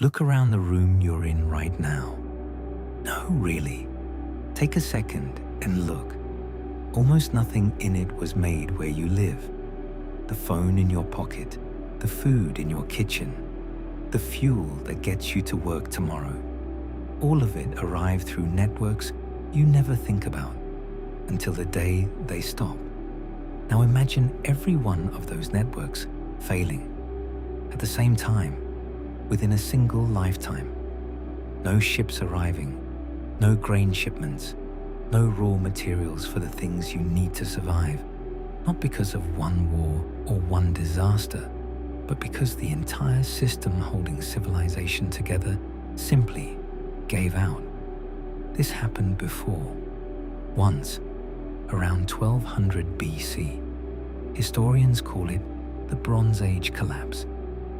Look around the room you're in right now. No, really. Take a second and look. Almost nothing in it was made where you live. The phone in your pocket, the food in your kitchen, the fuel that gets you to work tomorrow. All of it arrived through networks you never think about until the day they stop. Now imagine every one of those networks failing at the same time, within a single lifetime. No ships arriving, no grain shipments, no raw materials for the things you need to survive, not because of one war or one disaster, but because the entire system holding civilization together simply gave out. This happened before, once, around 1200 BC. Historians call it the Bronze Age collapse,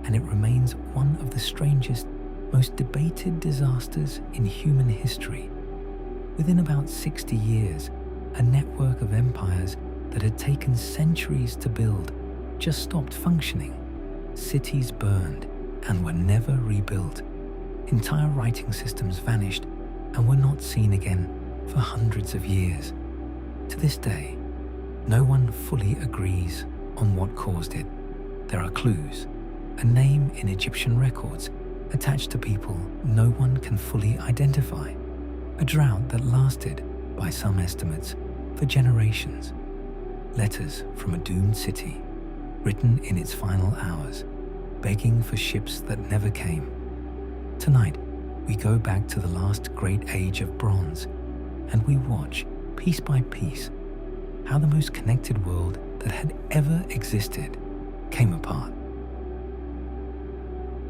and it remains one of the strangest, most debated disasters in human history. Within about 60 years, a network of empires that had taken centuries to build just stopped functioning. Cities burned and were never rebuilt. Entire writing systems vanished and were not seen again for hundreds of years. To this day, no one fully agrees on what caused it. There are clues, a name in Egyptian records attached to people no one can fully identify, a drought that lasted, by some estimates, for generations, letters from a doomed city, written in its final hours, begging for ships that never came. Tonight, we go back to the last great age of bronze, and we watch, piece by piece, how the most connected world that had ever existed came apart.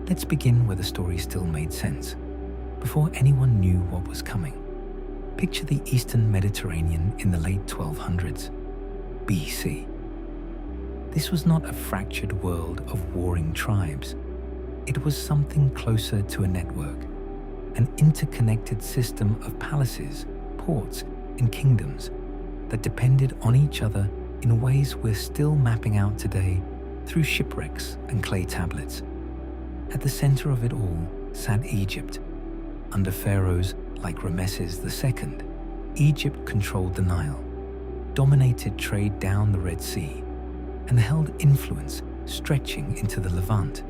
Let's begin where the story still made sense, before anyone knew what was coming. Picture the Eastern Mediterranean in the late 1200s BC. This was not a fractured world of warring tribes. It was something closer to a network, an interconnected system of palaces, ports, and kingdoms that depended on each other in ways we're still mapping out today through shipwrecks and clay tablets. At the center of it all sat Egypt. Under pharaohs like Ramesses II, Egypt controlled the Nile, dominated trade down the Red Sea, and held influence stretching into the Levant.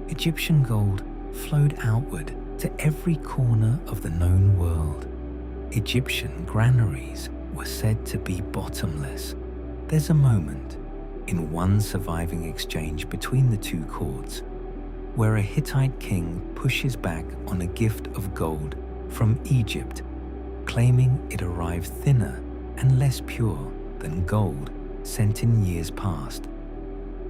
Egyptian gold flowed outward to every corner of the known world. Egyptian granaries were said to be bottomless. There's a moment in one surviving exchange between the two courts where a Hittite king pushes back on a gift of gold from Egypt, claiming it arrived thinner and less pure than gold sent in years past.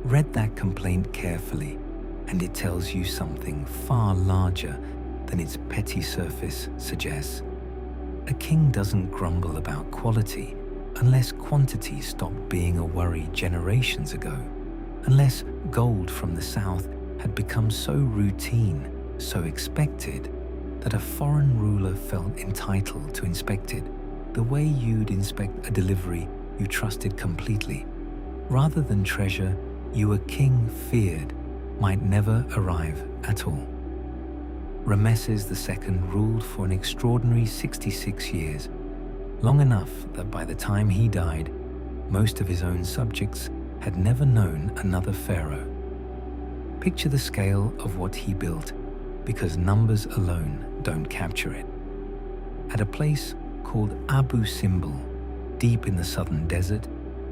Read that complaint carefully, and it tells you something far larger than its petty surface suggests. A king doesn't grumble about quality unless quantity stopped being a worry generations ago, unless gold from the south had become so routine, so expected, that a foreign ruler felt entitled to inspect it the way you'd inspect a delivery you trusted completely, rather than treasure you a king feared might never arrive at all. Ramesses II ruled for an extraordinary 66 years, long enough that by the time he died, most of his own subjects had never known another pharaoh. Picture the scale of what he built, because numbers alone don't capture it. At a place called Abu Simbel, deep in the southern desert,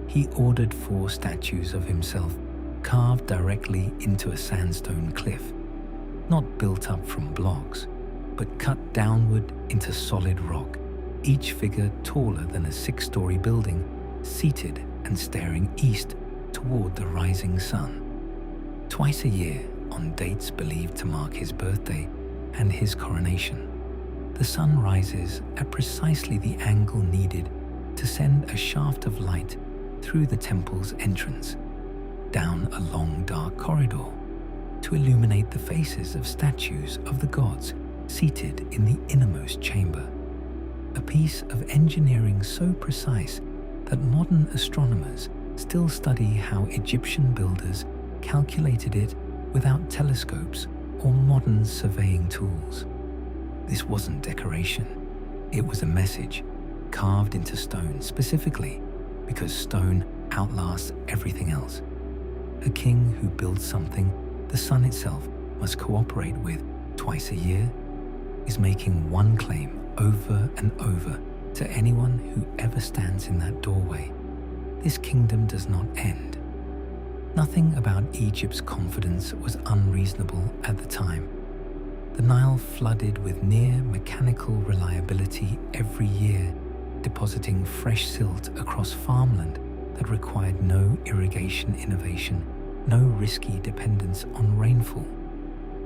he ordered 4 statues of himself carved directly into a sandstone cliff, not built up from blocks, but cut downward into solid rock, each figure taller than a 6-story building, seated and staring east toward the rising sun. Twice a year, on dates believed to mark his birthday and his coronation, the sun rises at precisely the angle needed to send a shaft of light through the temple's entrance, down a long dark corridor, to illuminate the faces of statues of the gods seated in the innermost chamber. A piece of engineering so precise that modern astronomers still study how Egyptian builders calculated it without telescopes or modern surveying tools. This wasn't decoration. It was a message carved into stone specifically because stone outlasts everything else. A king who builds something the sun itself must cooperate with twice a year is making one claim over and over to anyone who ever stands in that doorway. This kingdom does not end. Nothing about Egypt's confidence was unreasonable at the time. The Nile flooded with near mechanical reliability every year, depositing fresh silt across farmland that required no irrigation innovation, no risky dependence on rainfall.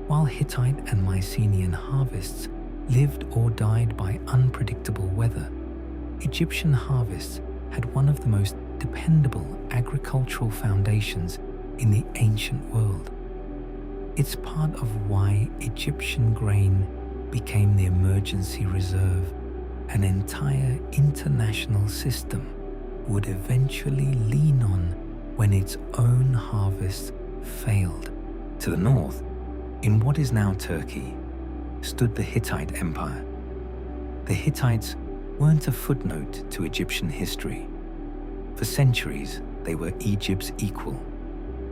While Hittite and Mycenaean harvests lived or died by unpredictable weather, Egyptian harvests had one of the most dependable agricultural foundations in the ancient world. It's part of why Egyptian grain became the emergency reserve an entire international system would eventually lean on when its own harvests failed. To the north, in what is now Turkey, stood the Hittite Empire. The Hittites weren't a footnote to Egyptian history. For centuries, they were Egypt's equal.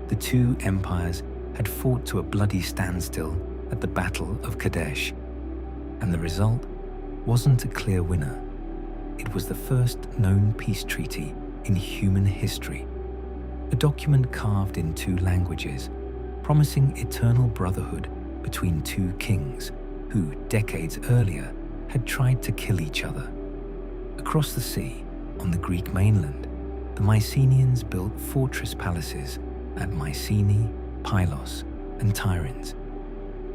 The two empires had fought to a bloody standstill at the Battle of Kadesh, and the result wasn't a clear winner. It was the first known peace treaty in human history, a document carved in two languages, promising eternal brotherhood between two kings who, decades earlier, had tried to kill each other. Across the sea, on the Greek mainland, the Mycenaeans built fortress palaces at Mycenae, Pylos, and Tiryns.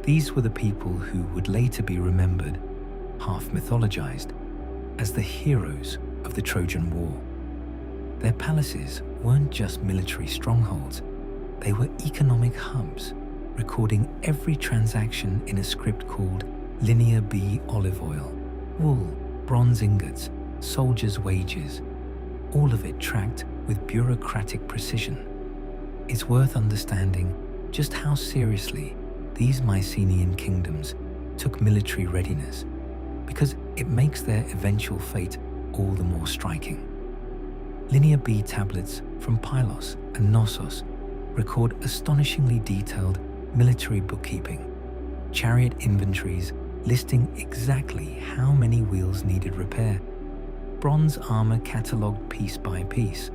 These were the people who would later be remembered, half mythologized, as the heroes of the Trojan War. Their palaces weren't just military strongholds, they were economic hubs, recording every transaction in a script called Linear B olive oil, wool, bronze ingots, soldiers' wages, all of it tracked with bureaucratic precision. It's worth understanding just how seriously these Mycenaean kingdoms took military readiness, because it makes their eventual fate all the more striking. Linear B tablets from Pylos and Knossos record astonishingly detailed military bookkeeping, chariot inventories listing exactly how many wheels needed repair, bronze armor catalogued piece by piece,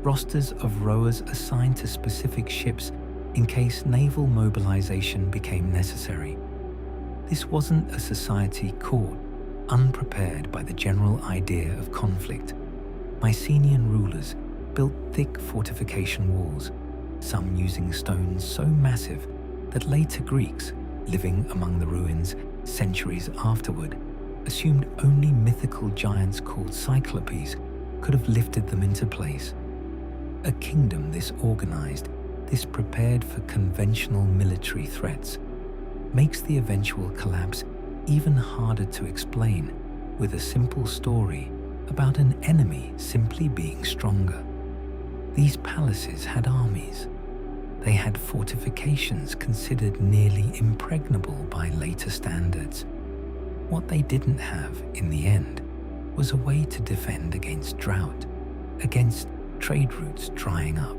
rosters of rowers assigned to specific ships in case naval mobilization became necessary. This wasn't a society caught unprepared by the general idea of conflict. Mycenaean rulers built thick fortification walls, some using stones so massive that later Greeks, living among the ruins centuries afterward, assumed only mythical giants called Cyclopes could have lifted them into place. A kingdom this organized, this prepared for conventional military threats, makes the eventual collapse even harder to explain with a simple story about an enemy simply being stronger. These palaces had armies. They had fortifications considered nearly impregnable by later standards. What they didn't have, in the end, was a way to defend against drought, against trade routes drying up,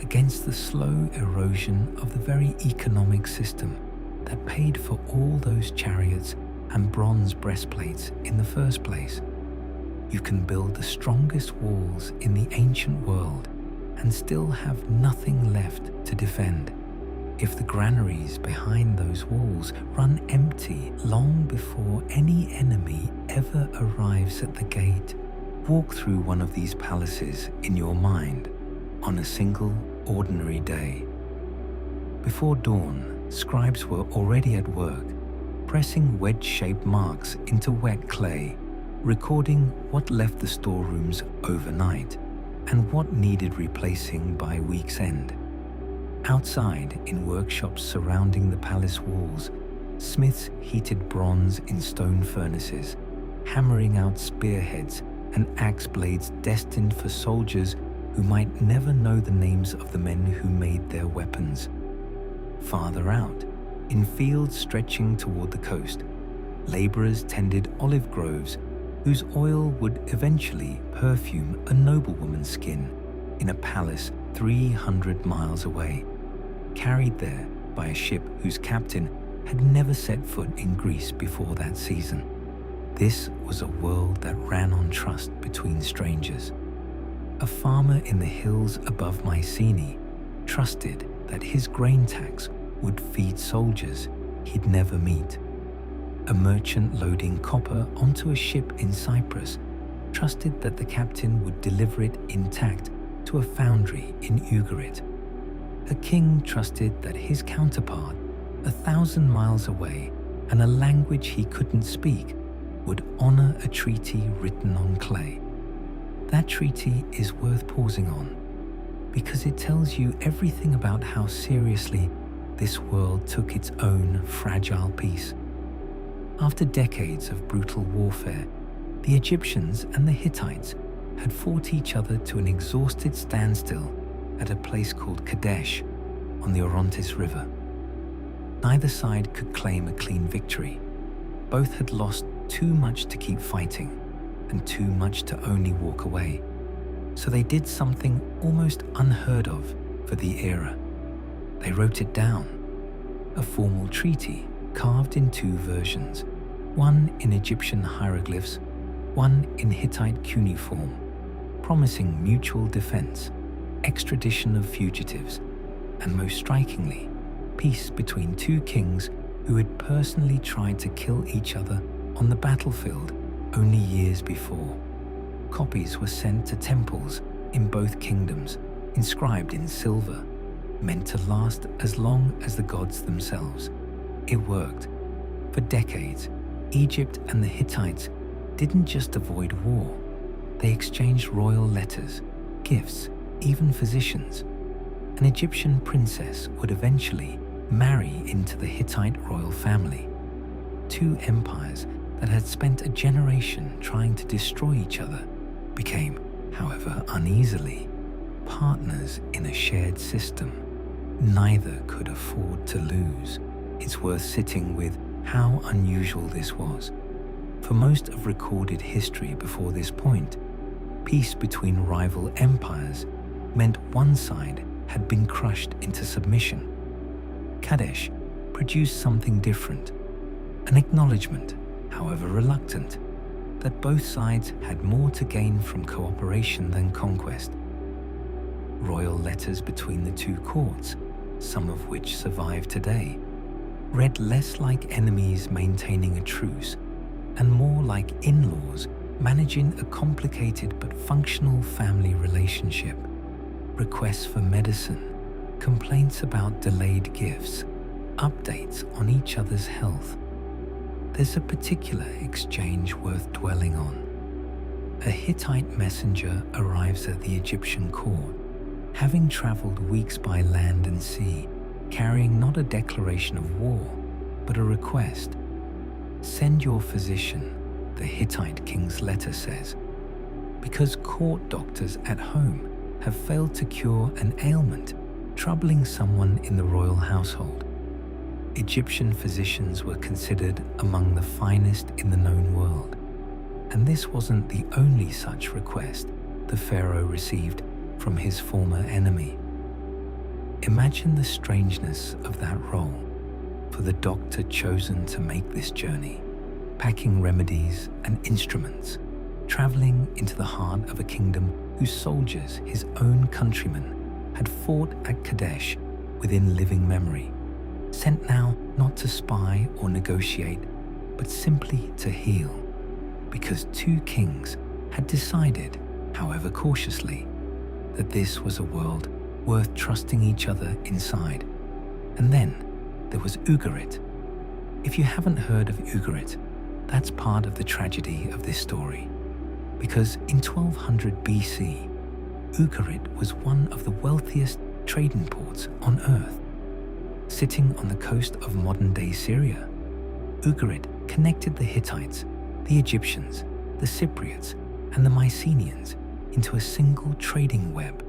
against the slow erosion of the very economic system that paid for all those chariots and bronze breastplates in the first place. You can build the strongest walls in the ancient world and still have nothing left to defend if the granaries behind those walls run empty long before any enemy ever arrives at the gate. Walk through one of these palaces in your mind on a single, ordinary day. Before dawn, scribes were already at work, pressing wedge-shaped marks into wet clay, recording what left the storerooms overnight and what needed replacing by week's end. Outside, in workshops surrounding the palace walls, smiths heated bronze in stone furnaces, hammering out spearheads and axe blades destined for soldiers who might never know the names of the men who made their weapons. Farther out, In fields stretching toward the coast, laborers tended olive groves whose oil would eventually perfume a noblewoman's skin in a palace 300 miles away, carried there by a ship whose captain had never set foot in Greece before that season. This was a world that ran on trust between strangers. A farmer in the hills above Mycenae trusted that his grain tax would feed soldiers he'd never meet. A merchant loading copper onto a ship in Cyprus trusted that the captain would deliver it intact to a foundry in Ugarit. A king trusted that his counterpart, 1,000 miles away and a language he couldn't speak, would honor a treaty written on clay. That treaty is worth pausing on because it tells you everything about how seriously this world took its own fragile peace. After decades of brutal warfare, the Egyptians and the Hittites had fought each other to an exhausted standstill at a place called Kadesh on the Orontes River. Neither side could claim a clean victory. Both had lost too much to keep fighting and too much to only walk away. So they did something almost unheard of for the era. They wrote it down, a formal treaty carved in two versions, one in Egyptian hieroglyphs, one in Hittite cuneiform, promising mutual defense, extradition of fugitives, and most strikingly, peace between two kings who had personally tried to kill each other on the battlefield only years before. Copies were sent to temples in both kingdoms, inscribed in silver, meant to last as long as the gods themselves. It worked. For decades, Egypt and the Hittites didn't just avoid war. They exchanged royal letters, gifts, even physicians. An Egyptian princess would eventually marry into the Hittite royal family. Two empires that had spent a generation trying to destroy each other became, however uneasily, partners in a shared system. Neither could afford to lose. It's worth sitting with how unusual this was. For most of recorded history before this point, peace between rival empires meant one side had been crushed into submission. Kadesh produced something different, an acknowledgement, however reluctant, that both sides had more to gain from cooperation than conquest. Royal letters between the two courts, some of which survive today, read less like enemies maintaining a truce and more like in-laws managing a complicated but functional family relationship. Requests for medicine, complaints about delayed gifts, updates on each other's health. There's a particular exchange worth dwelling on. A Hittite messenger arrives at the Egyptian court, having traveled weeks by land and sea, carrying not a declaration of war, but a request. "Send your physician," the Hittite king's letter says, because court doctors at home have failed to cure an ailment troubling someone in the royal household. Egyptian physicians were considered among the finest in the known world, and this wasn't the only such request the pharaoh received from his former enemy. Imagine the strangeness of that role for the doctor chosen to make this journey, packing remedies and instruments, traveling into the heart of a kingdom whose soldiers, his own countrymen, had fought at Kadesh within living memory, sent now not to spy or negotiate, but simply to heal, because two kings had decided, however cautiously, that this was a world worth trusting each other inside. And then there was Ugarit. If you haven't heard of Ugarit, that's part of the tragedy of this story, because in 1200 BC, Ugarit was one of the wealthiest trading ports on Earth. Sitting on the coast of modern-day Syria, Ugarit connected the Hittites, the Egyptians, the Cypriots, and the Mycenaeans into a single trading web.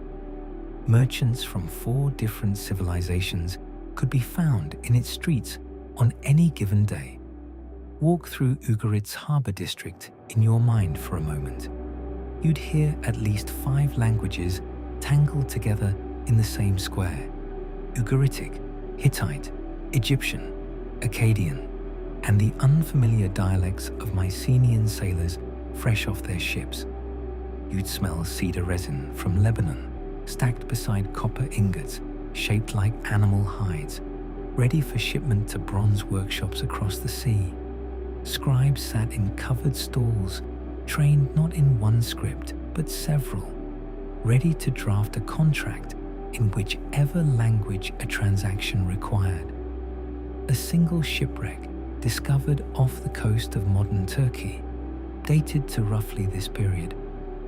Merchants from 4 different civilizations could be found in its streets on any given day. Walk through Ugarit's harbour district in your mind for a moment. You'd hear at least 5 languages tangled together in the same square: Ugaritic, Hittite, Egyptian, Akkadian, and the unfamiliar dialects of Mycenaean sailors fresh off their ships. You'd smell cedar resin from Lebanon, stacked beside copper ingots shaped like animal hides, ready for shipment to bronze workshops across the sea. Scribes sat in covered stalls, trained not in one script, but several, ready to draft a contract in whichever language a transaction required. A single shipwreck discovered off the coast of modern Turkey, dated to roughly this period,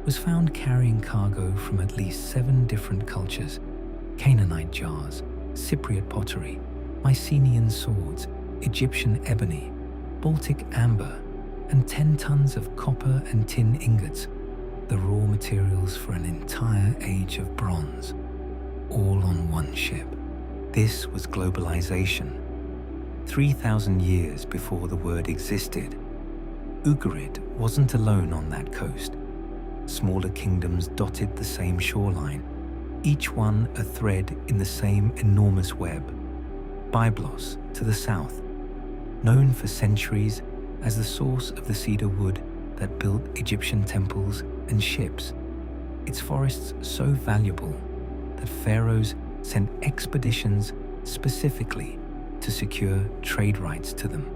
was found carrying cargo from at least 7 different cultures: Canaanite jars, Cypriot pottery, Mycenaean swords, Egyptian ebony, Baltic amber, and 10 tons of copper and tin ingots, the raw materials for an entire age of bronze, all on one ship. This was globalization. 3,000 years before the word existed, Ugarit wasn't alone on that coast. Smaller kingdoms dotted the same shoreline, each one a thread in the same enormous web. Byblos to the south, known for centuries as the source of the cedar wood that built Egyptian temples and ships, its forests so valuable that pharaohs sent expeditions specifically to secure trade rights to them.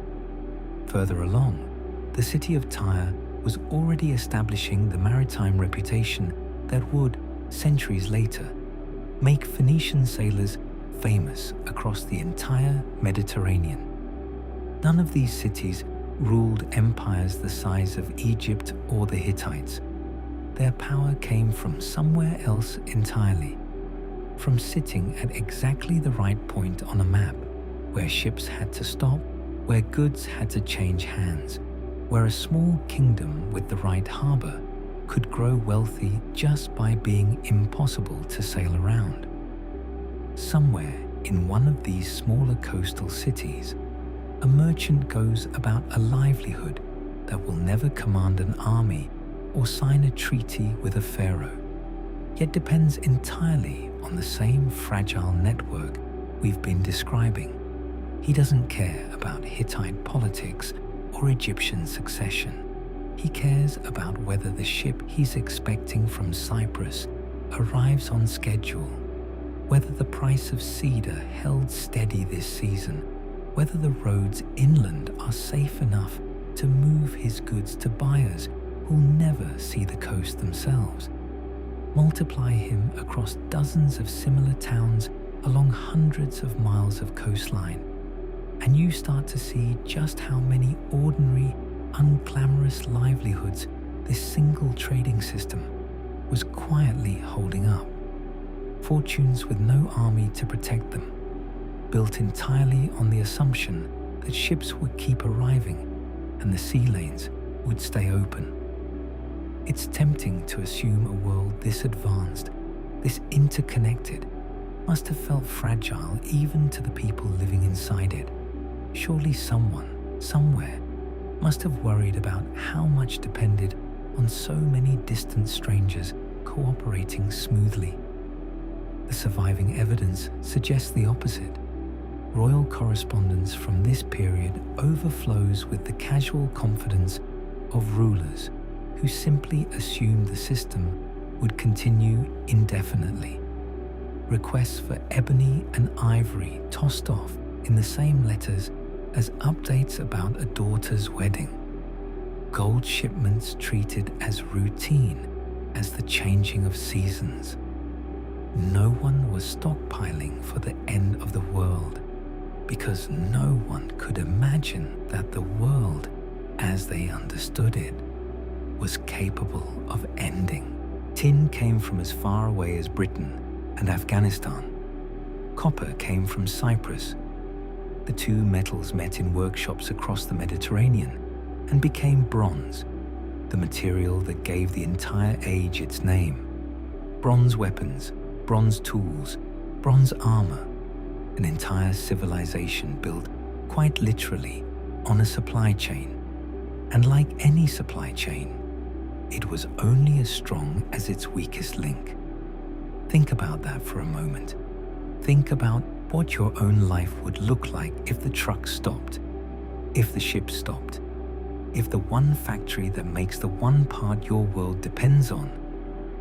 Further along, the city of Tyre was already establishing the maritime reputation that would, centuries later, make Phoenician sailors famous across the entire Mediterranean. None of these cities ruled empires the size of Egypt or the Hittites. Their power came from somewhere else entirely, from sitting at exactly the right point on a map, where ships had to stop, where goods had to change hands, where a small kingdom with the right harbour could grow wealthy just by being impossible to sail around. Somewhere in one of these smaller coastal cities, a merchant goes about a livelihood that will never command an army or sign a treaty with a pharaoh, yet depends entirely on the same fragile network we've been describing. He doesn't care about Hittite politics or Egyptian succession. He cares about whether the ship he's expecting from Cyprus arrives on schedule, whether the price of cedar held steady this season, whether the roads inland are safe enough to move his goods to buyers who'll never see the coast themselves. Multiply him across dozens of similar towns along hundreds of miles of coastline, and you start to see just how many ordinary, unglamorous livelihoods this single trading system was quietly holding up. Fortunes with no army to protect them, built entirely on the assumption that ships would keep arriving and the sea lanes would stay open. It's tempting to assume a world this advanced, this interconnected, must have felt fragile even to the people living inside it. Surely someone, somewhere, must have worried about how much depended on so many distant strangers cooperating smoothly. The surviving evidence suggests the opposite. Royal correspondence from this period overflows with the casual confidence of rulers who simply assumed the system would continue indefinitely. Requests for ebony and ivory tossed off in the same letters as updates about a daughter's wedding. Gold shipments treated as routine as the changing of seasons. No one was stockpiling for the end of the world, because no one could imagine that the world, as they understood it, was capable of ending. Tin came from as far away as Britain and Afghanistan. Copper came from Cyprus. The two metals met in workshops across the Mediterranean and became bronze, the material that gave the entire age its name. Bronze weapons, bronze tools, bronze armor, an entire civilization built quite literally on a supply chain. And like any supply chain, it was only as strong as its weakest link. Think about that for a moment. Think about what your own life would look like if the truck stopped, if the ship stopped, if the one factory that makes the one part your world depends on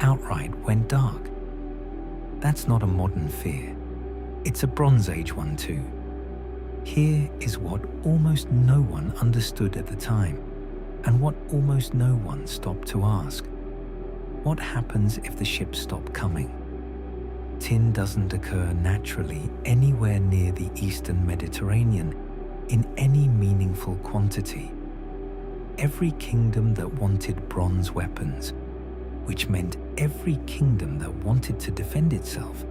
outright went dark. That's not a modern fear. It's a Bronze Age one too. Here is what almost no one understood at the time, and what almost no one stopped to ask. What happens if the ships stop coming? Tin doesn't occur naturally anywhere near the Eastern Mediterranean in any meaningful quantity. Every kingdom that wanted bronze weapons, which meant every kingdom that wanted to defend itself,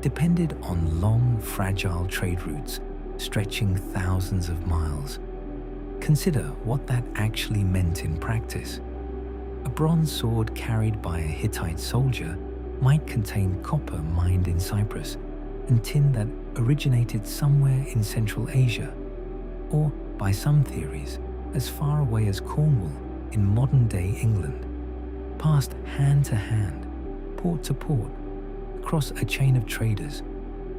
depended on long, fragile trade routes stretching thousands of miles. Consider what that actually meant in practice. A bronze sword carried by a Hittite soldier might contain copper mined in Cyprus and tin that originated somewhere in Central Asia, or, by some theories, as far away as Cornwall in modern-day England, passed hand to hand, port to port, across a chain of traders,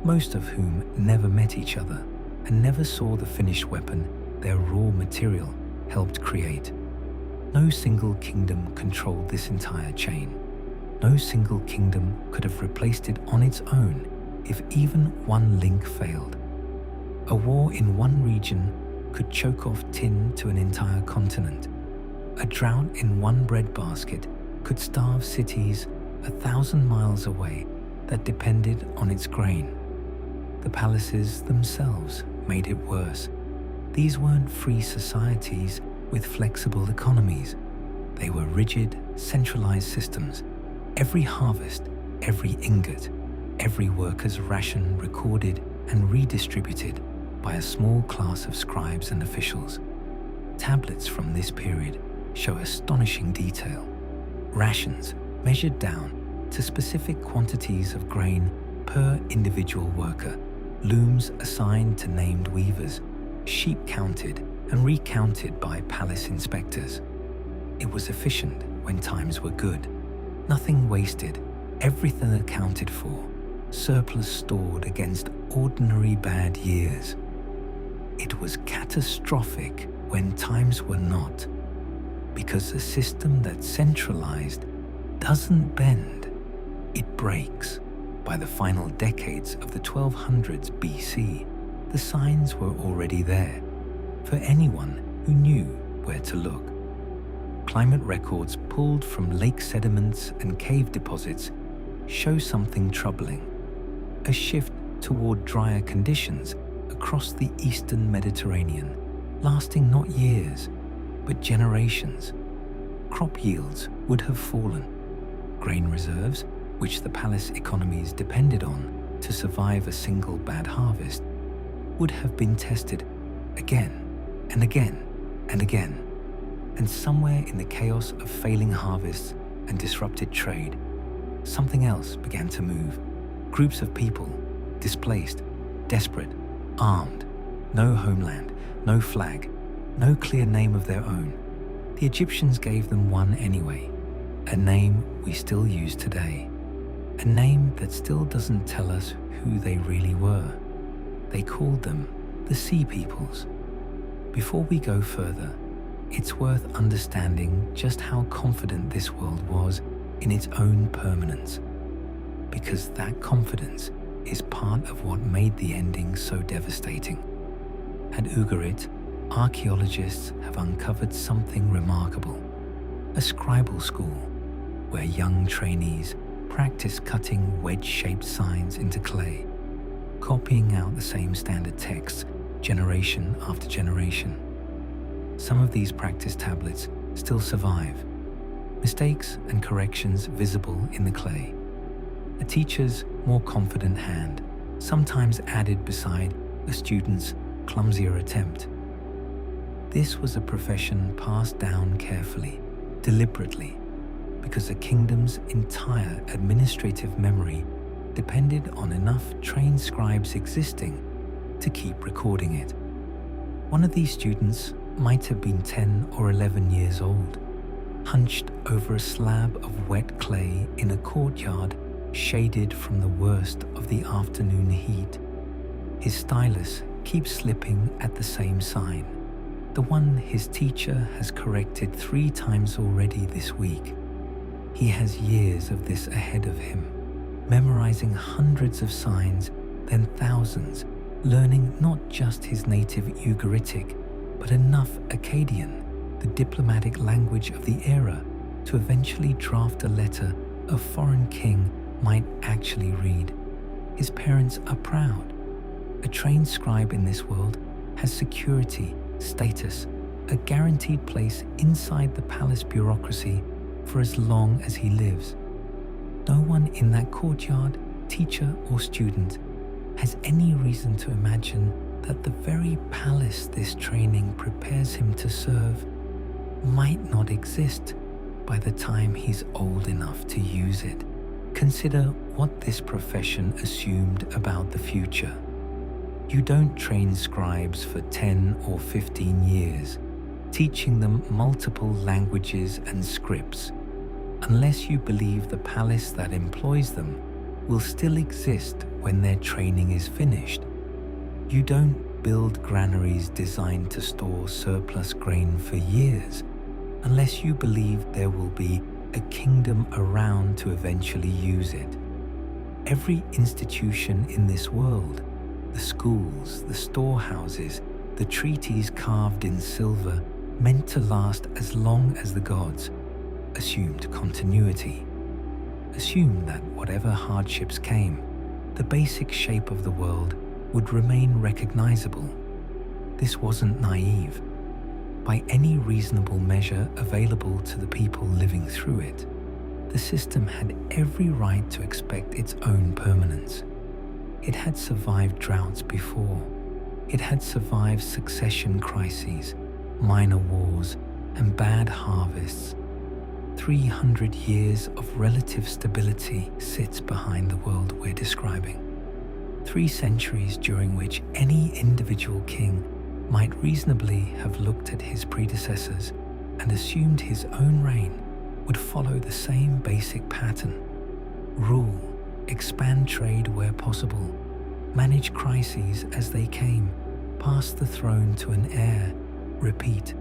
most of whom never met each other and never saw the finished weapon their raw material helped create. No single kingdom controlled this entire chain. No single kingdom could have replaced it on its own if even one link failed. A war in one region could choke off tin to an entire continent. A drought in one breadbasket could starve cities 1,000 miles away that depended on its grain. The palaces themselves made it worse. These weren't free societies with flexible economies. They were rigid, centralized systems. Every harvest, every ingot, every worker's ration recorded and redistributed by a small class of scribes and officials. Tablets from this period show astonishing detail. Rations measured down to specific quantities of grain per individual worker, looms assigned to named weavers, sheep counted and recounted by palace inspectors. It was efficient when times were good. Nothing wasted, everything accounted for, surplus stored against ordinary bad years. It was catastrophic when times were not, because a system that's centralized doesn't bend, it breaks. By the final decades of the 1200s BC, the signs were already there for anyone who knew where to look. Climate records pulled from lake sediments and cave deposits show something troubling: a shift toward drier conditions across the Eastern Mediterranean, lasting not years, but generations. Crop yields would have fallen. Grain reserves, which the palace economies depended on to survive a single bad harvest, would have been tested again and again and again. And somewhere in the chaos of failing harvests and disrupted trade, something else began to move. Groups of people, displaced, desperate, armed, no homeland, no flag, no clear name of their own. The Egyptians gave them one anyway, a name we still use today, a name that still doesn't tell us who they really were. They called them the Sea Peoples. Before we go further, it's worth understanding just how confident this world was in its own permanence, because that confidence is part of what made the ending so devastating. At Ugarit, archaeologists have uncovered something remarkable: a scribal school where young trainees practice cutting wedge-shaped signs into clay, copying out the same standard texts generation after generation. Some of these practice tablets still survive, mistakes and corrections visible in the clay. A teacher's more confident hand, sometimes added beside a student's clumsier attempt. This was a profession passed down carefully, deliberately, because a kingdom's entire administrative memory depended on enough trained scribes existing to keep recording it. One of these students might have been 10 or 11 years old, hunched over a slab of wet clay in a courtyard shaded from the worst of the afternoon heat. His stylus keeps slipping at the same sign, the one his teacher has corrected 3 times already this week. He has years of this ahead of him, memorizing hundreds of signs, then thousands, learning not just his native Ugaritic, but enough Akkadian, the diplomatic language of the era, to eventually draft a letter a foreign king might actually read. His parents are proud. A trained scribe in this world has security, status, a guaranteed place inside the palace bureaucracy for as long as he lives. No one in that courtyard, teacher or student, has any reason to imagine that the very palace this training prepares him to serve might not exist by the time he's old enough to use it. Consider what this profession assumed about the future. You don't train scribes for 10 or 15 years, teaching them multiple languages and scripts, unless you believe the palace that employs them will still exist when their training is finished. You don't build granaries designed to store surplus grain for years, unless you believe there will be a kingdom around to eventually use it. Every institution in this world, the schools, the storehouses, the treaties carved in silver meant to last as long as the gods, assumed continuity. Assumed that whatever hardships came, the basic shape of the world would remain recognizable. This wasn't naive. By any reasonable measure available to the people living through it, the system had every right to expect its own permanence. It had survived droughts before. It had survived succession crises, minor wars, and bad harvests. 300 years of relative stability sits behind the world we're describing. 3 centuries during which any individual king might reasonably have looked at his predecessors and assumed his own reign would follow the same basic pattern. Rule, expand trade where possible, manage crises as they came, pass the throne to an heir, repeat.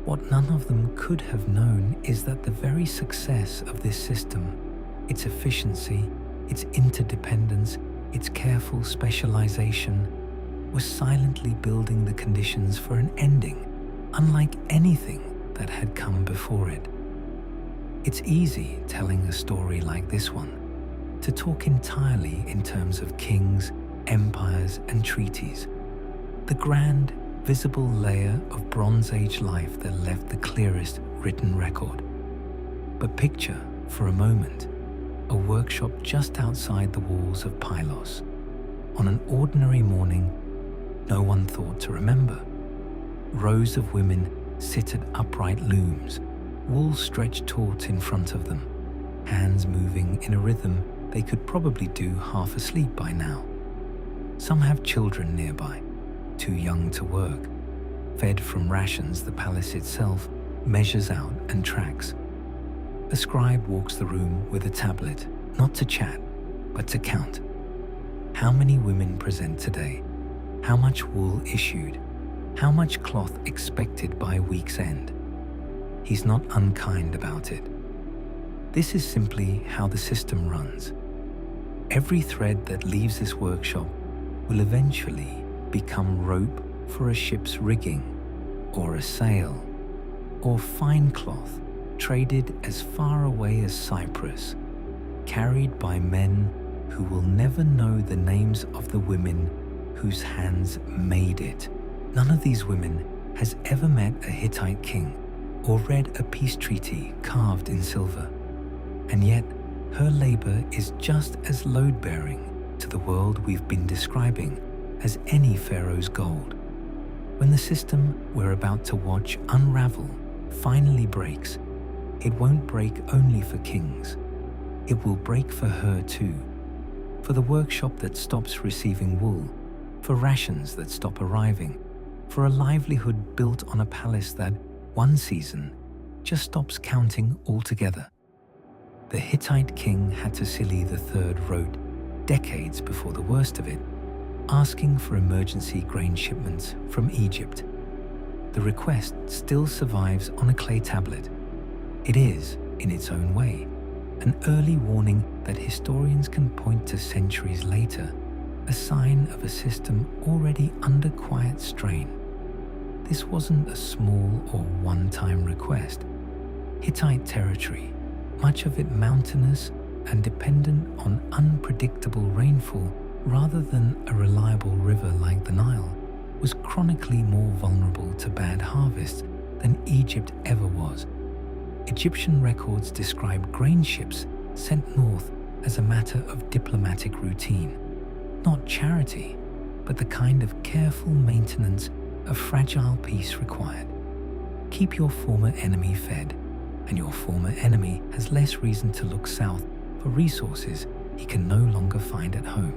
What none of them could have known is that the very success of this system, its efficiency, its interdependence, its careful specialization, was silently building the conditions for an ending, unlike anything that had come before it. It's easy telling a story like this one, to talk entirely in terms of kings, empires, and treaties. The grand, visible layer of Bronze Age life that left the clearest written record. But picture, for a moment, a workshop just outside the walls of Pylos. On an ordinary morning, no one thought to remember. Rows of women sit at upright looms, wool stretched taut in front of them, hands moving in a rhythm they could probably do half asleep by now. Some have children nearby, too young to work, fed from rations the palace itself measures out and tracks. A scribe walks the room with a tablet, not to chat, but to count. How many women present today? How much wool issued? How much cloth expected by week's end? He's not unkind about it. This is simply how the system runs. Every thread that leaves this workshop will eventually become rope for a ship's rigging, or a sail, or fine cloth traded as far away as Cyprus, carried by men who will never know the names of the women whose hands made it. None of these women has ever met a Hittite king or read a peace treaty carved in silver, and yet her labor is just as load-bearing to the world we've been describing as any pharaoh's gold. When the system we're about to watch unravel finally breaks, it won't break only for kings. It will break for her too, for the workshop that stops receiving wool, for rations that stop arriving, for a livelihood built on a palace that, one season, just stops counting altogether. The Hittite king Hattusili III wrote, decades before the worst of it, asking for emergency grain shipments from Egypt. The request still survives on a clay tablet. It is, in its own way, an early warning that historians can point to centuries later, a sign of a system already under quiet strain. This wasn't a small or one-time request. Hittite territory, much of it mountainous and dependent on unpredictable rainfall rather than a reliable river like the Nile, was chronically more vulnerable to bad harvests than Egypt ever was. Egyptian records describe grain ships sent north as a matter of diplomatic routine, not charity, but the kind of careful maintenance a fragile peace required. Keep your former enemy fed, and your former enemy has less reason to look south for resources he can no longer find at home.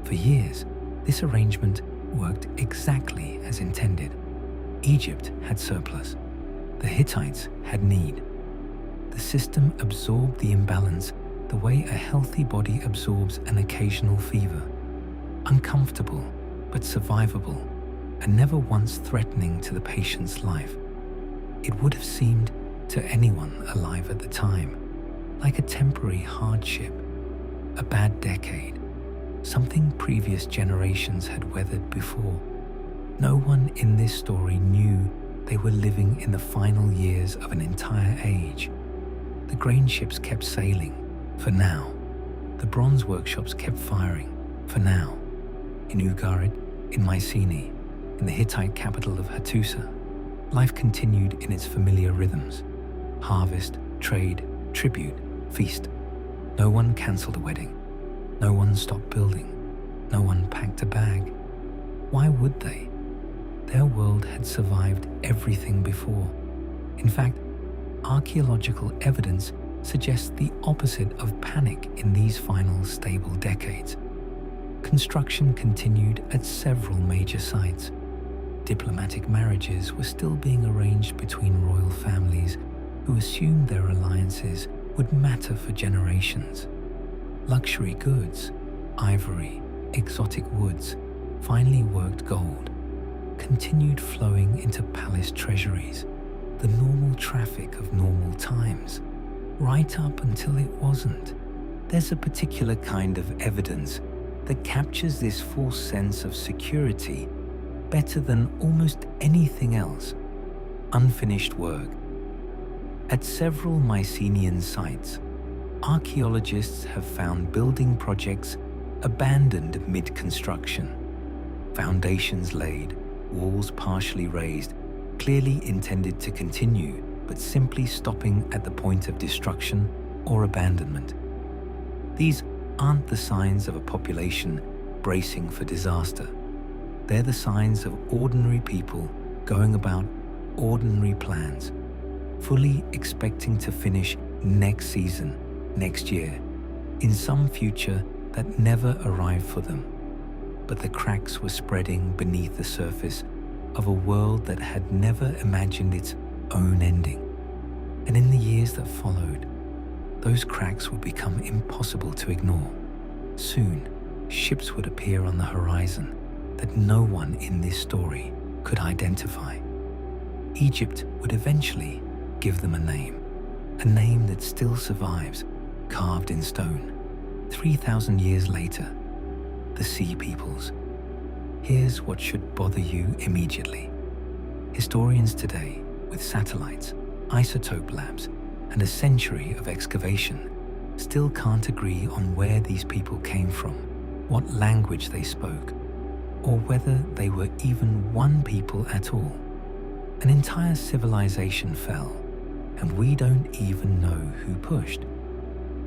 For years, this arrangement worked exactly as intended. Egypt had surplus. The Hittites had need. The system absorbed the imbalance the way a healthy body absorbs an occasional fever. Uncomfortable, but survivable, and never once threatening to the patient's life. It would have seemed, to anyone alive at the time, like a temporary hardship, a bad decade, something previous generations had weathered before. No one in this story knew they were living in the final years of an entire age. The grain ships kept sailing, for now. The bronze workshops kept firing, for now. In Ugarit, in Mycenae, in the Hittite capital of Hattusa, life continued in its familiar rhythms. Harvest, trade, tribute, feast. No one cancelled a wedding. No one stopped building. No one packed a bag. Why would they? Their world had survived everything before. In fact, archaeological evidence suggests the opposite of panic in these final stable decades. Construction continued at several major sites. Diplomatic marriages were still being arranged between royal families who assumed their alliances would matter for generations. Luxury goods, ivory, exotic woods, finely worked gold, continued flowing into palace treasuries, the normal traffic of normal times, right up until it wasn't. There's a particular kind of evidence that captures this false sense of security better than almost anything else: unfinished work. At several Mycenaean sites, archaeologists have found building projects abandoned mid-construction. Foundations laid, walls partially raised, clearly intended to continue, but simply stopping at the point of destruction or abandonment. These aren't the signs of a population bracing for disaster. They're the signs of ordinary people going about ordinary plans, fully expecting to finish next season, next year, in some future that never arrived for them. But the cracks were spreading beneath the surface of a world that had never imagined its own ending. And in the years that followed, those cracks would become impossible to ignore. Soon, ships would appear on the horizon that no one in this story could identify. Egypt would eventually give them a name that still survives, carved in stone. 3,000 years later, the Sea Peoples. Here's what should bother you immediately. Historians today, with satellites, isotope labs, and a century of excavation, still can't agree on where these people came from, what language they spoke, or whether they were even one people at all. An entire civilization fell, and we don't even know who pushed.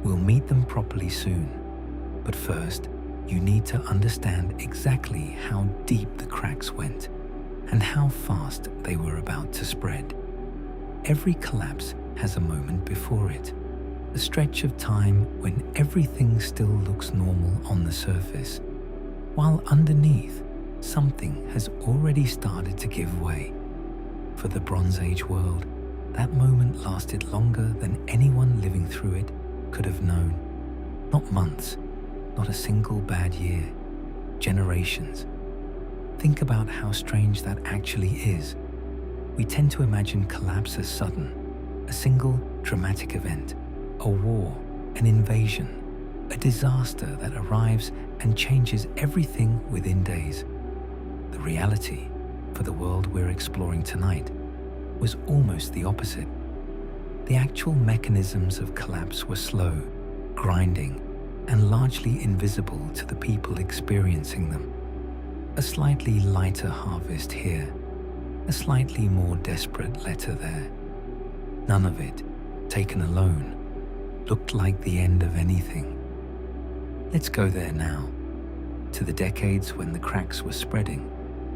We'll meet them properly soon, but first, you need to understand exactly how deep the cracks went and how fast they were about to spread. Every collapse has a moment before it, a stretch of time when everything still looks normal on the surface, while underneath something has already started to give way. For the Bronze Age world, that moment lasted longer than anyone living through it could have known. Not months, not a single bad year, generations. Think about how strange that actually is. We tend to imagine collapse as sudden, a single dramatic event, a war, an invasion, a disaster that arrives and changes everything within days. The reality, for the world we're exploring tonight, was almost the opposite. The actual mechanisms of collapse were slow, grinding, and largely invisible to the people experiencing them. A slightly lighter harvest here, a slightly more desperate letter there. None of it, taken alone, looked like the end of anything. Let's go there now, to the decades when the cracks were spreading,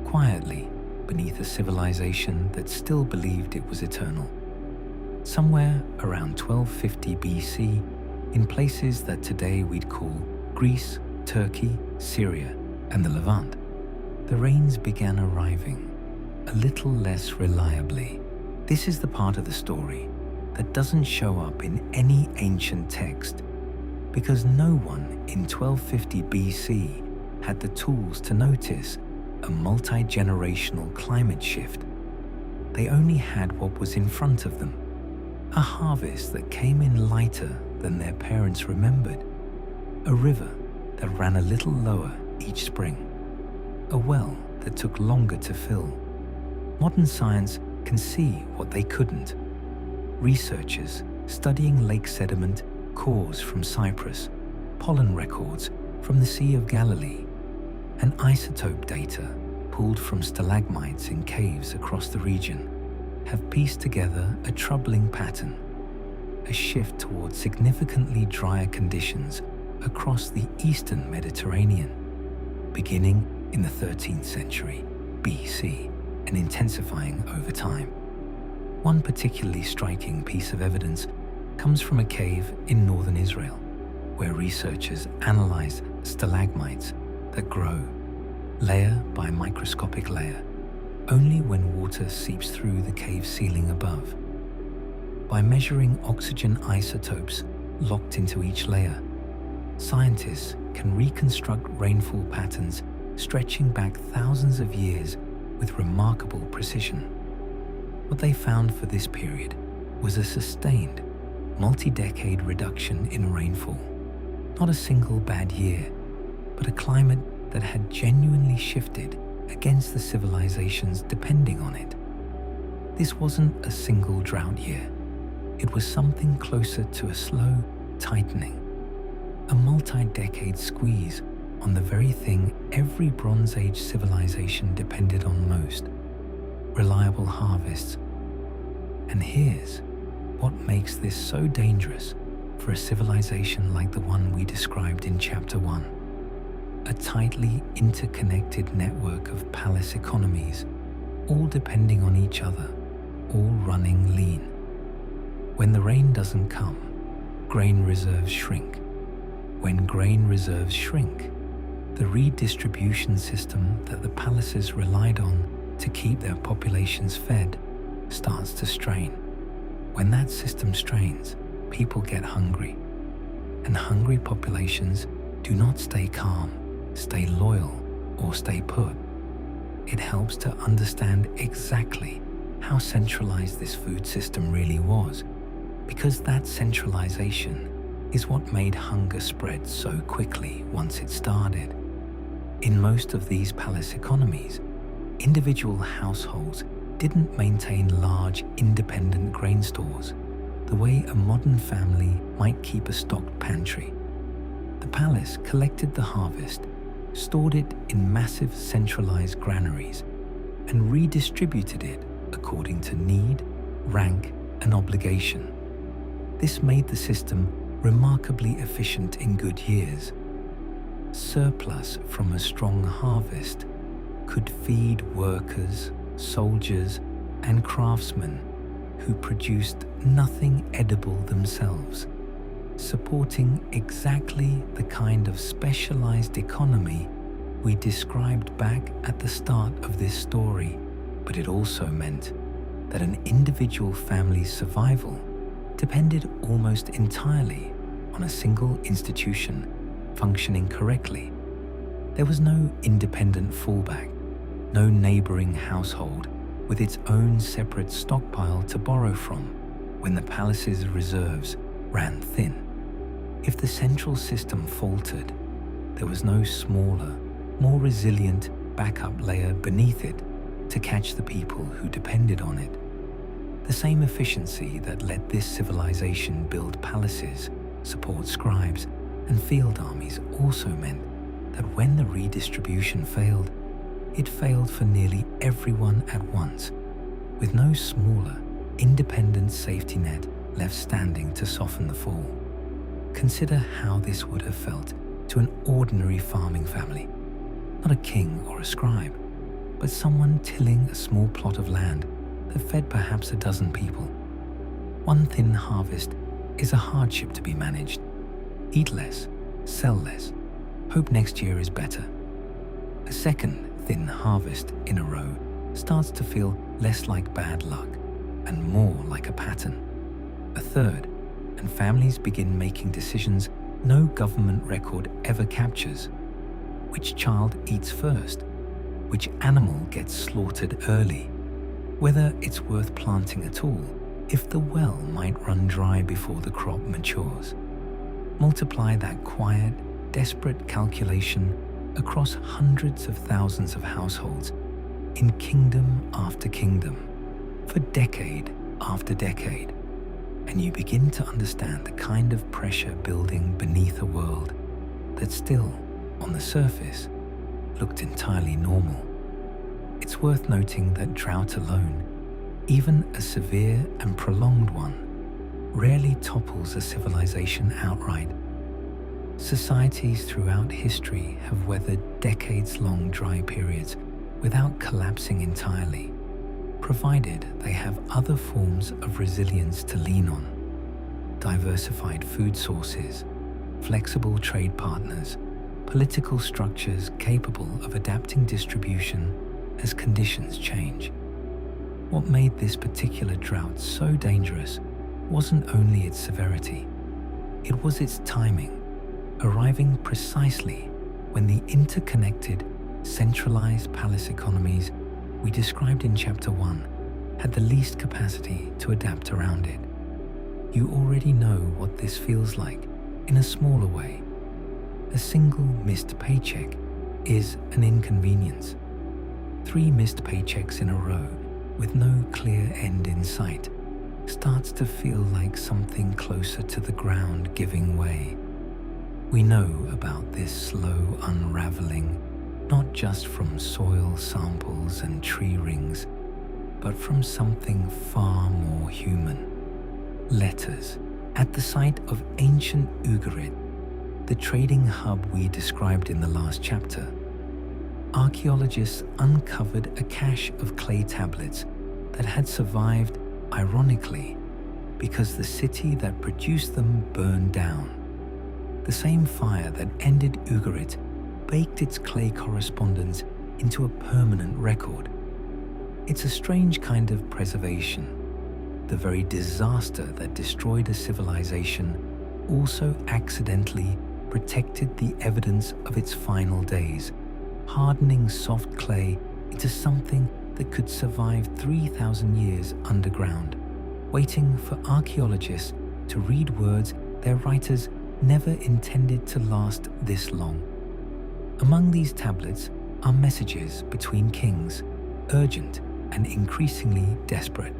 quietly, beneath a civilization that still believed it was eternal. Somewhere around 1250 BC, in places that today we'd call Greece, Turkey, Syria, and the Levant, the rains began arriving, a little less reliably. This is the part of the story that doesn't show up in any ancient text, because no one in 1250 BC had the tools to notice a multi-generational climate shift. They only had what was in front of them, a harvest that came in lighter than their parents remembered, a river that ran a little lower each spring, a well that took longer to fill. Modern science can see what they couldn't. Researchers studying lake sediment cores from Cyprus, pollen records from the Sea of Galilee, and isotope data pulled from stalagmites in caves across the region have pieced together a troubling pattern, a shift towards significantly drier conditions across the eastern Mediterranean, beginning in the 13th century BC and intensifying over time. One particularly striking piece of evidence comes from a cave in northern Israel, where researchers analyzed stalagmites that grow, layer by microscopic layer, only when water seeps through the cave ceiling above. By measuring oxygen isotopes locked into each layer, scientists can reconstruct rainfall patterns stretching back thousands of years with remarkable precision. What they found for this period was a sustained, multi-decade reduction in rainfall. Not a single bad year, but a climate that had genuinely shifted against the civilizations depending on it. This wasn't a single drought year. It was something closer to a slow tightening, a multi-decade squeeze on the very thing every Bronze Age civilization depended on most: reliable harvests. And here's what makes this so dangerous for a civilization like the one we described in Chapter 1. A tightly interconnected network of palace economies, all depending on each other, all running lean. When the rain doesn't come, grain reserves shrink. When grain reserves shrink, the redistribution system that the palaces relied on to keep their populations fed starts to strain. When that system strains, people get hungry. And hungry populations do not stay calm, stay loyal, or stay put. It helps to understand exactly how centralized this food system really was, because that centralization is what made hunger spread so quickly once it started. In most of these palace economies, individual households didn't maintain large, independent grain stores the way a modern family might keep a stocked pantry. The palace collected the harvest, stored it in massive centralized granaries, and redistributed it according to need, rank, and obligation. This made the system remarkably efficient in good years. Surplus from a strong harvest could feed workers, soldiers, and craftsmen who produced nothing edible themselves, supporting exactly the kind of specialized economy we described back at the start of this story, but it also meant that an individual family's survival depended almost entirely on a single institution functioning correctly. There was no independent fallback, no neighboring household with its own separate stockpile to borrow from when the palace's reserves ran thin. If the central system faltered, there was no smaller, more resilient backup layer beneath it to catch the people who depended on it. The same efficiency that let this civilization build palaces, support scribes, and field armies also meant that when the redistribution failed, it failed for nearly everyone at once, with no smaller, independent safety net left standing to soften the fall. Consider how this would have felt to an ordinary farming family, not a king or a scribe, but someone tilling a small plot of land that fed perhaps a dozen people. One thin harvest is a hardship to be managed. Eat less, sell less, hope next year is better. A second thin harvest in a row starts to feel less like bad luck and more like a pattern. A third, and families begin making decisions no government record ever captures. Which child eats first? Which animal gets slaughtered early? Whether it's worth planting at all if the well might run dry before the crop matures. Multiply that quiet, desperate calculation across hundreds of thousands of households in kingdom after kingdom, for decade after decade, and you begin to understand the kind of pressure building beneath a world that still, on the surface, looked entirely normal. It's worth noting that drought alone, even a severe and prolonged one, rarely topples a civilization outright. Societies throughout history have weathered decades-long dry periods without collapsing entirely, provided they have other forms of resilience to lean on: diversified food sources, flexible trade partners, political structures capable of adapting distribution as conditions change. What made this particular drought so dangerous wasn't only its severity, it was its timing, arriving precisely when the interconnected, centralized palace economies we described in Chapter 1 had the least capacity to adapt around it. You already know what this feels like in a smaller way. A single missed paycheck is an inconvenience. 3 missed paychecks in a row with no clear end in sight starts to feel like something closer to the ground giving way. We know about this slow unraveling, not just from soil samples and tree rings, but from something far more human. Letters. At the site of ancient Ugarit, the trading hub we described in the last chapter, archaeologists uncovered a cache of clay tablets that had survived, ironically, because the city that produced them burned down. The same fire that ended Ugarit baked its clay correspondence into a permanent record. It's a strange kind of preservation. The very disaster that destroyed a civilization also accidentally protected the evidence of its final days, hardening soft clay into something that could survive 3,000 years underground, waiting for archaeologists to read words their writers never intended to last this long. Among these tablets are messages between kings, urgent and increasingly desperate.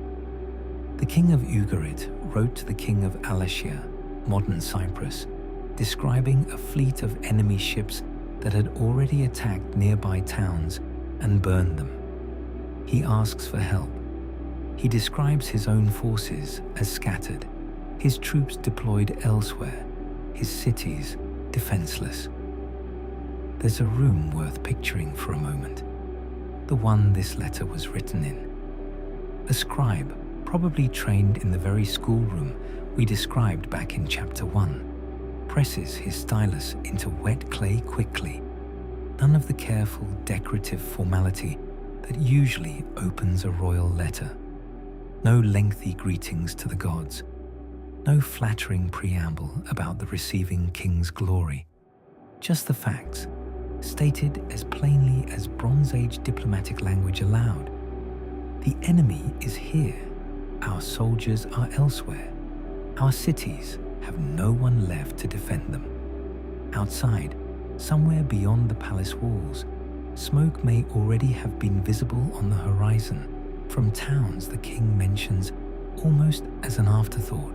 The king of Ugarit wrote to the king of Alasia, modern Cyprus, describing a fleet of enemy ships that had already attacked nearby towns and burned them. He asks for help. He describes his own forces as scattered, his troops deployed elsewhere, his cities defenseless. There's a room worth picturing for a moment, the one this letter was written in. A scribe, probably trained in the very schoolroom we described back in Chapter 1, presses his stylus into wet clay quickly, None of the careful, decorative formality that usually opens a royal letter. No lengthy greetings to the gods. No flattering preamble about the receiving king's glory. Just the facts, stated as plainly as Bronze Age diplomatic language allowed. The enemy is here. Our soldiers are elsewhere. Our cities have no one left to defend them. Outside, somewhere beyond the palace walls, smoke may already have been visible on the horizon from towns the king mentions almost as an afterthought,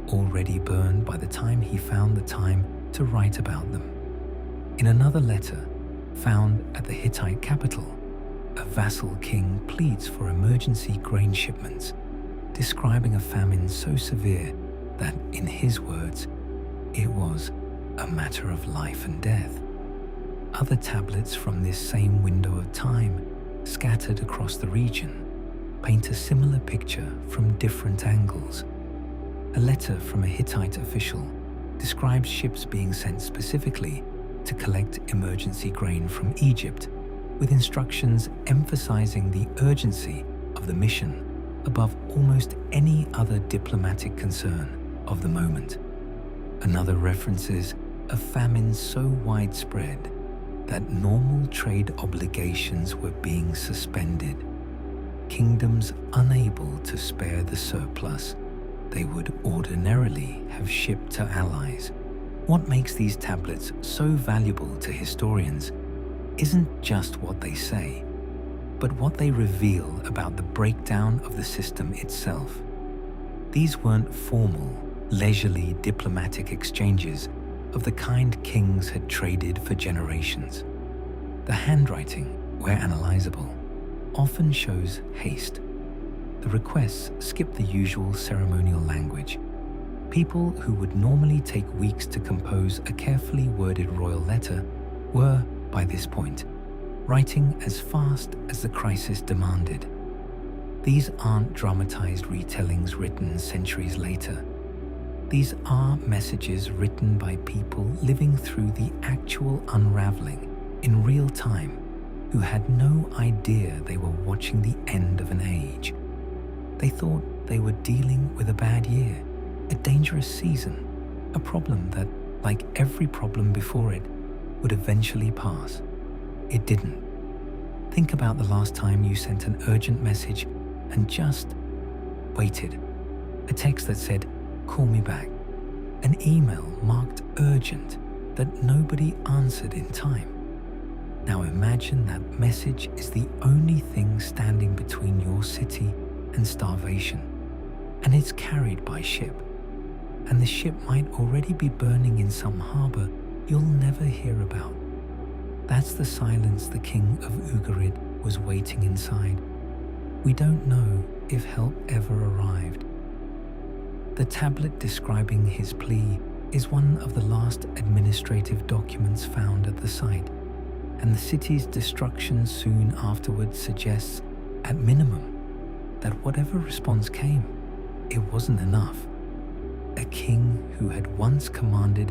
already burned by the time he found the time to write about them. In another letter, found at the Hittite capital, a vassal king pleads for emergency grain shipments, describing a famine so severe that, in his words, it was a matter of life and death. Other tablets from this same window of time, scattered across the region, paint a similar picture from different angles. A letter from a Hittite official describes ships being sent specifically to collect emergency grain from Egypt, with instructions emphasizing the urgency of the mission above almost any other diplomatic concern of the moment. Another references a famine so widespread that normal trade obligations were being suspended. Kingdoms unable to spare the surplus they would ordinarily have shipped to allies. What makes these tablets so valuable to historians isn't just what they say, but what they reveal about the breakdown of the system itself. These weren't formal, leisurely diplomatic exchanges of the kind kings had traded for generations. The handwriting, where analyzable, often shows haste. The requests skip the usual ceremonial language. People who would normally take weeks to compose a carefully worded royal letter were, by this point, writing as fast as the crisis demanded. These aren't dramatized retellings written centuries later. These are messages written by people living through the actual unraveling in real time, who had no idea they were watching the end of an age. They thought they were dealing with a bad year, a dangerous season, a problem that, like every problem before it, would eventually pass. It didn't. Think about the last time you sent an urgent message and just waited. A text that said, "Call me back." An email marked urgent that nobody answered in time. Now imagine that message is the only thing standing between your city and starvation, and it's carried by ship. And the ship might already be burning in some harbor you'll never hear about. That's the silence the king of Ugarit was waiting inside. We don't know if help ever arrived. The tablet describing his plea is one of the last administrative documents found at the site, and the city's destruction soon afterwards suggests, at minimum, that whatever response came, it wasn't enough. A king who had once commanded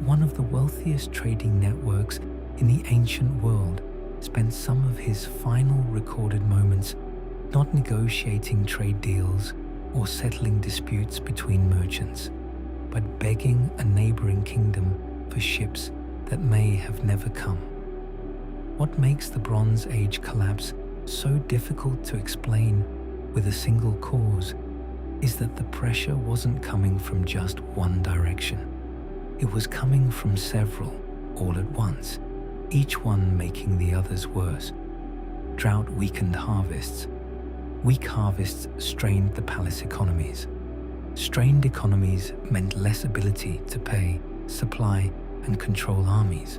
one of the wealthiest trading networks in the ancient world spent some of his final recorded moments not negotiating trade deals or settling disputes between merchants, but begging a neighboring kingdom for ships that may have never come. What makes the Bronze Age collapse so difficult to explain with a single cause is that the pressure wasn't coming from just one direction. It was coming from several, all at once, each one making the others worse. Drought weakened harvests. Weak harvests strained the palace economies. Strained economies meant less ability to pay, supply, and control armies.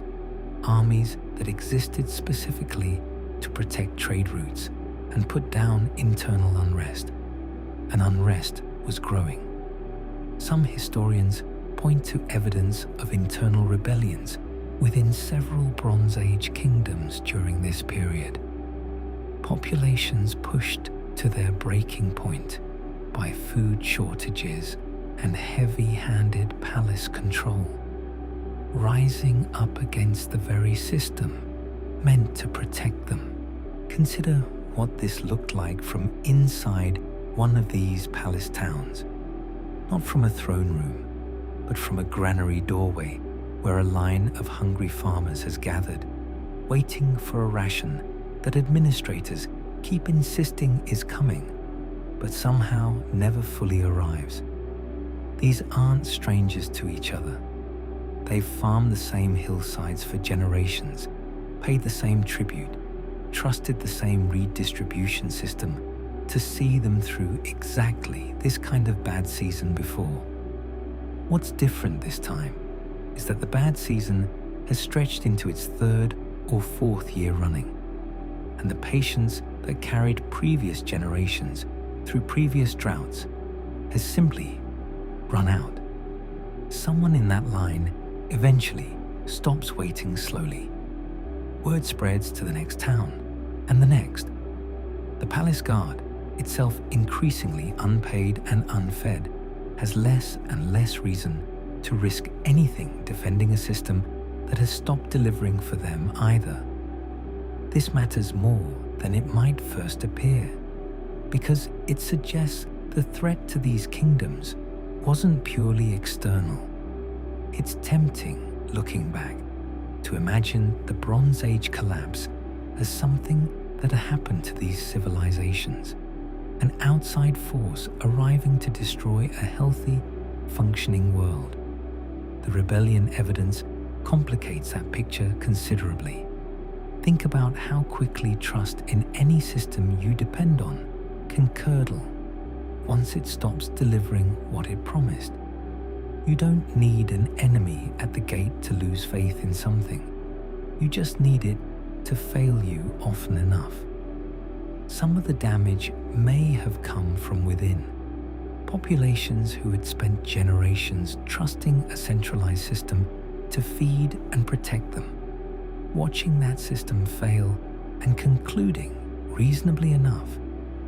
Armies that existed specifically to protect trade routes and put down internal unrest. And unrest was growing. Some historians point to evidence of internal rebellions within several Bronze Age kingdoms during this period. Populations pushed to their breaking point by food shortages and heavy-handed palace control, rising up against the very system meant to protect them. Consider what this looked like from inside one of these palace towns. Not from a throne room, but from a granary doorway where a line of hungry farmers has gathered, waiting for a ration that administrators keep insisting is coming, but somehow never fully arrives. These aren't strangers to each other. They've farmed the same hillsides for generations, paid the same tribute, trusted the same redistribution system to see them through exactly this kind of bad season before. What's different this time is that the bad season has stretched into its third or fourth year running, and the patience that carried previous generations through previous droughts has simply run out. Someone in that line eventually stops waiting slowly. Word spreads to the next town and the next. The palace guard, itself increasingly unpaid and unfed, has less and less reason to risk anything defending a system that has stopped delivering for them either. This matters more than it might first appear, because it suggests the threat to these kingdoms wasn't purely external. It's tempting, looking back, to imagine the Bronze Age collapse as something that happened to these civilizations, an outside force arriving to destroy a healthy, functioning world. The rebellion evidence complicates that picture considerably. Think about how quickly trust in any system you depend on can curdle once it stops delivering what it promised. You don't need an enemy at the gate to lose faith in something. You just need it to fail you often enough. Some of the damage may have come from within. Populations who had spent generations trusting a centralized system to feed and protect them, watching that system fail and concluding, reasonably enough,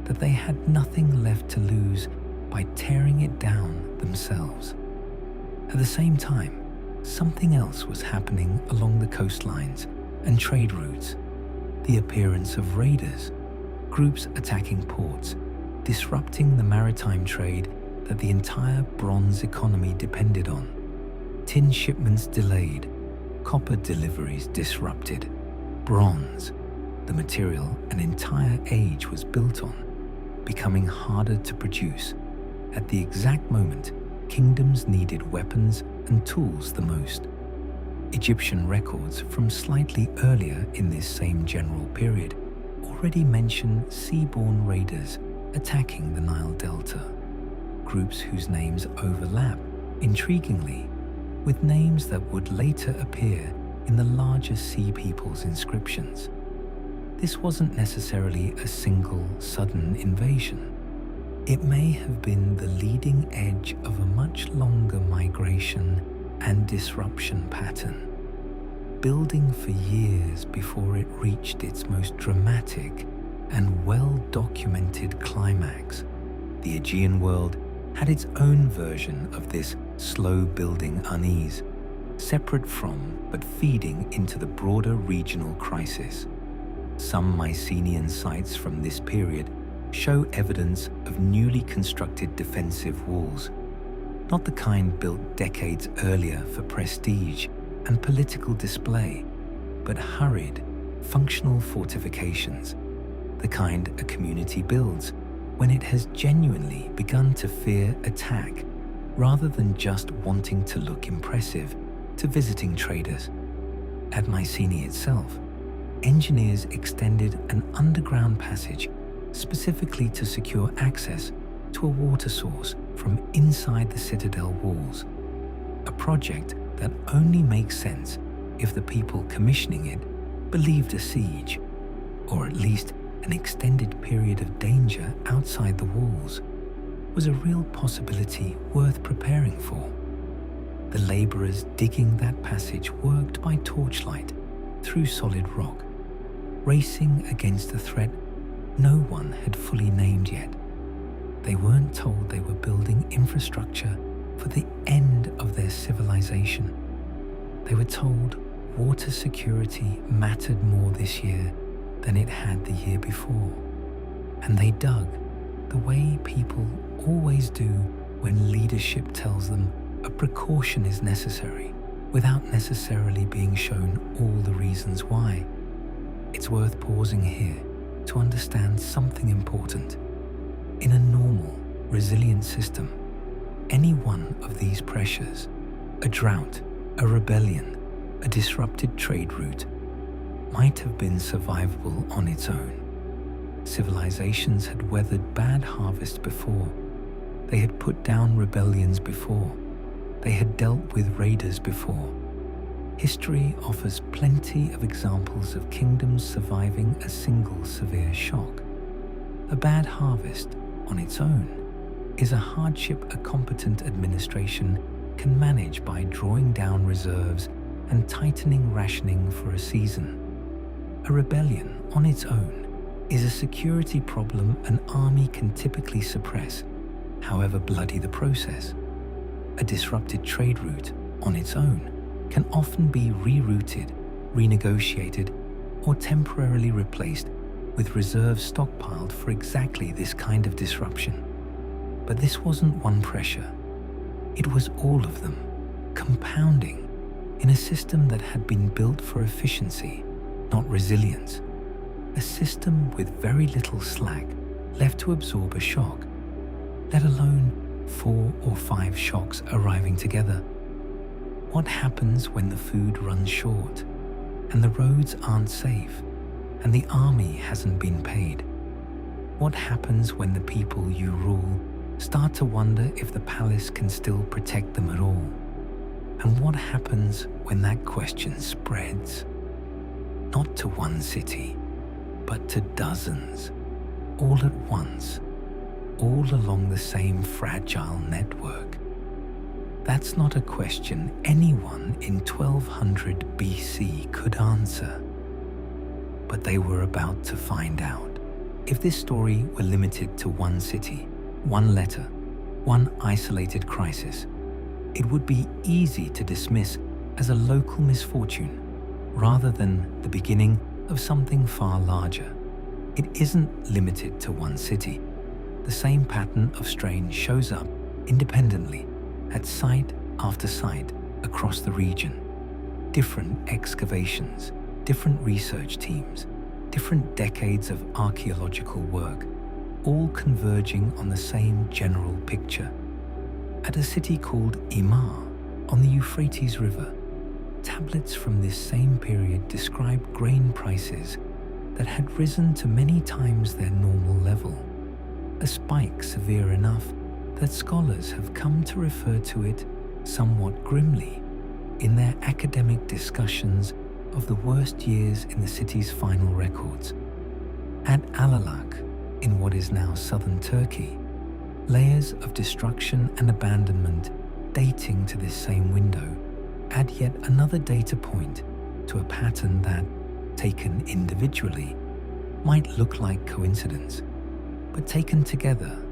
that they had nothing left to lose by tearing it down themselves. At the same time, something else was happening along the coastlines and trade routes. The appearance of raiders, groups attacking ports, disrupting the maritime trade that the entire bronze economy depended on. Tin shipments delayed, copper deliveries disrupted. Bronze, the material an entire age was built on, becoming harder to produce at the exact moment kingdoms needed weapons and tools the most. Egyptian records from slightly earlier in this same general period already mention seaborne raiders attacking the Nile Delta, groups whose names overlap, intriguingly, with names that would later appear in the larger Sea Peoples inscriptions. This wasn't necessarily a single, sudden invasion. It may have been the leading edge of a much longer migration and disruption pattern, building for years before it reached its most dramatic and well-documented climax. The Aegean world had its own version of this slow-building unease, separate from but feeding into the broader regional crisis. Some Mycenaean sites from this period show evidence of newly constructed defensive walls, not the kind built decades earlier for prestige and political display, but hurried, functional fortifications, the kind a community builds when it has genuinely begun to fear attack rather than just wanting to look impressive to visiting traders. At Mycenae itself, engineers extended an underground passage specifically to secure access to a water source from inside the citadel walls, a project that only makes sense if the people commissioning it believed a siege, or at least an extended period of danger outside the walls, was a real possibility worth preparing for. The laborers digging that passage worked by torchlight through solid rock, racing against a threat no one had fully named yet. They weren't told they were building infrastructure for the end of their civilization. They were told water security mattered more this year than it had the year before. And they dug the way people always do when leadership tells them a precaution is necessary without necessarily being shown all the reasons why. It's worth pausing here to understand something important. In a normal, resilient system, any one of these pressures, a drought, a rebellion, a disrupted trade route, might have been survivable on its own. Civilizations had weathered bad harvests before. They had put down rebellions before. They had dealt with raiders before. History offers plenty of examples of kingdoms surviving a single severe shock. A bad harvest, on its own, is a hardship a competent administration can manage by drawing down reserves and tightening rationing for a season. A rebellion, on its own, is a security problem an army can typically suppress, however bloody the process. A disrupted trade route, on its own, can often be rerouted, renegotiated, or temporarily replaced with reserves stockpiled for exactly this kind of disruption. But this wasn't one pressure. It was all of them, compounding in a system that had been built for efficiency, not resilience. A system with very little slack left to absorb a shock, let alone 4 or 5 shocks arriving together. What happens when the food runs short, and the roads aren't safe, and the army hasn't been paid? What happens when the people you rule start to wonder if the palace can still protect them at all? And what happens when that question spreads? Not to one city, but to dozens, all at once, all along the same fragile network. That's not a question anyone in 1200 BC could answer. But they were about to find out. If this story were limited to one city, one letter, one isolated crisis, it would be easy to dismiss as a local misfortune rather than the beginning of something far larger. It isn't limited to one city. The same pattern of strain shows up independently at site after site across the region. Different excavations, different research teams, different decades of archaeological work, all converging on the same general picture. At a city called Imar on the Euphrates River, tablets from this same period describe grain prices that had risen to many times their normal level, a spike severe enough that scholars have come to refer to it somewhat grimly in their academic discussions of the worst years in the city's final records. At Alalak, in what is now southern Turkey, layers of destruction and abandonment dating to this same window add yet another data point to a pattern that, taken individually, might look like coincidence, but taken together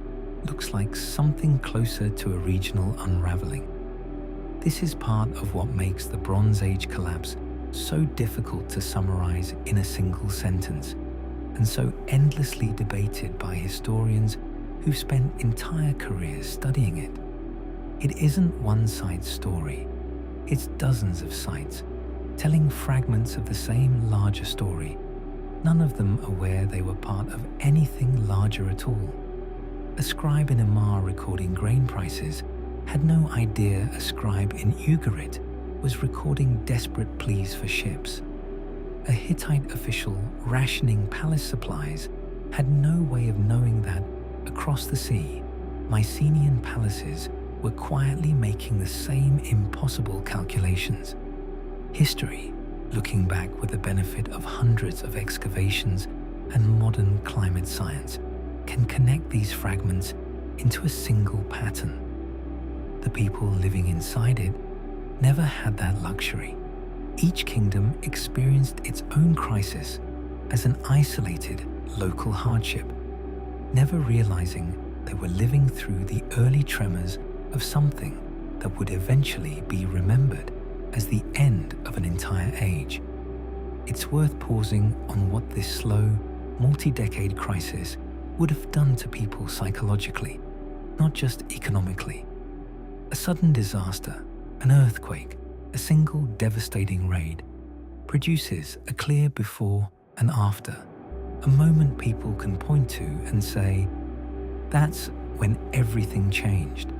looks like something closer to a regional unraveling. This is part of what makes the Bronze Age collapse so difficult to summarize in a single sentence, and so endlessly debated by historians who've spent entire careers studying it. It isn't one site's story, it's dozens of sites, telling fragments of the same larger story, none of them aware they were part of anything larger at all. A scribe in Imar recording grain prices had no idea a scribe in Ugarit was recording desperate pleas for ships. A Hittite official rationing palace supplies had no way of knowing that, across the sea, Mycenaean palaces were quietly making the same impossible calculations. History, looking back with the benefit of hundreds of excavations and modern climate science, can connect these fragments into a single pattern. The people living inside it never had that luxury. Each kingdom experienced its own crisis as an isolated local hardship, never realizing they were living through the early tremors of something that would eventually be remembered as the end of an entire age. It's worth pausing on what this slow, multi-decade crisis would have done to people psychologically, not just economically. A sudden disaster, an earthquake, a single devastating raid produces a clear before and after, a moment people can point to and say, that's when everything changed.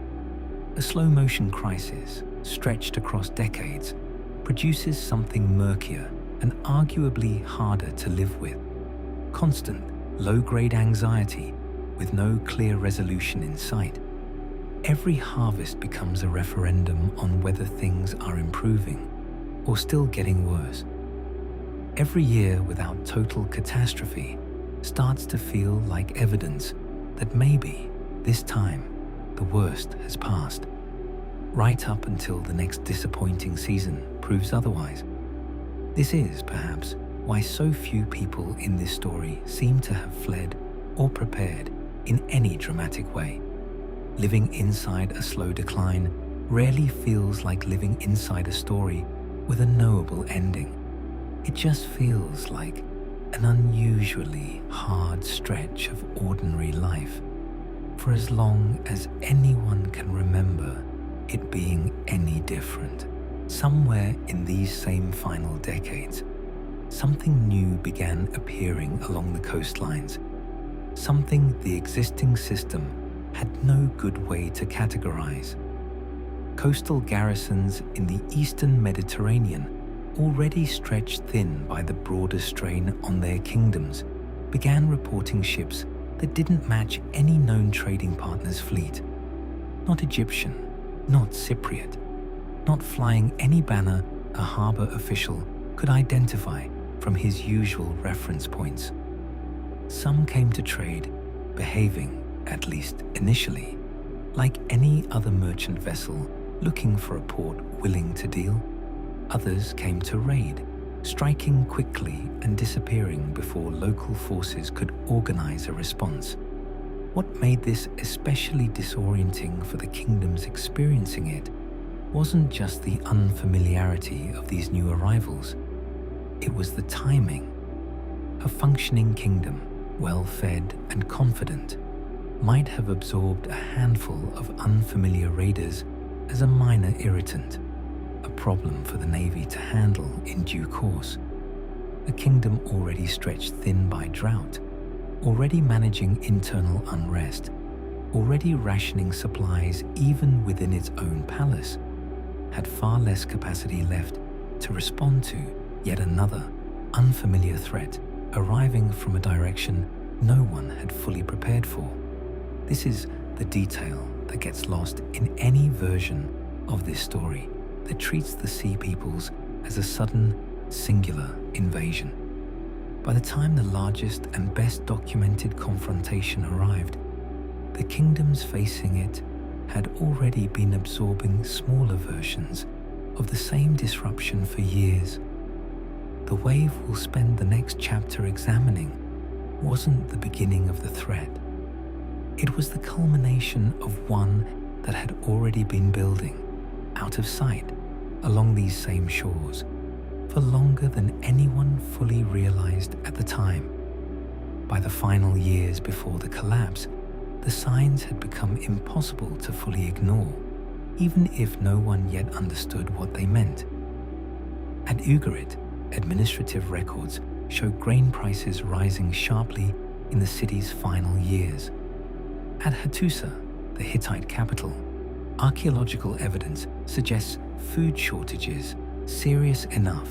A slow-motion crisis, stretched across decades, produces something murkier and arguably harder to live with. Constant, low-grade anxiety with no clear resolution in sight. Every harvest becomes a referendum on whether things are improving or still getting worse. Every year without total catastrophe starts to feel like evidence that maybe, this time, the worst has passed, right up until the next disappointing season proves otherwise. This is, perhaps, why so few people in this story seem to have fled or prepared in any dramatic way. Living inside a slow decline rarely feels like living inside a story with a knowable ending. It just feels like an unusually hard stretch of ordinary life, for as long as anyone can remember it being any different. Somewhere in these same final decades, something new began appearing along the coastlines, something the existing system had no good way to categorize. Coastal garrisons in the eastern Mediterranean, already stretched thin by the broader strain on their kingdoms, began reporting ships that didn't match any known trading partner's fleet. Not Egyptian, not Cypriot, not flying any banner a harbor official could identify from his usual reference points. Some came to trade, behaving, at least initially, like any other merchant vessel looking for a port willing to deal. Others came to raid, striking quickly and disappearing before local forces could organize a response. What made this especially disorienting for the kingdoms experiencing it wasn't just the unfamiliarity of these new arrivals. It was the timing. A functioning kingdom, well-fed and confident, might have absorbed a handful of unfamiliar raiders as a minor irritant, a problem for the navy to handle in due course. A kingdom already stretched thin by drought, already managing internal unrest, already rationing supplies even within its own palace, had far less capacity left to respond to yet another unfamiliar threat arriving from a direction no one had fully prepared for. This is the detail that gets lost in any version of this story that treats the Sea Peoples as a sudden, singular invasion. By the time the largest and best documented confrontation arrived, the kingdoms facing it had already been absorbing smaller versions of the same disruption for years. The wave we'll spend the next chapter examining wasn't the beginning of the threat. It was the culmination of one that had already been building, out of sight, along these same shores, for longer than anyone fully realized at the time. By the final years before the collapse, the signs had become impossible to fully ignore, even if no one yet understood what they meant. At Ugarit, administrative records show grain prices rising sharply in the city's final years. At Hattusa, the Hittite capital, archaeological evidence suggests food shortages serious enough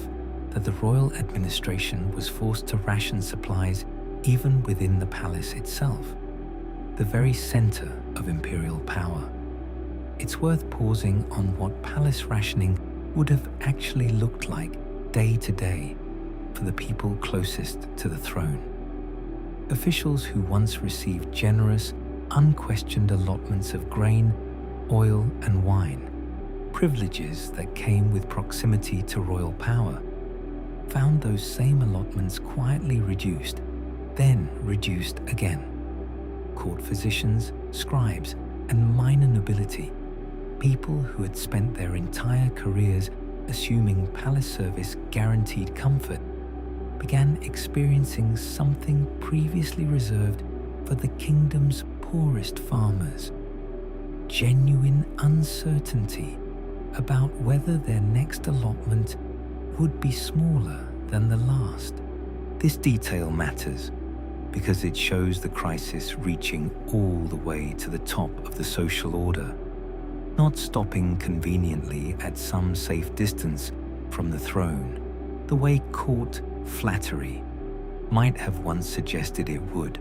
that the royal administration was forced to ration supplies even within the palace itself, the very center of imperial power. It's worth pausing on what palace rationing would have actually looked like day to day for the people closest to the throne. Officials who once received generous, unquestioned allotments of grain, oil, and wine, privileges that came with proximity to royal power, found those same allotments quietly reduced, then reduced again. Court physicians, scribes, and minor nobility, people who had spent their entire careers assuming palace service guaranteed comfort, began experiencing something previously reserved for the kingdom's poorest farmers: genuine uncertainty about whether their next allotment would be smaller than the last. This detail matters because it shows the crisis reaching all the way to the top of the social order, not stopping conveniently at some safe distance from the throne, the way court flattery might have once suggested it would.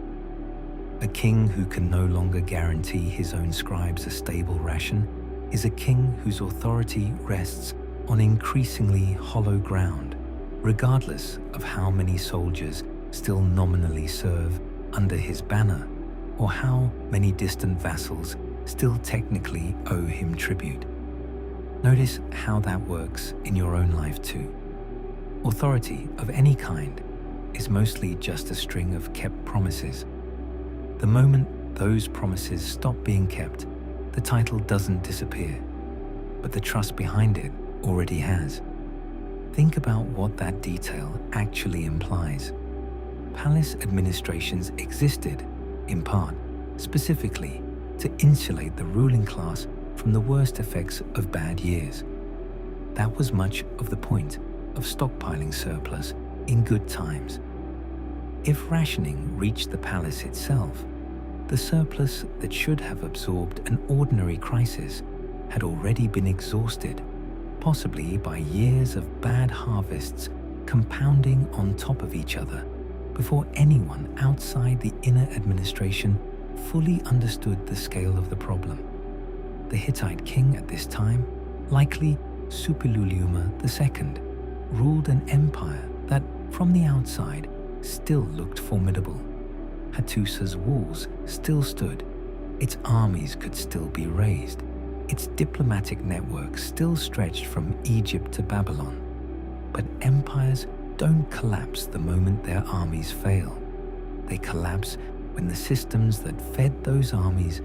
A king who can no longer guarantee his own scribes a stable ration is a king whose authority rests on increasingly hollow ground, regardless of how many soldiers still nominally serve under his banner, or how many distant vassals still technically owe him tribute. Notice how that works in your own life too. Authority of any kind is mostly just a string of kept promises. The moment those promises stop being kept, the title doesn't disappear, but the trust behind it already has. Think about what that detail actually implies. Palace administrations existed, in part, specifically to insulate the ruling class from the worst effects of bad years. That was much of the point of stockpiling surplus in good times. If rationing reached the palace itself, the surplus that should have absorbed an ordinary crisis had already been exhausted, possibly by years of bad harvests compounding on top of each other, before anyone outside the inner administration fully understood the scale of the problem. The Hittite king at this time, likely Suppiluliuma II, ruled an empire that, from the outside, still looked formidable. Hattusa's walls still stood, its armies could still be raised, its diplomatic network still stretched from Egypt to Babylon. But empires don't collapse the moment their armies fail. They collapse when the systems that fed those armies,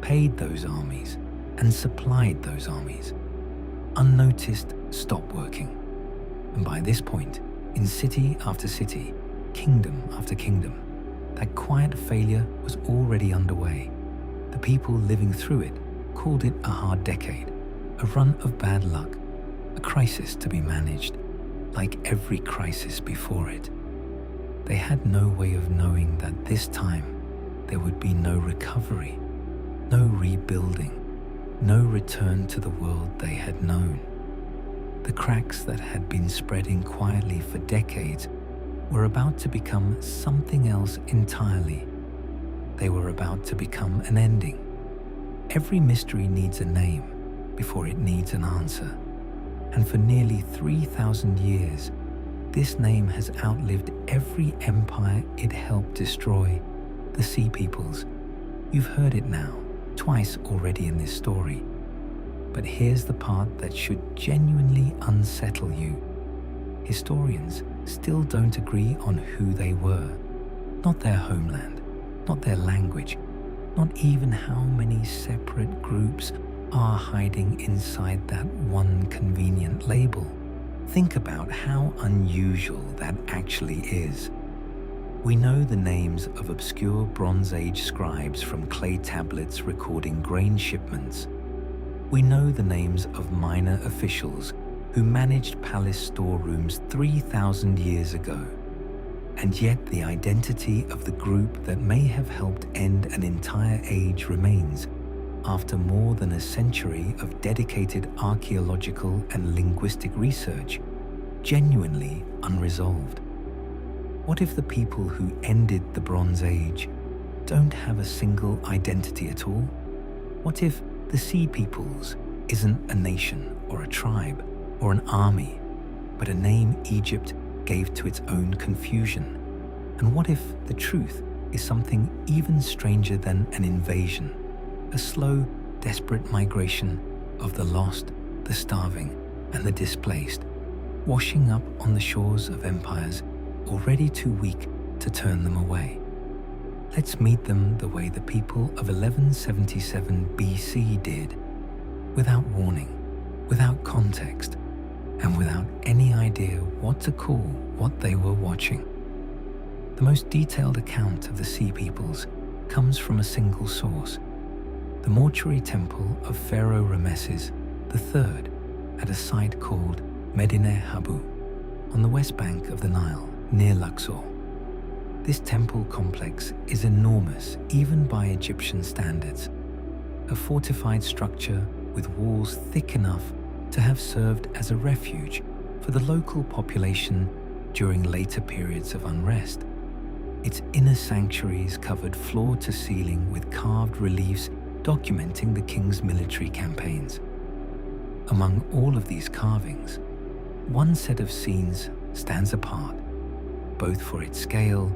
paid those armies, and supplied those armies, unnoticed, stop working. And by this point, in city after city, kingdom after kingdom, that quiet failure was already underway. The people living through it called it a hard decade, a run of bad luck, a crisis to be managed, like every crisis before it. They had no way of knowing that this time there would be no recovery, no rebuilding, no return to the world they had known. The cracks that had been spreading quietly for decades were about to become something else entirely. They were about to become an ending. Every mystery needs a name before it needs an answer. And for nearly 3,000 years, this name has outlived every empire it helped destroy, the Sea Peoples. You've heard it now, twice already in this story. But here's the part that should genuinely unsettle you. Historians still don't agree on who they were. Not their homeland, not their language, not even how many separate groups are hiding inside that one convenient label. Think about how unusual that actually is. We know the names of obscure Bronze Age scribes from clay tablets recording grain shipments. We know the names of minor officials who managed palace storerooms 3,000 years ago. And yet the identity of the group that may have helped end an entire age remains, after more than a century of dedicated archaeological and linguistic research, genuinely unresolved. What if the people who ended the Bronze Age don't have a single identity at all? What if the Sea Peoples isn't a nation or a tribe or an army, but a name Egypt gave to its own confusion? And what if the truth is something even stranger than an invasion? A slow, desperate migration of the lost, the starving, and the displaced, washing up on the shores of empires already too weak to turn them away. Let's meet them the way the people of 1177 BC did, without warning, without context, and without any idea what to call what they were watching. The most detailed account of the Sea Peoples comes from a single source, the mortuary temple of Pharaoh Rameses III at a site called Medinet Habu on the west bank of the Nile near Luxor. This temple complex is enormous even by Egyptian standards, a fortified structure with walls thick enough to have served as a refuge for the local population during later periods of unrest. Its inner sanctuaries covered floor to ceiling with carved reliefs documenting the king's military campaigns. Among all of these carvings, one set of scenes stands apart, both for its scale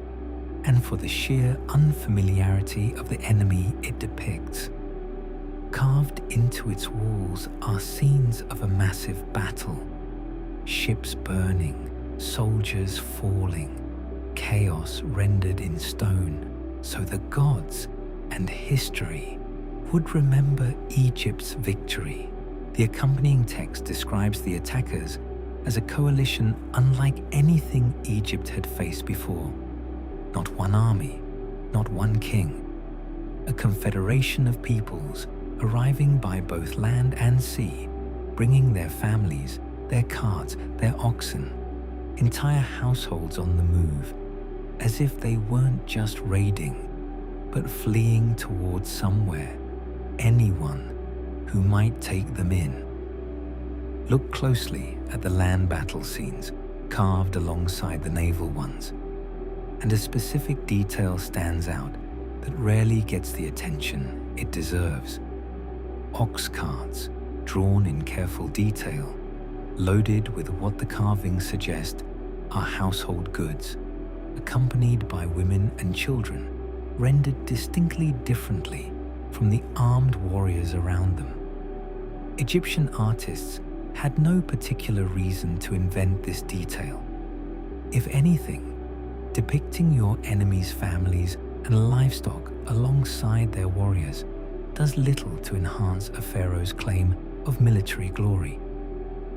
and for the sheer unfamiliarity of the enemy it depicts. Carved into its walls are scenes of a massive battle, ships burning, soldiers falling, chaos rendered in stone, so the gods and history would remember Egypt's victory. The accompanying text describes the attackers as a coalition unlike anything Egypt had faced before. Not one army, not one king. A confederation of peoples arriving by both land and sea, bringing their families, their carts, their oxen, entire households on the move, as if they weren't just raiding, but fleeing towards somewhere, anyone who might take them in. Look closely at the land battle scenes carved alongside the naval ones, and a specific detail stands out that rarely gets the attention it deserves. Ox carts, drawn in careful detail, loaded with what the carvings suggest are household goods, accompanied by women and children, rendered distinctly differently from the armed warriors around them. Egyptian artists had no particular reason to invent this detail. If anything, depicting your enemies' families and livestock alongside their warriors does little to enhance a pharaoh's claim of military glory.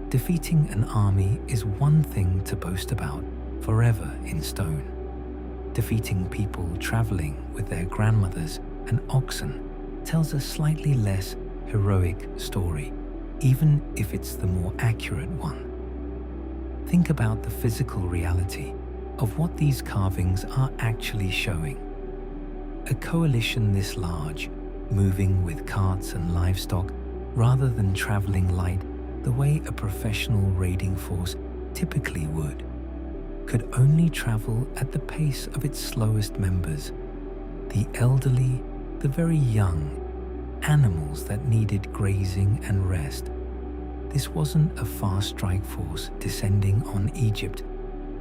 Defeating an army is one thing to boast about forever in stone. Defeating people traveling with their grandmothers and oxen tells a slightly less heroic story, even if it's the more accurate one. Think about the physical reality of what these carvings are actually showing. A coalition this large, moving with carts and livestock rather than traveling light the way a professional raiding force typically would, could only travel at the pace of its slowest members, the elderly, the very young, animals that needed grazing and rest. This wasn't a fast strike force descending on Egypt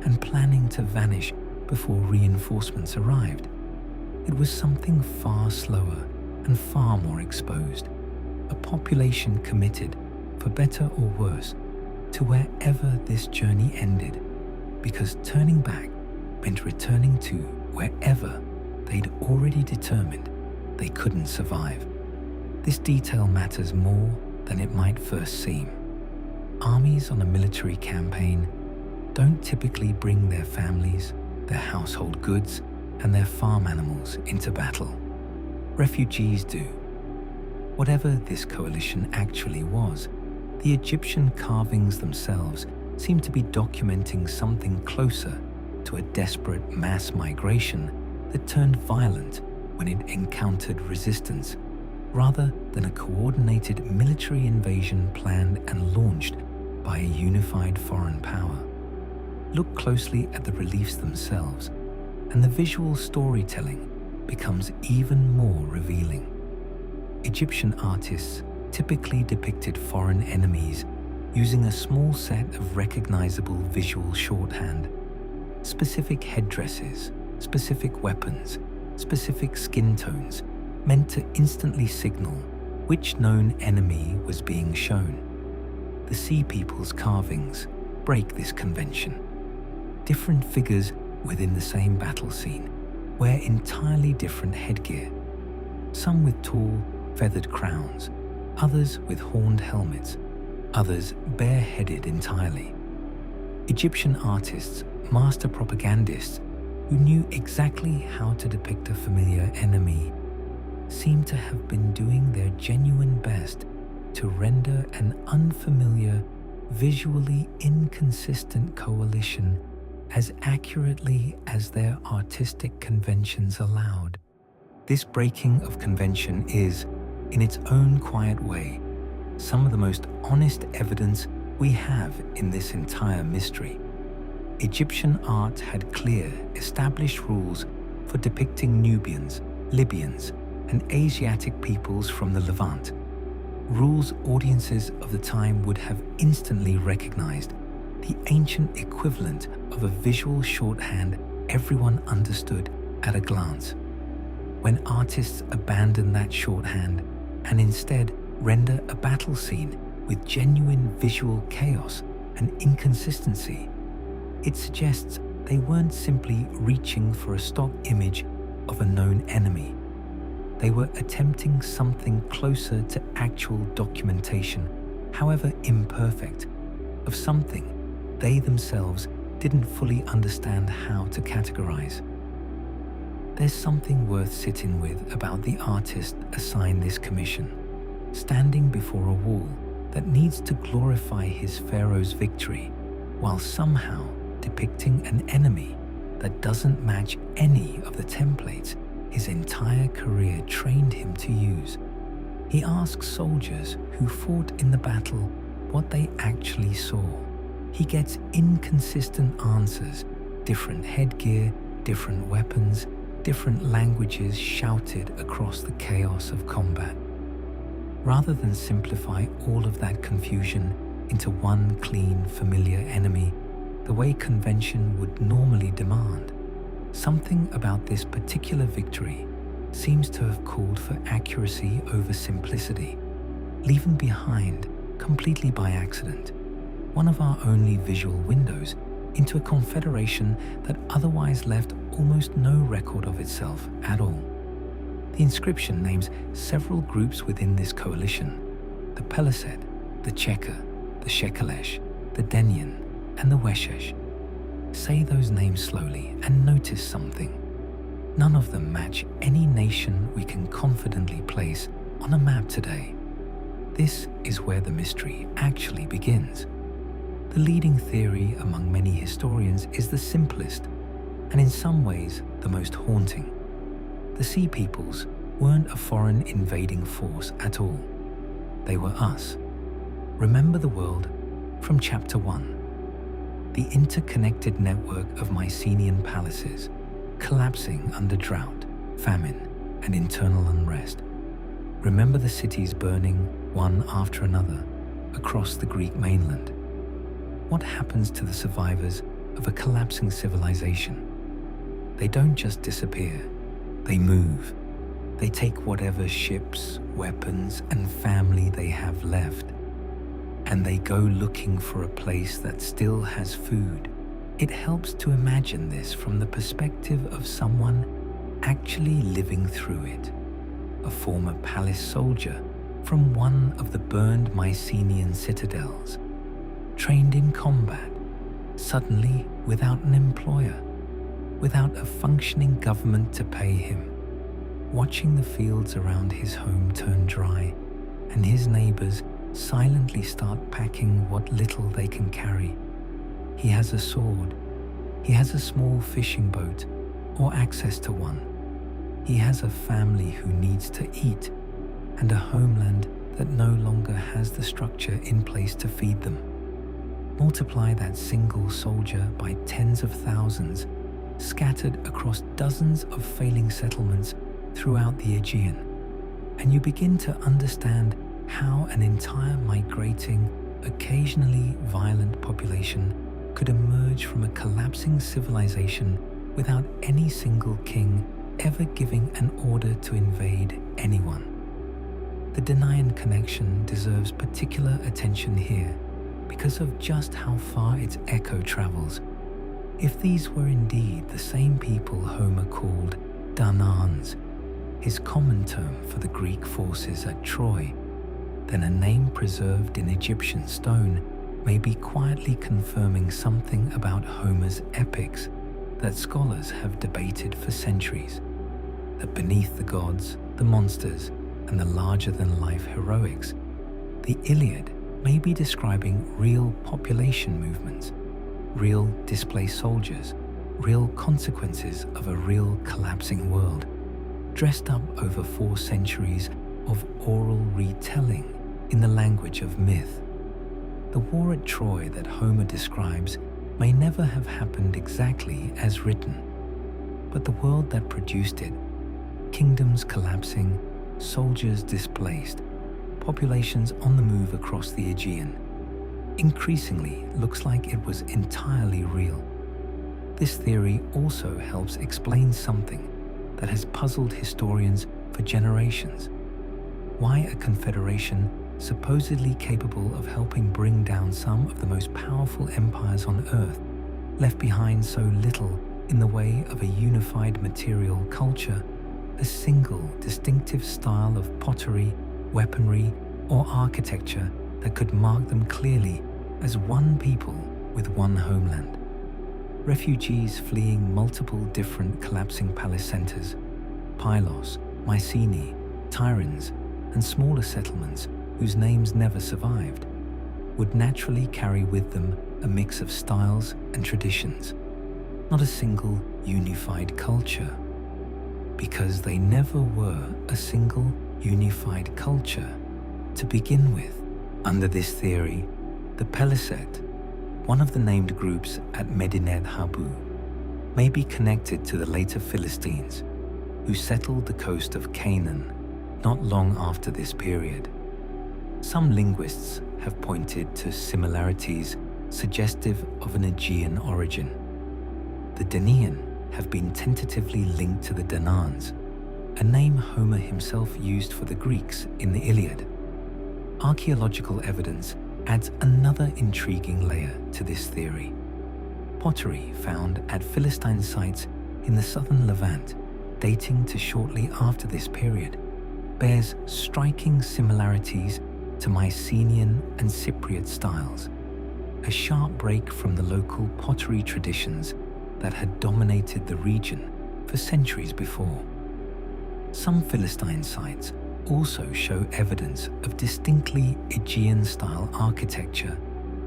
and planning to vanish before reinforcements arrived. It was something far slower and far more exposed, a population committed, for better or worse, to wherever this journey ended, because turning back meant returning to wherever they'd already determined they couldn't survive. This detail matters more than it might first seem. Armies on a military campaign don't typically bring their families, their household goods, and their farm animals into battle. Refugees do. Whatever this coalition actually was, the Egyptian carvings themselves seem to be documenting something closer to a desperate mass migration that turned violent when it encountered resistance, rather than a coordinated military invasion planned and launched by a unified foreign power. Look closely at the reliefs themselves, and the visual storytelling becomes even more revealing. Egyptian artists typically depicted foreign enemies using a small set of recognizable visual shorthand, specific headdresses, specific weapons, specific skin tones, meant to instantly signal which known enemy was being shown. The Sea People's carvings break this convention. Different figures within the same battle scene wear entirely different headgear, some with tall, feathered crowns, others with horned helmets, others bareheaded entirely. Egyptian artists, master propagandists, who knew exactly how to depict a familiar enemy, seem to have been doing their genuine best to render an unfamiliar, visually inconsistent coalition as accurately as their artistic conventions allowed. This breaking of convention is, in its own quiet way, some of the most honest evidence we have in this entire mystery. Egyptian art had clear, established rules for depicting Nubians, Libyans, and Asiatic peoples from the Levant. Rules audiences of the time would have instantly recognized, the ancient equivalent of a visual shorthand everyone understood at a glance. When artists abandon that shorthand and instead render a battle scene with genuine visual chaos and inconsistency, it suggests they weren't simply reaching for a stock image of a known enemy. They were attempting something closer to actual documentation, however imperfect, of something they themselves didn't fully understand how to categorize. There's something worth sitting with about the artist assigned this commission, standing before a wall that needs to glorify his pharaoh's victory, while somehow depicting an enemy that doesn't match any of the templates his entire career trained him to use. He asks soldiers who fought in the battle what they actually saw. He gets inconsistent answers, different headgear, different weapons, different languages shouted across the chaos of combat. Rather than simplify all of that confusion into one clean, familiar enemy, the way convention would normally demand, something about this particular victory seems to have called for accuracy over simplicity, leaving behind, completely by accident, one of our only visual windows into a confederation that otherwise left almost no record of itself at all. The inscription names several groups within this coalition: the Peliset, the Checker, the Shekelesh, the Denyen, and the Weshesh. Say those names slowly and notice something. None of them match any nation we can confidently place on a map today. This is where the mystery actually begins. The leading theory among many historians is the simplest, and in some ways the most haunting. The Sea Peoples weren't a foreign invading force at all. They were us. Remember the world from Chapter 1. The interconnected network of Mycenaean palaces, collapsing under drought, famine, and internal unrest. Remember the cities burning, one after another, across the Greek mainland. What happens to the survivors of a collapsing civilization? They don't just disappear, they move. They take whatever ships, weapons, and family they have left, and they go looking for a place that still has food. It helps to imagine this from the perspective of someone actually living through it, a former palace soldier from one of the burned Mycenaean citadels, trained in combat, suddenly without an employer, without a functioning government to pay him, watching the fields around his home turn dry and his neighbors silently start packing what little they can carry. He has a sword, he has a small fishing boat or access to one. He has a family who needs to eat and a homeland that no longer has the structure in place to feed them. Multiply that single soldier by tens of thousands, scattered across dozens of failing settlements throughout the Aegean, and you begin to understand how an entire migrating, occasionally violent population could emerge from a collapsing civilization without any single king ever giving an order to invade anyone. The Danaan connection deserves particular attention here because of just how far its echo travels. If these were indeed the same people Homer called Danaans, his common term for the Greek forces at Troy, then a name preserved in Egyptian stone may be quietly confirming something about Homer's epics that scholars have debated for centuries, that beneath the gods, the monsters, and the larger-than-life heroics, the Iliad may be describing real population movements, real displaced soldiers, real consequences of a real collapsing world, dressed up over 4 centuries of oral retelling in the language of myth. The war at Troy that Homer describes may never have happened exactly as written, but the world that produced it, kingdoms collapsing, soldiers displaced, populations on the move across the Aegean, increasingly looks like it was entirely real. This theory also helps explain something that has puzzled historians for generations: why a confederation supposedly capable of helping bring down some of the most powerful empires on Earth left behind so little in the way of a unified material culture, a single distinctive style of pottery, weaponry, or architecture that could mark them clearly as one people with one homeland. Refugees fleeing multiple different collapsing palace centers, Pylos, Mycenae, Tiryns, and smaller settlements whose names never survived, would naturally carry with them a mix of styles and traditions, not a single unified culture, because they never were a single unified culture to begin with. Under this theory, the Peliset, one of the named groups at Medinet Habu, may be connected to the later Philistines, who settled the coast of Canaan not long after this period. Some linguists have pointed to similarities suggestive of an Aegean origin. The Danaan have been tentatively linked to the Danaans, a name Homer himself used for the Greeks in the Iliad. Archaeological evidence adds another intriguing layer to this theory. Pottery found at Philistine sites in the southern Levant, dating to shortly after this period, bears striking similarities to Mycenaean and Cypriot styles, a sharp break from the local pottery traditions that had dominated the region for centuries before. Some Philistine sites also show evidence of distinctly Aegean-style architecture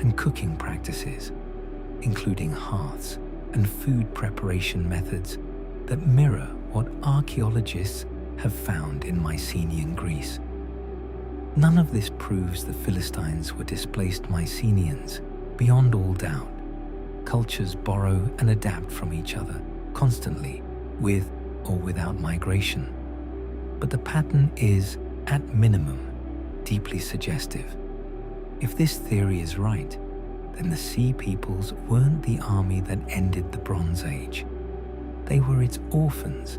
and cooking practices, including hearths and food preparation methods that mirror what archaeologists have found in Mycenaean Greece. None of this proves the Philistines were displaced Mycenaeans, beyond all doubt. Cultures borrow and adapt from each other constantly, with or without migration. But the pattern is, at minimum, deeply suggestive. If this theory is right, then the Sea Peoples weren't the army that ended the Bronze Age. They were its orphans,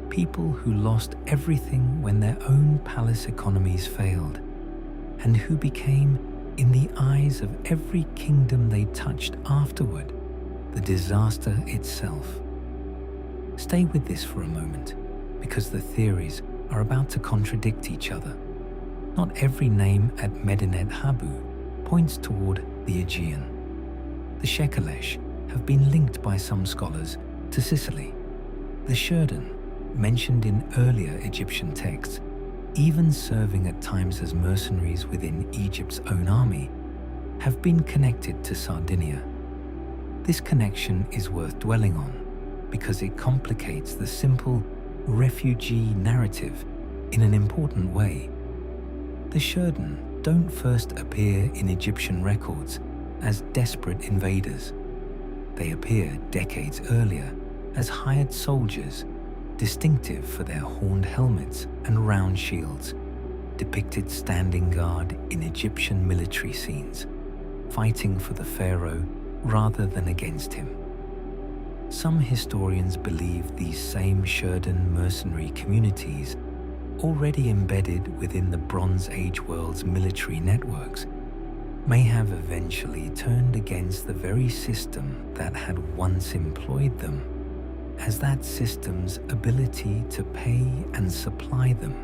people who lost everything when their own palace economies failed, and who became, in the eyes of every kingdom they touched afterward, the disaster itself. Stay with this for a moment, because the theories are about to contradict each other. Not every name at Medinet Habu points toward the Aegean. The Shekelesh have been linked by some scholars to Sicily. The Shurden, mentioned in earlier Egyptian texts, even serving at times as mercenaries within Egypt's own army, have been connected to Sardinia. This connection is worth dwelling on because it complicates the simple refugee narrative in an important way. The Shurden don't first appear in Egyptian records as desperate invaders. They appear decades earlier as hired soldiers, distinctive for their horned helmets and round shields, depicted standing guard in Egyptian military scenes, fighting for the pharaoh rather than against him. Some historians believe these same Shurden mercenary communities, already embedded within the Bronze Age world's military networks, may have eventually turned against the very system that had once employed them, as that system's ability to pay and supply them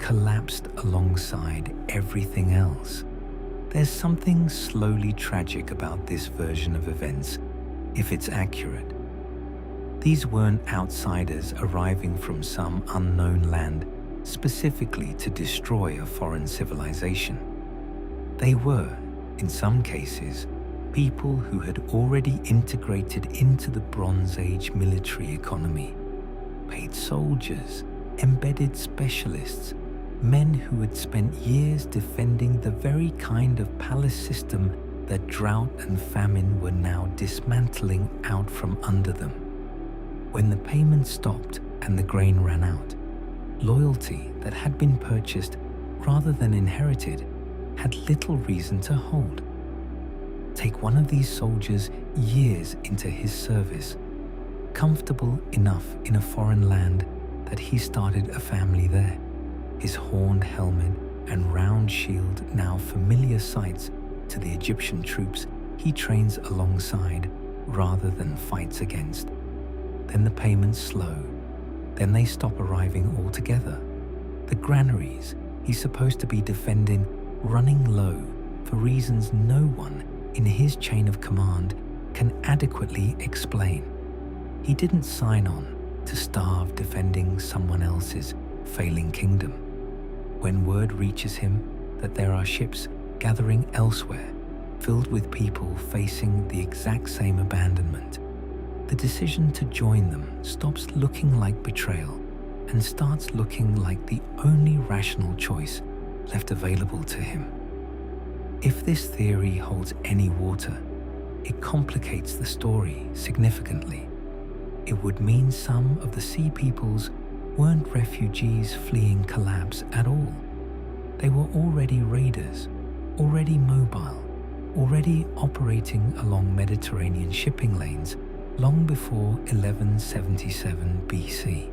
collapsed alongside everything else. There's something slowly tragic about this version of events, if it's accurate. These weren't outsiders arriving from some unknown land specifically to destroy a foreign civilization. They were, in some cases, people who had already integrated into the Bronze Age military economy, paid soldiers, embedded specialists, men who had spent years defending the very kind of palace system that drought and famine were now dismantling out from under them. When the payments stopped and the grain ran out, loyalty that had been purchased rather than inherited had little reason to hold. Take one of these soldiers years into his service, comfortable enough in a foreign land that he started a family there. His horned helmet and round shield now familiar sights to the Egyptian troops he trains alongside rather than fights against. Then the payments slow. Then they stop arriving altogether. The granaries he's supposed to be defending running low for reasons no one in his chain of command can adequately explain. He didn't sign on to starve defending someone else's failing kingdom. When word reaches him that there are ships gathering elsewhere, filled with people facing the exact same abandonment, the decision to join them stops looking like betrayal and starts looking like the only rational choice left available to him. If this theory holds any water, it complicates the story significantly. It would mean some of the sea peoples weren't refugees fleeing collapse at all. They were already raiders, already mobile, already operating along Mediterranean shipping lanes long before 1177 BC.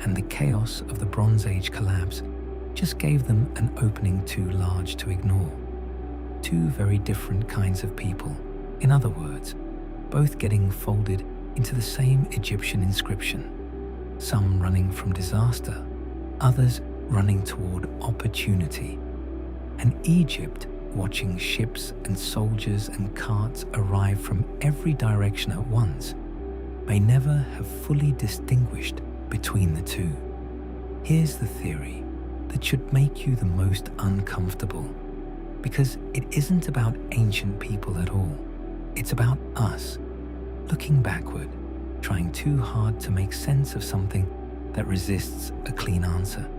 And the chaos of the Bronze Age collapse just gave them an opening too large to ignore. Two very different kinds of people, in other words, both getting folded into the same Egyptian inscription. Some running from disaster, others running toward opportunity. And Egypt watching ships and soldiers and carts arrive from every direction at once may never have fully distinguished between the two. Here's the theory that should make you the most uncomfortable, because it isn't about ancient people at all. It's about us, looking backward, trying too hard to make sense of something that resists a clean answer.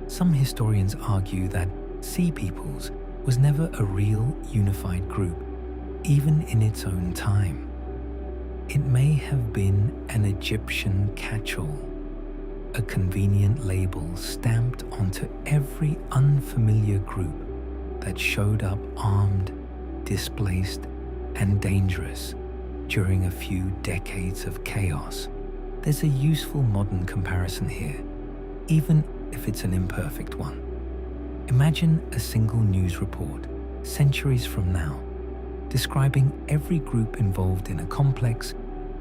Some historians argue that Sea Peoples was never a real unified group, even in its own time. It may have been an Egyptian catch-all, a convenient label stamped onto every unfamiliar group that showed up armed, displaced, and dangerous during a few decades of chaos. There's a useful modern comparison here, even if it's an imperfect one. Imagine a single news report, centuries from now, describing every group involved in a complex,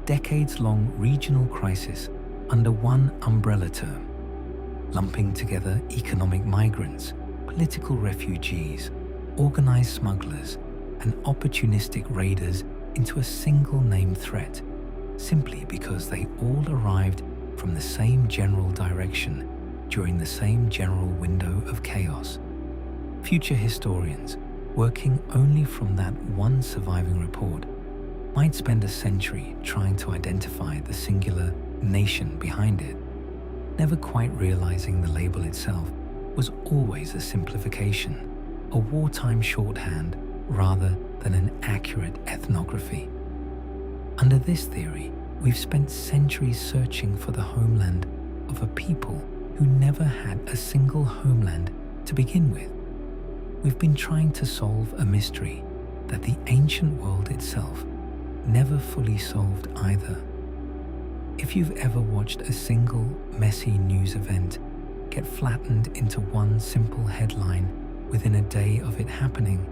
decades-long regional crisis under one umbrella term, lumping together economic migrants, political refugees, organized smugglers, and opportunistic raiders into a single name threat, simply because they all arrived from the same general direction during the same general window of chaos. Future historians, working only from that one surviving report, might spend a century trying to identify the singular nation behind it, never quite realizing the label itself was always a simplification, a wartime shorthand rather than an accurate ethnography. Under this theory, we've spent centuries searching for the homeland of a people who never had a single homeland to begin with. We've been trying to solve a mystery that the ancient world itself never fully solved either. If you've ever watched a single messy news event get flattened into one simple headline within a day of it happening,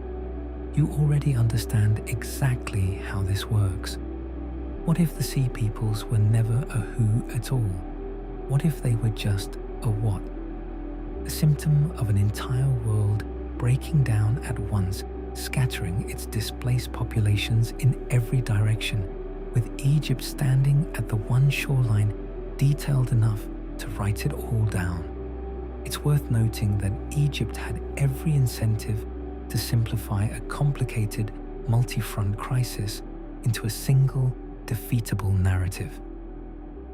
you already understand exactly how this works. What if the Sea Peoples were never a who at all? What if they were just a what? a symptom of an entire world breaking down at once, scattering its displaced populations in every direction, with Egypt standing at the one shoreline detailed enough to write it all down. It's worth noting that Egypt had every incentive to simplify a complicated, multi-front crisis into a single, defeatable narrative.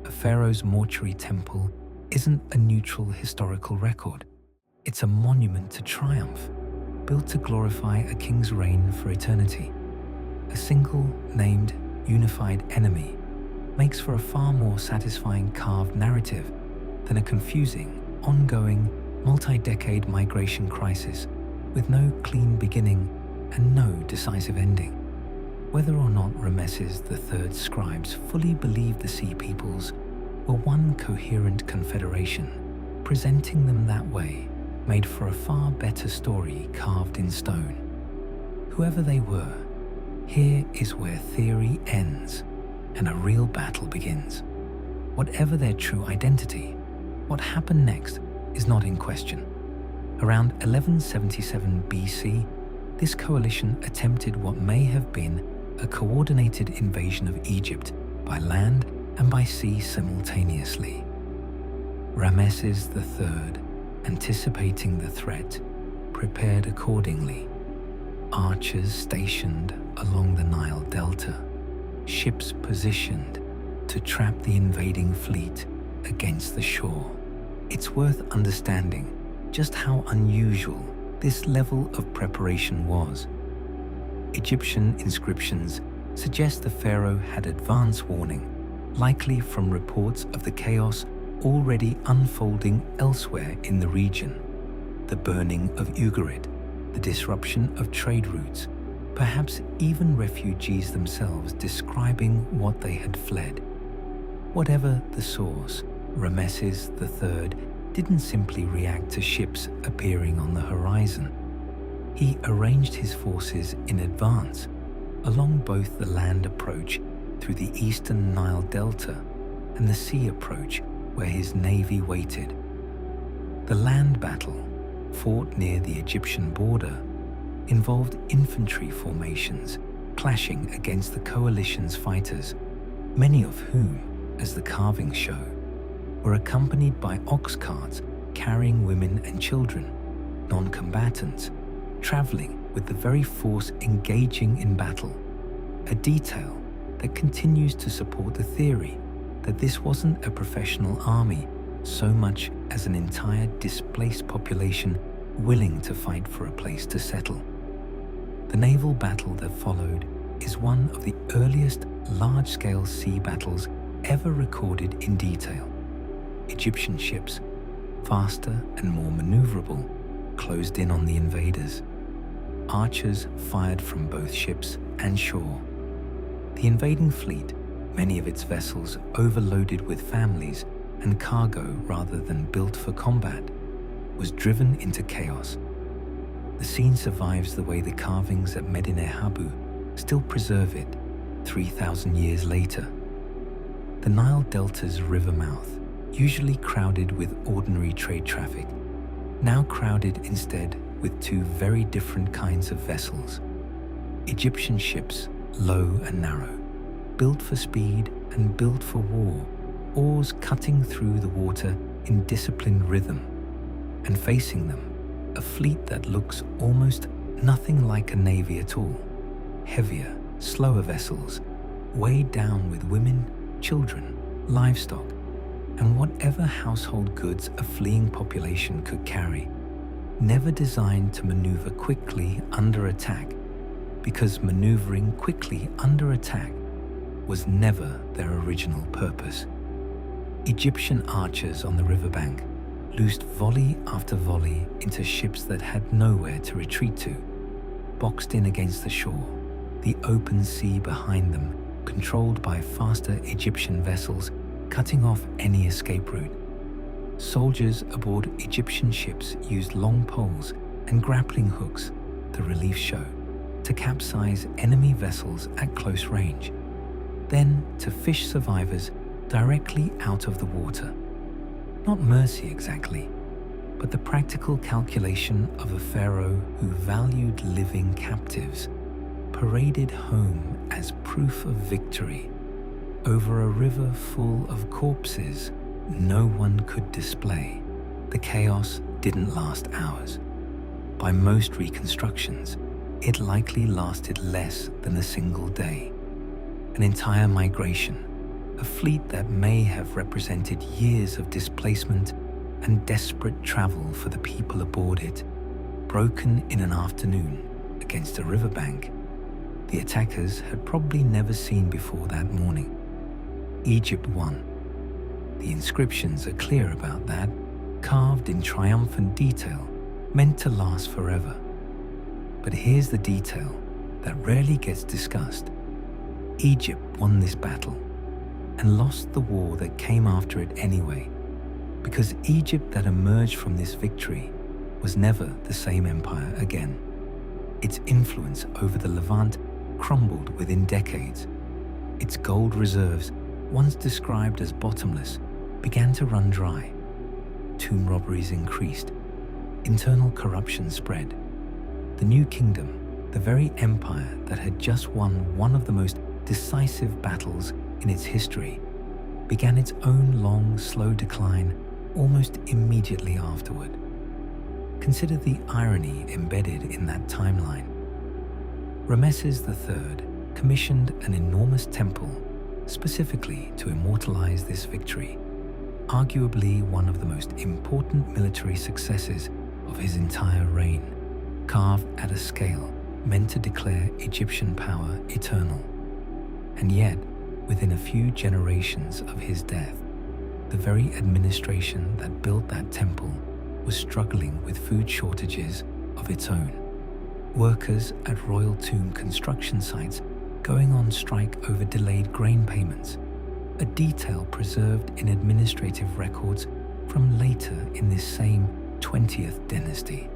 A pharaoh's mortuary temple isn't a neutral historical record. It's a monument to triumph, built to glorify a king's reign for eternity. A single, named, unified enemy makes for a far more satisfying carved narrative than a confusing, ongoing, multi-decade migration crisis with no clean beginning and no decisive ending. Whether or not Ramesses III's scribes fully believed the Sea Peoples were one coherent confederation, presenting them that way made for a far better story carved in stone. Whoever they were, here is where theory ends and a real battle begins. Whatever their true identity, what happened next is not in question. Around 1177 BC, this coalition attempted what may have been a coordinated invasion of Egypt by land and by sea simultaneously. Ramesses III, anticipating the threat, prepared accordingly. Archers stationed along the Nile Delta, ships positioned to trap the invading fleet against the shore. It's worth understanding just how unusual this level of preparation was. Egyptian inscriptions suggest the pharaoh had advance warning, likely from reports of the chaos already unfolding elsewhere in the region. The burning of Ugarit, the disruption of trade routes, perhaps even refugees themselves describing what they had fled. Whatever the source, Ramesses III didn't simply react to ships appearing on the horizon. He arranged his forces in advance, along both the land approach through the eastern Nile Delta and the sea approach where his navy waited. The land battle, fought near the Egyptian border, involved infantry formations clashing against the coalition's fighters, many of whom, as the carvings show, were accompanied by ox carts carrying women and children, non-combatants, traveling with the very force engaging in battle, a detail that continues to support the theory that this wasn't a professional army so much as an entire displaced population willing to fight for a place to settle. The naval battle that followed is one of the earliest large-scale sea battles ever recorded in detail. Egyptian ships, faster and more maneuverable, closed in on the invaders. Archers fired from both ships and shore. The invading fleet, many of its vessels overloaded with families and cargo rather than built for combat, was driven into chaos. The scene survives the way the carvings at Medinet Habu still preserve it 3,000 years later. The Nile Delta's river mouth, usually crowded with ordinary trade traffic, now crowded instead with two very different kinds of vessels. Egyptian ships, low and narrow, built for speed and built for war, oars cutting through the water in disciplined rhythm, and facing them, a fleet that looks almost nothing like a navy at all. Heavier, slower vessels, weighed down with women, children, livestock, and whatever household goods a fleeing population could carry, never designed to maneuver quickly under attack, because maneuvering quickly under attack was never their original purpose. Egyptian archers on the riverbank loosed volley after volley into ships that had nowhere to retreat to, boxed in against the shore, the open sea behind them controlled by faster Egyptian vessels cutting off any escape route. Soldiers aboard Egyptian ships used long poles and grappling hooks, the reliefs show, to capsize enemy vessels at close range, then to fish survivors directly out of the water. Not mercy exactly, but the practical calculation of a pharaoh who valued living captives, paraded home as proof of victory over a river full of corpses no one could display. The chaos didn't last hours. By most reconstructions, it likely lasted less than a single day. An entire migration, a fleet that may have represented years of displacement and desperate travel for the people aboard it, broken in an afternoon against a riverbank the attackers had probably never seen before that morning. Egypt won. The inscriptions are clear about that, carved in triumphant detail, meant to last forever. But here's the detail that rarely gets discussed. Egypt won this battle and lost the war that came after it anyway, because Egypt that emerged from this victory was never the same empire again. Its influence over the Levant crumbled within decades. Its gold reserves, once described as bottomless, began to run dry. Tomb robberies increased. Internal corruption spread. The new kingdom, the very empire that had just won one of the most decisive battles in its history, began its own long, slow decline almost immediately afterward. Consider the irony embedded in that timeline. Rameses III commissioned an enormous temple specifically to immortalize this victory, arguably one of the most important military successes of his entire reign, carved at a scale meant to declare Egyptian power eternal. And yet, within a few generations of his death, the very administration that built that temple was struggling with food shortages of its own. Workers at royal tomb construction sites going on strike over delayed grain payments, a detail preserved in administrative records from later in this same 20th dynasty.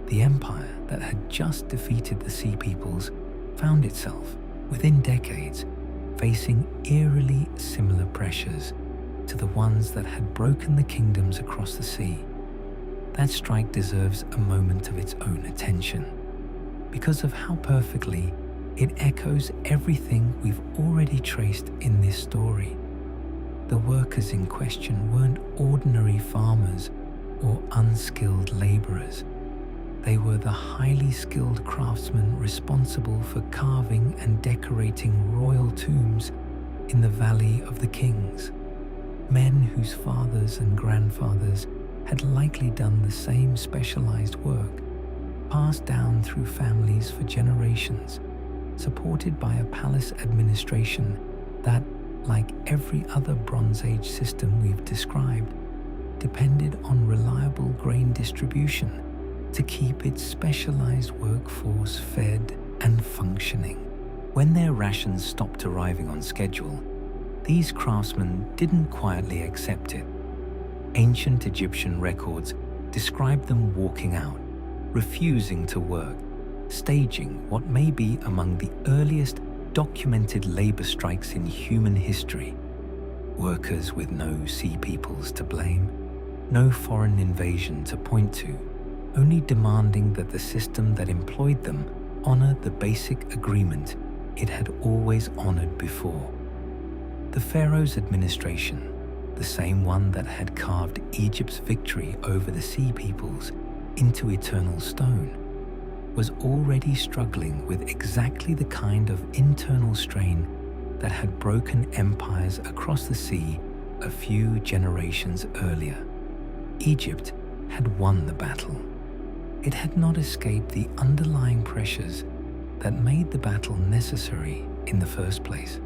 The empire that had just defeated the Sea Peoples found itself, within decades, facing eerily similar pressures to the ones that had broken the kingdoms across the sea. That strike deserves a moment of its own attention, because of how perfectly it echoes everything we've already traced in this story. The workers in question weren't ordinary farmers or unskilled laborers. They were the highly skilled craftsmen responsible for carving and decorating royal tombs in the Valley of the Kings. Men whose fathers and grandfathers had likely done the same specialized work, passed down through families for generations, supported by a palace administration that, like every other Bronze Age system we've described, depended on reliable grain distribution to keep its specialized workforce fed and functioning. When their rations stopped arriving on schedule, these craftsmen didn't quietly accept it. Ancient Egyptian records describe them walking out, refusing to work, staging what may be among the earliest documented labor strikes in human history. Workers with no sea peoples to blame, no foreign invasion to point to, only demanding that the system that employed them honor the basic agreement it had always honored before. The pharaoh's administration, the same one that had carved Egypt's victory over the Sea Peoples into eternal stone, was already struggling with exactly the kind of internal strain that had broken empires across the sea a few generations earlier. Egypt had won the battle. It had not escaped the underlying pressures that made the battle necessary in the first place.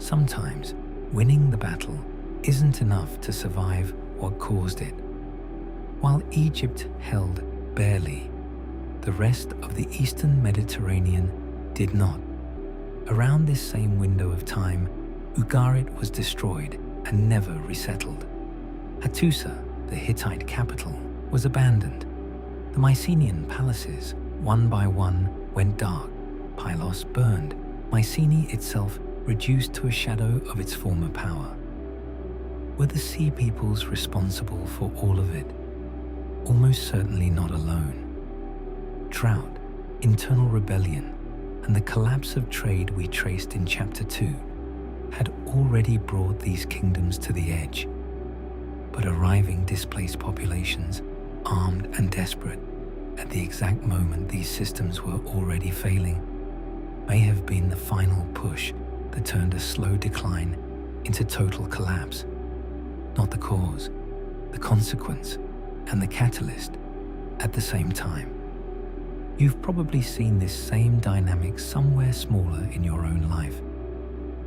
Sometimes, winning the battle isn't enough to survive what caused it. While Egypt held barely, the rest of the Eastern Mediterranean did not. Around this same window of time, Ugarit was destroyed and never resettled. Hattusa, the Hittite capital, was abandoned. The Mycenaean palaces, one by one, went dark. Pylos burned. Mycenae itself reduced to a shadow of its former power. Were the Sea Peoples responsible for all of it? almost certainly not alone. Drought, internal rebellion, and the collapse of trade we traced in Chapter 2 had already brought these kingdoms to the edge. But arriving displaced populations, armed and desperate, at the exact moment these systems were already failing, may have been the final push that turned a slow decline into total collapse. Not the cause, the consequence, and the catalyst at the same time. You've probably seen this same dynamic somewhere smaller in your own life.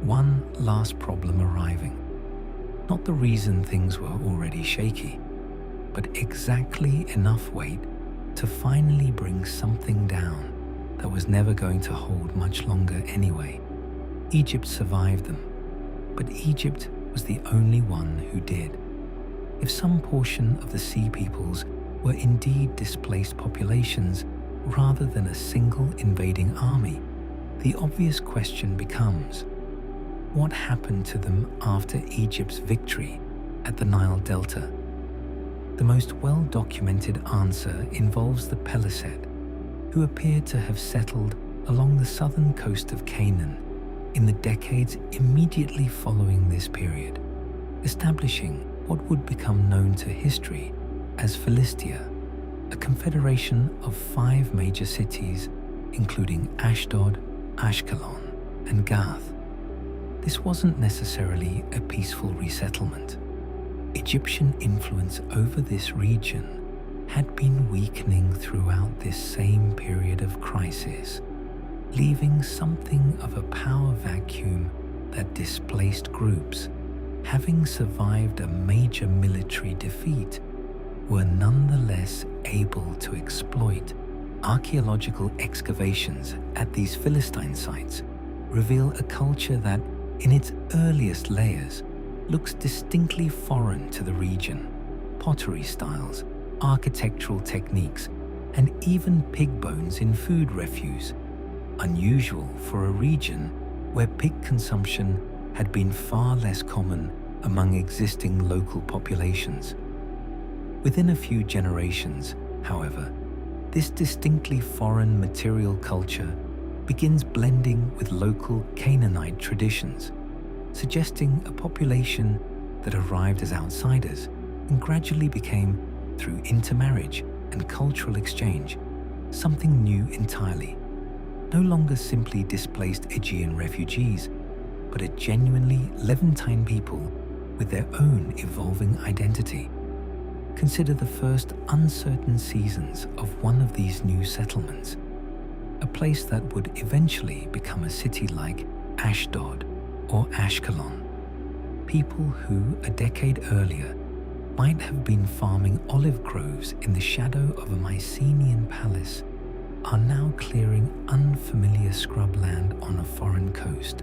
One last problem arriving. Not the reason things were already shaky, but exactly enough weight to finally bring something down that was never going to hold much longer anyway. Egypt survived them, but Egypt was the only one who did. If some portion of the Sea Peoples were indeed displaced populations rather than a single invading army, the obvious question becomes, what happened to them after Egypt's victory at the Nile Delta? The most well-documented answer involves the Peliset, who appeared to have settled along the southern coast of Canaan in the decades immediately following this period, establishing what would become known to history as Philistia, a confederation of 5 major cities, including Ashdod, Ashkelon, and Gath. This wasn't necessarily a peaceful resettlement. Egyptian influence over this region had been weakening throughout this same period of crisis, leaving something of a power vacuum that displaced groups, having survived a major military defeat, were nonetheless able to exploit. Archaeological excavations at these Philistine sites reveal a culture that, in its earliest layers, looks distinctly foreign to the region. Pottery styles, architectural techniques, and even pig bones in food refuse, unusual for a region where pig consumption had been far less common among existing local populations. Within a few generations, however, this distinctly foreign material culture begins blending with local Canaanite traditions, suggesting a population that arrived as outsiders and gradually became, through intermarriage and cultural exchange, something new entirely. No longer simply displaced Aegean refugees, but a genuinely Levantine people with their own evolving identity. Consider the first uncertain seasons of one of these new settlements, a place that would eventually become a city like Ashdod or Ashkelon. People who, a decade earlier, might have been farming olive groves in the shadow of a Mycenaean palace are now clearing unfamiliar scrubland on a foreign coast,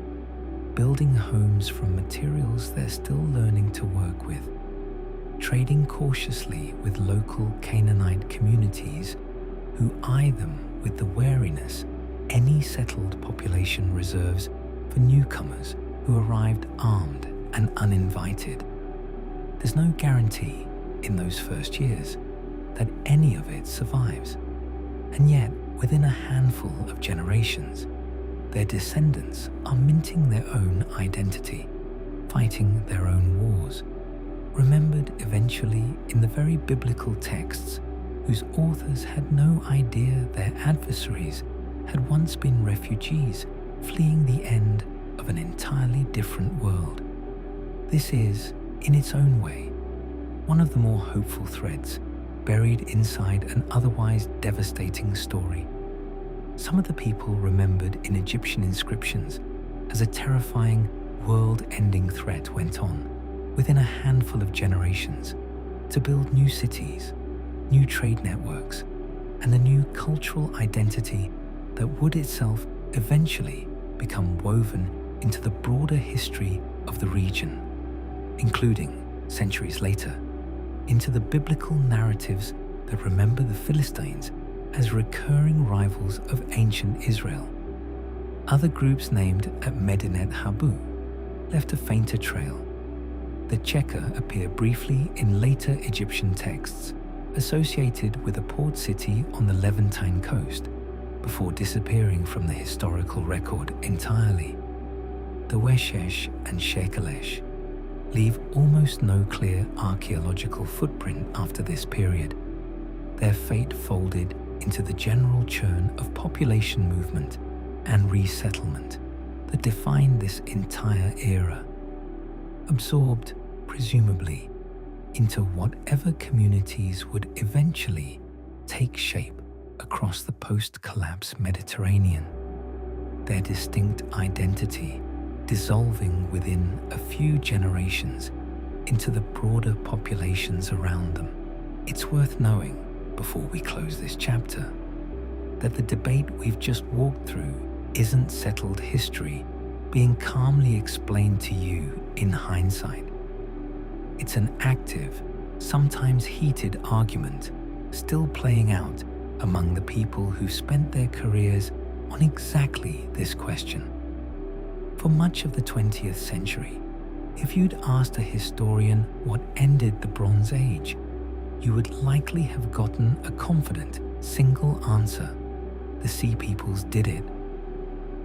building homes from materials they're still learning to work with, trading cautiously with local Canaanite communities who eye them with the wariness any settled population reserves for newcomers who arrived armed and uninvited. There's no guarantee in those first years that any of it survives, and yet within a handful of generations, their descendants are minting their own identity, fighting their own wars, remembered eventually in the very biblical texts whose authors had no idea their adversaries had once been refugees fleeing the end of an entirely different world. This is, in its own way, one of the more hopeful threads buried inside an otherwise devastating story. Some of the people remembered in Egyptian inscriptions as a terrifying, world-ending threat went on, within a handful of generations, to build new cities, new trade networks, and a new cultural identity that would itself eventually become woven into the broader history of the region, including, centuries later, into the biblical narratives that remember the Philistines as recurring rivals of ancient Israel. Other groups named at Medinet Habu left a fainter trail. The Cheka appear briefly in later Egyptian texts, associated with a port city on the Levantine coast before disappearing from the historical record entirely. The Weshesh and Shekelesh leave almost no clear archaeological footprint after this period, their fate folded into the general churn of population movement and resettlement that defined this entire era, absorbed, presumably, into whatever communities would eventually take shape across the post-collapse Mediterranean, their distinct identity dissolving within a few generations into the broader populations around them. It's worth knowing, before we close this chapter, that the debate we've just walked through isn't settled history being calmly explained to you in hindsight. It's an active, sometimes heated argument still playing out among the people who've spent their careers on exactly this question. For much of the 20th century, if you'd asked a historian what ended the Bronze Age, you would likely have gotten a confident, single answer. The Sea Peoples did it.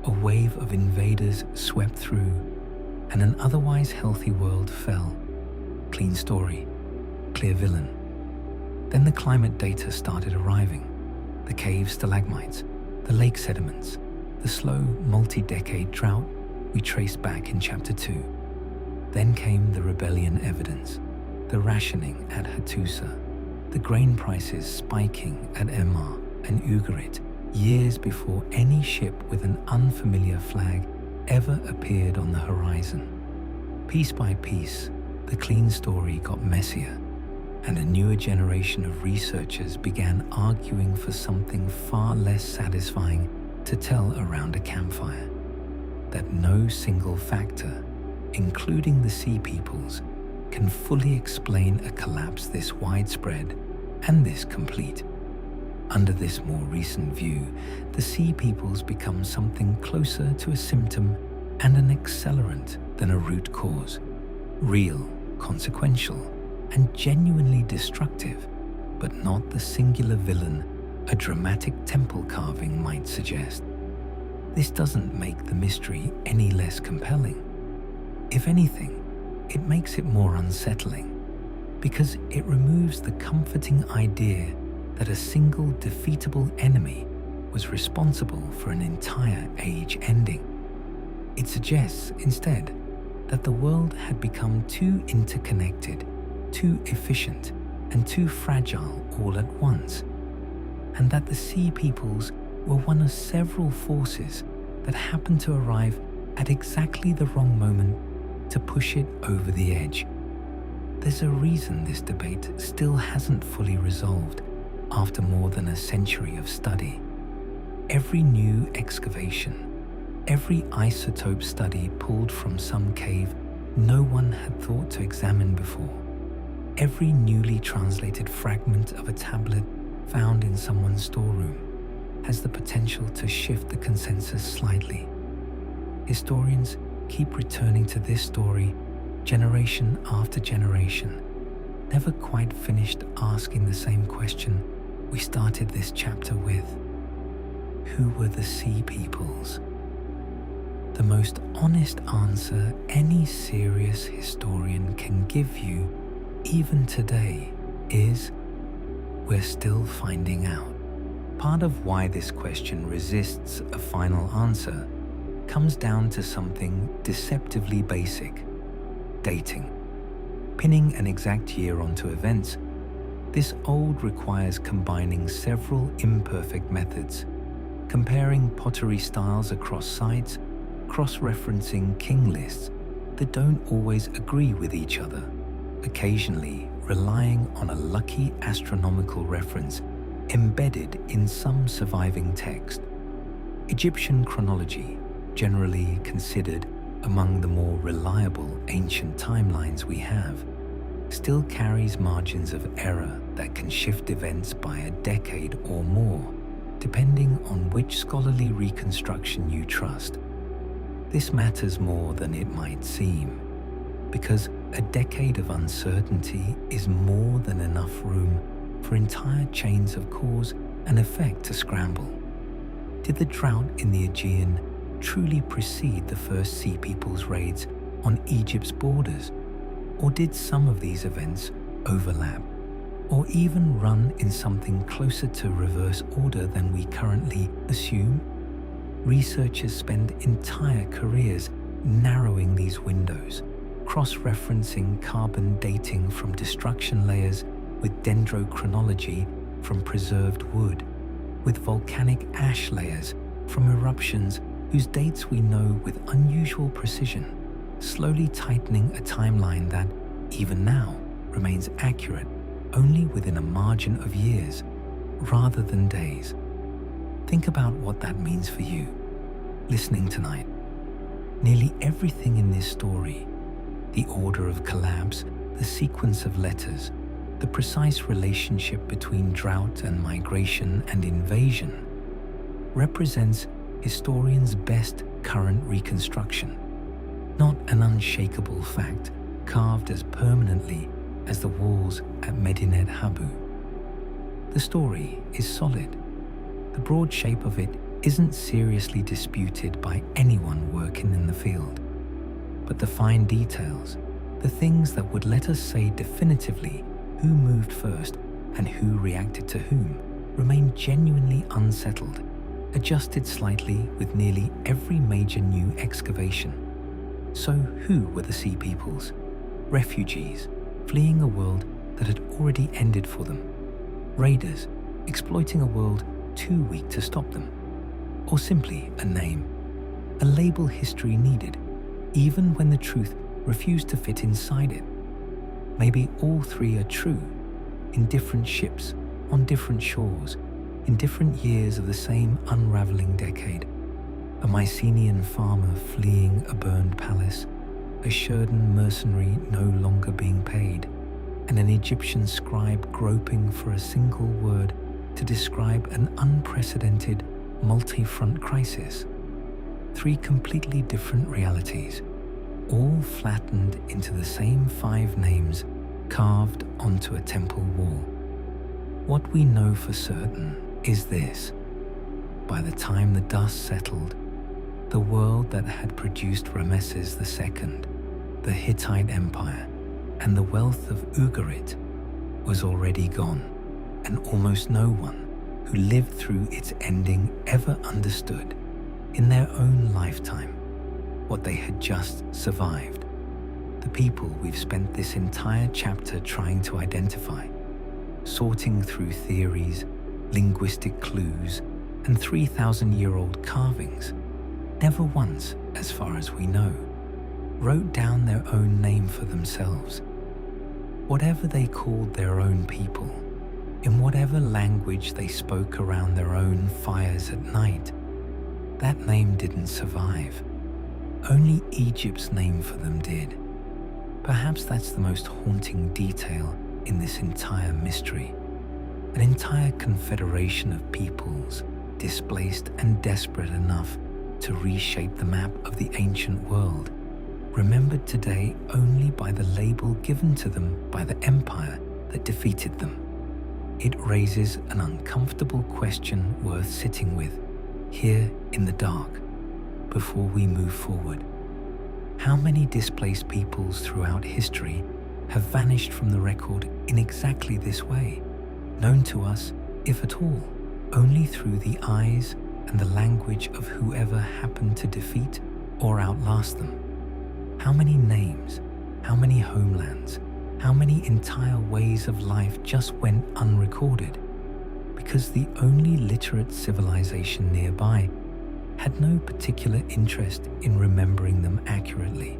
A wave of invaders swept through, and an otherwise healthy world fell. Clean story, clear villain. Then the climate data started arriving. The cave stalagmites, the lake sediments, the slow multi-decade drought we traced back in Chapter 2. Then came the rebellion evidence, the rationing at Hattusa, the grain prices spiking at Emar and Ugarit years before any ship with an unfamiliar flag ever appeared on the horizon. Piece by piece, the clean story got messier, and a newer generation of researchers began arguing for something far less satisfying to tell around a campfire: that no single factor, including the Sea Peoples, can fully explain a collapse this widespread and this complete. Under this more recent view, the Sea Peoples become something closer to a symptom and an accelerant than a root cause, real, consequential, and genuinely destructive, but not the singular villain a dramatic temple carving might suggest. This doesn't make the mystery any less compelling. If anything, it makes it more unsettling, because it removes the comforting idea that a single defeatable enemy was responsible for an entire age ending. It suggests, instead, that the world had become too interconnected, too efficient, and too fragile all at once, and that the Sea Peoples were one of several forces that happened to arrive at exactly the wrong moment to push it over the edge. There's a reason this debate still hasn't fully resolved after more than a century of study. Every new excavation, every isotope study pulled from some cave no one had thought to examine before, every newly translated fragment of a tablet found in someone's storeroom has the potential to shift the consensus slightly. Historians keep returning to this story generation after generation, never quite finished asking the same question we started this chapter with. Who were the Sea Peoples? The most honest answer any serious historian can give you, even today, is we're still finding out. Part of why this question resists a final answer comes down to something deceptively basic: dating. Pinning an exact year onto events, this old requires combining several imperfect methods, comparing pottery styles across sites, cross-referencing king lists that don't always agree with each other, occasionally relying on a lucky astronomical reference embedded in some surviving text. Egyptian chronology, generally considered among the more reliable ancient timelines we have, still carries margins of error that can shift events by a decade or more, depending on which scholarly reconstruction you trust. This matters more than it might seem, because a decade of uncertainty is more than enough room for entire chains of cause and effect to scramble. Did the drought in the Aegean truly precede the first Sea People's raids on Egypt's borders? Or did some of these events overlap, or even run in something closer to reverse order than we currently assume? Researchers spend entire careers narrowing these windows, cross-referencing carbon dating from destruction layers with dendrochronology from preserved wood, with volcanic ash layers from eruptions whose dates we know with unusual precision, slowly tightening a timeline that, even now, remains accurate only within a margin of years rather than days. Think about what that means for you, listening tonight. Nearly everything in this story, the order of collapse, the sequence of letters, the precise relationship between drought and migration and invasion, represents historians' best current reconstruction, not an unshakable fact carved as permanently as the walls at Medinet Habu. The story is solid. The broad shape of it isn't seriously disputed by anyone working in the field. But the fine details, the things that would let us say definitively who moved first and who reacted to whom, remain genuinely unsettled, adjusted slightly with nearly every major new excavation. So who were the Sea Peoples? Refugees, fleeing a world that had already ended for them. Raiders, exploiting a world too weak to stop them. Or simply a name, a label history needed, even when the truth refused to fit inside it. Maybe all three are true, in different ships, on different shores, in different years of the same unraveling decade. A Mycenaean farmer fleeing a burned palace, a Trojan mercenary no longer being paid, and an Egyptian scribe groping for a single word to describe an unprecedented multi-front crisis. Three completely different realities, all flattened into the same 5 names carved onto a temple wall. What we know for certain is this: by the time the dust settled, the world that had produced Ramesses II, the Hittite Empire, and the wealth of Ugarit was already gone, and almost no one who lived through its ending ever understood, in their own lifetime, what they had just survived. The people we've spent this entire chapter trying to identify, sorting through theories, linguistic clues, and 3,000-year-old carvings, never once, as far as we know, wrote down their own name for themselves. Whatever they called their own people, in whatever language they spoke around their own fires at night, that name didn't survive. Only Egypt's name for them did. Perhaps that's the most haunting detail in this entire mystery. An entire confederation of peoples, displaced and desperate enough to reshape the map of the ancient world, remembered today only by the label given to them by the empire that defeated them. It raises an uncomfortable question worth sitting with, here in the dark, before we move forward. How many displaced peoples throughout history have vanished from the record in exactly this way, known to us, if at all, only through the eyes and the language of whoever happened to defeat or outlast them? How many names, how many homelands, how many entire ways of life just went unrecorded because the only literate civilization nearby had no particular interest in remembering them accurately?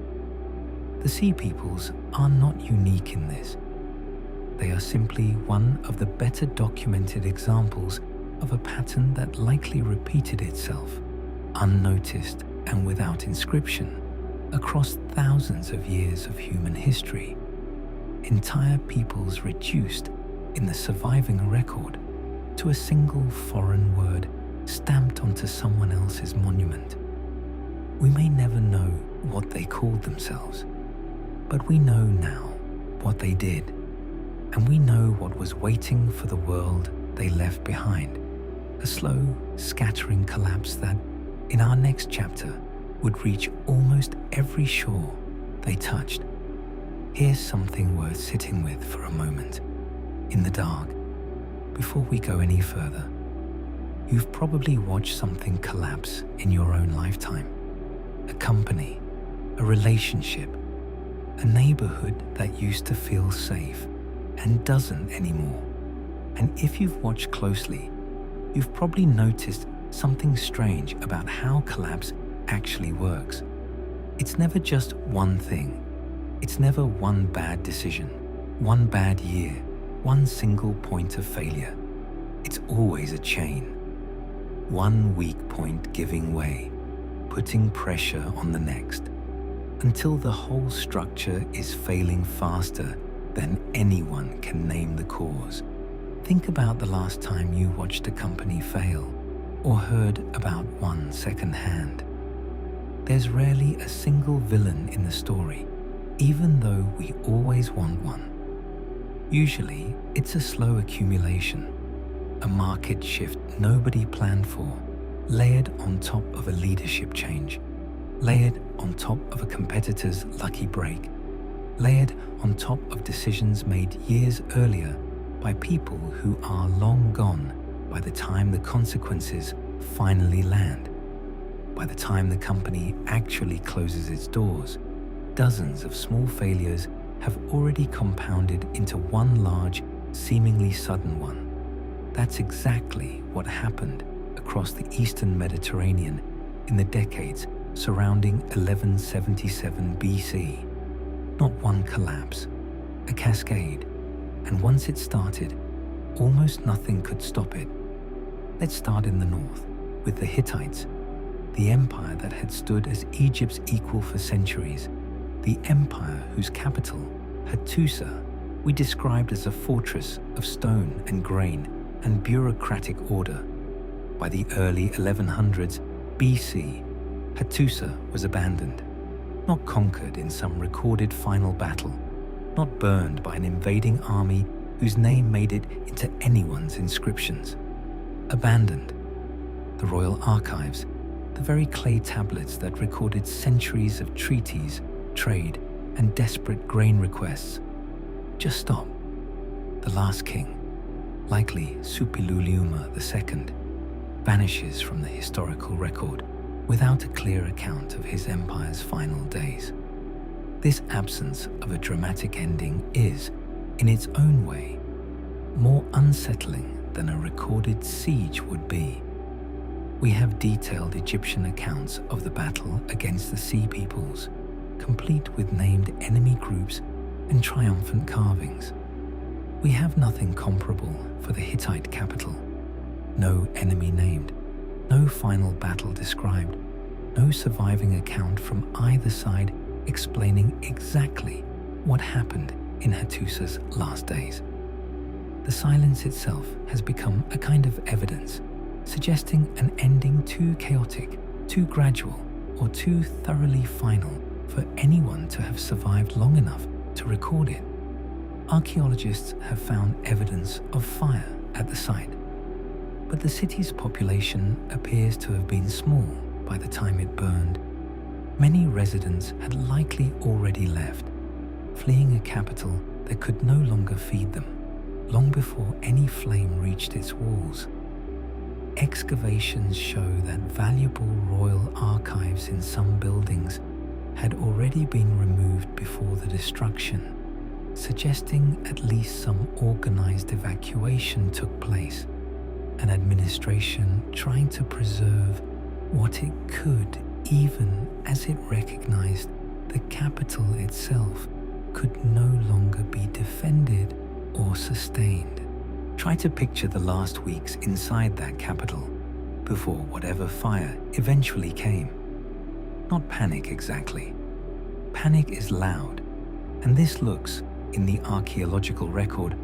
The Sea Peoples are not unique in this. They are simply one of the better documented examples of a pattern that likely repeated itself, unnoticed and without inscription, across thousands of years of human history. Entire peoples reduced, in the surviving record, to a single foreign word stamped onto someone else's monument. We may never know what they called themselves, but we know now what they did, And we know what was waiting for the world they left behind. A slow, scattering collapse that, in our next chapter, would reach almost every shore they touched. Here's something worth sitting with for a moment, in the dark, before we go any further. You've probably watched something collapse in your own lifetime. A company, a relationship, a neighborhood that used to feel safe and doesn't anymore. And if you've watched closely, you've probably noticed something strange about how collapse actually works. It's never just one thing. It's never one bad decision, one bad year, one single point of failure. It's always a chain. One weak point giving way, putting pressure on the next, until the whole structure is failing faster than anyone can name the cause. Think about the last time you watched a company fail, or heard about one secondhand. There's rarely a single villain in the story, even though we always want one. Usually, it's a slow accumulation, a market shift nobody planned for, layered on top of a leadership change, layered on top of a competitor's lucky break, layered on top of decisions made years earlier by people who are long gone by the time the consequences finally land. By the time the company actually closes its doors, dozens of small failures have already compounded into one large, seemingly sudden one. That's exactly what happened across the Eastern Mediterranean in the decades surrounding 1177 BC. Not one collapse, a cascade, and once it started, almost nothing could stop it. Let's start in the north, with the Hittites, the empire that had stood as Egypt's equal for centuries, the empire whose capital, Hattusa, we described as a fortress of stone and grain and bureaucratic order. By the early 1100s BC, Hattusa was abandoned, not conquered in some recorded final battle, not burned by an invading army whose name made it into anyone's inscriptions. Abandoned. The royal archives, the very clay tablets that recorded centuries of treaties, trade, and desperate grain requests, just stop. The last king, likely Suppiluliuma II, vanishes from the historical record without a clear account of his empire's final days. This absence of a dramatic ending is, in its own way, more unsettling than a recorded siege would be. We have detailed Egyptian accounts of the battle against the Sea Peoples, complete with named enemy groups and triumphant carvings. We have nothing comparable for the Hittite capital. No enemy named, no final battle described, no surviving account from either side explaining exactly what happened in Hattusa's last days. The silence itself has become a kind of evidence, suggesting an ending too chaotic, too gradual, or too thoroughly final for anyone to have survived long enough to record it. Archaeologists have found evidence of fire at the site, but the city's population appears to have been small by the time it burned. Many residents had likely already left, fleeing a capital that could no longer feed them, long before any flame reached its walls. Excavations show that valuable royal archives in some buildings had already been removed before the destruction, suggesting at least some organized evacuation took place, an administration trying to preserve what it could, even as it recognized the capital itself could no longer be defended or sustained. Try to picture the last weeks inside that capital, before whatever fire eventually came. Not panic exactly. Panic is loud, and this looks, in the archaeological record,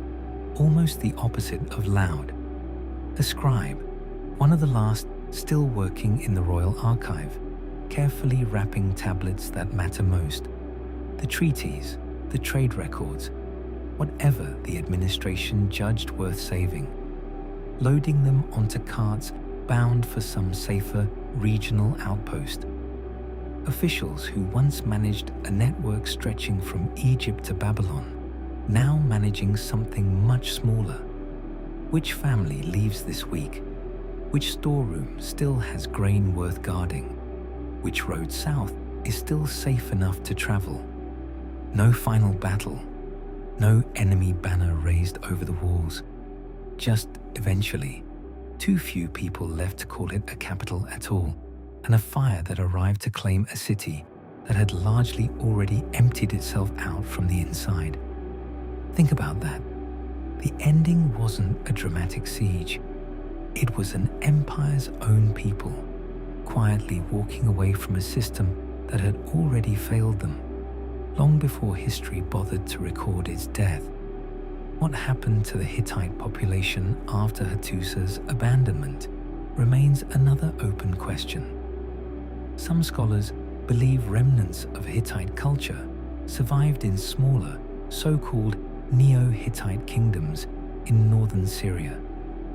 almost the opposite of loud. A scribe, one of the last still working in the royal archive, carefully wrapping tablets that matter most, the treaties, the trade records, whatever the administration judged worth saving, loading them onto carts bound for some safer regional outpost. Officials who once managed a network stretching from Egypt to Babylon, now managing something much smaller. Which family leaves this week? Which storeroom still has grain worth guarding? Which road south is still safe enough to travel? No final battle, no enemy banner raised over the walls. Just eventually, too few people left to call it a capital at all, and a fire that arrived to claim a city that had largely already emptied itself out from the inside. Think about that. The ending wasn't a dramatic siege. It was an empire's own people, quietly walking away from a system that had already failed them, long before history bothered to record its death. What happened to the Hittite population after Hattusa's abandonment remains another open question. Some scholars believe remnants of Hittite culture survived in smaller, so-called Neo-Hittite kingdoms in northern Syria,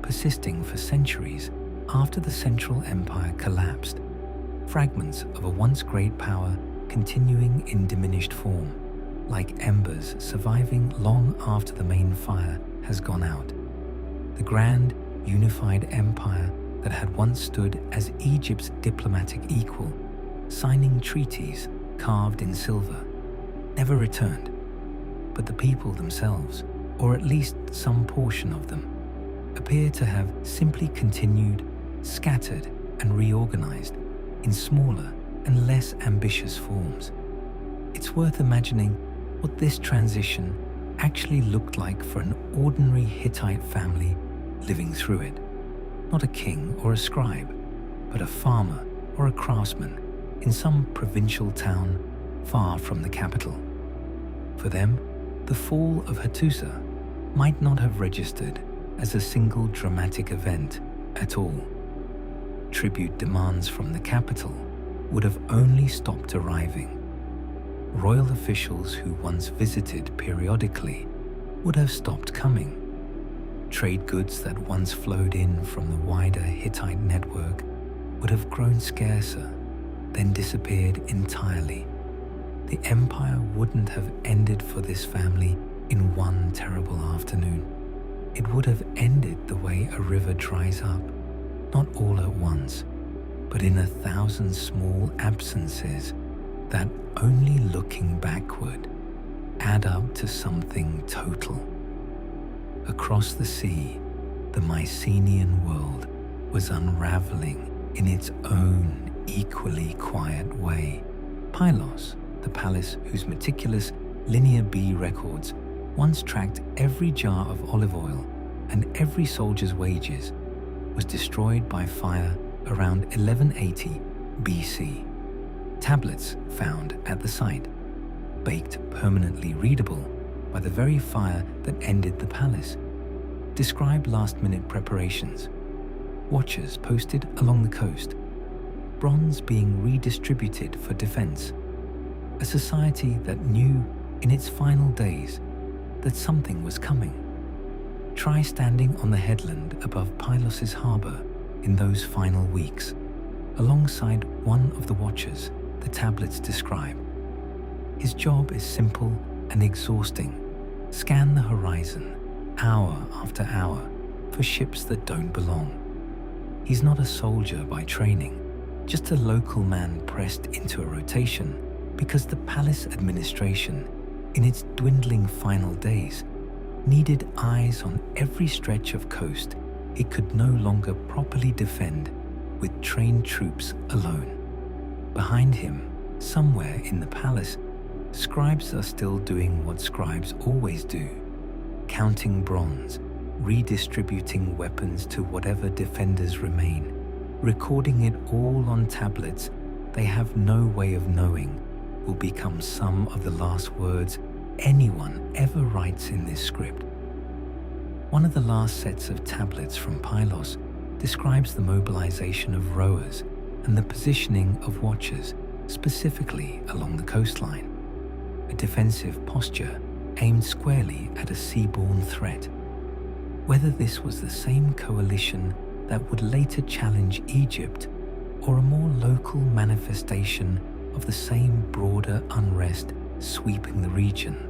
persisting for centuries after the Central Empire collapsed, fragments of a once great power continuing in diminished form, like embers surviving long after the main fire has gone out. The grand, unified empire that had once stood as Egypt's diplomatic equal, signing treaties carved in silver, never returned. But the people themselves, or at least some portion of them, appear to have simply continued, scattered and reorganized in smaller and less ambitious forms. It's worth imagining what this transition actually looked like for an ordinary Hittite family living through it. Not a king or a scribe, but a farmer or a craftsman in some provincial town far from the capital. For them, the fall of Hattusa might not have registered as a single dramatic event at all. Tribute demands from the capital would have only stopped arriving. Royal officials who once visited periodically would have stopped coming. Trade goods that once flowed in from the wider Hittite network would have grown scarcer, then disappeared entirely. The empire wouldn't have ended for this family in one terrible afternoon. It would have ended the way a river dries up, not all at once, but in 1,000 small absences that, only looking backward, add up to something total. Across the sea, the Mycenaean world was unraveling in its own equally quiet way. Pylos, the palace whose meticulous Linear B records once tracked every jar of olive oil and every soldier's wages, was destroyed by fire around 1180 BC. Tablets found at the site, baked permanently readable by the very fire that ended the palace, describe last-minute preparations, watchers posted along the coast, bronze being redistributed for defense, a society that knew in its final days that something was coming. Try standing on the headland above Pylos' harbour in those final weeks, alongside one of the watchers the tablets describe. His job is simple and exhausting. Scan the horizon, hour after hour, for ships that don't belong. He's not a soldier by training, just a local man pressed into a rotation because the palace administration, in its dwindling final days, needed eyes on every stretch of coast it could no longer properly defend with trained troops alone. Behind him, somewhere in the palace, scribes are still doing what scribes always do, counting bronze, redistributing weapons to whatever defenders remain, recording it all on tablets they have no way of knowing will become some of the last words anyone ever writes in this script. One of the last sets of tablets from Pylos describes the mobilization of rowers and the positioning of watchers, specifically along the coastline. A defensive posture aimed squarely at a seaborne threat. Whether this was the same coalition that would later challenge Egypt, or a more local manifestation of the same broader unrest sweeping the region,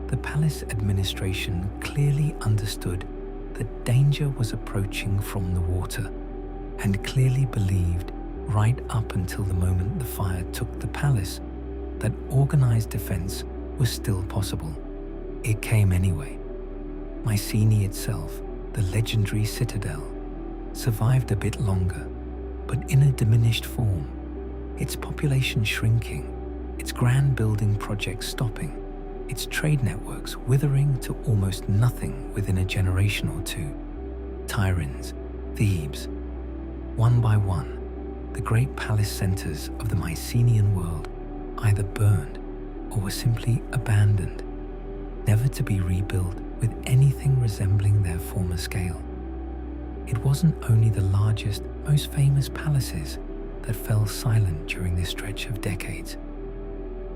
the palace administration clearly understood that danger was approaching from the water, and clearly believed, right up until the moment the fire took the palace, that organized defense was still possible. It came anyway. Mycenae itself, the legendary citadel, survived a bit longer, but in a diminished form, its population shrinking, its grand building projects stopping, its trade networks withering to almost nothing within a generation or two. Tiryns, Thebes. One by one, the great palace centers of the Mycenaean world either burned or were simply abandoned, never to be rebuilt with anything resembling their former scale. It wasn't only the largest, most famous palaces that fell silent during this stretch of decades.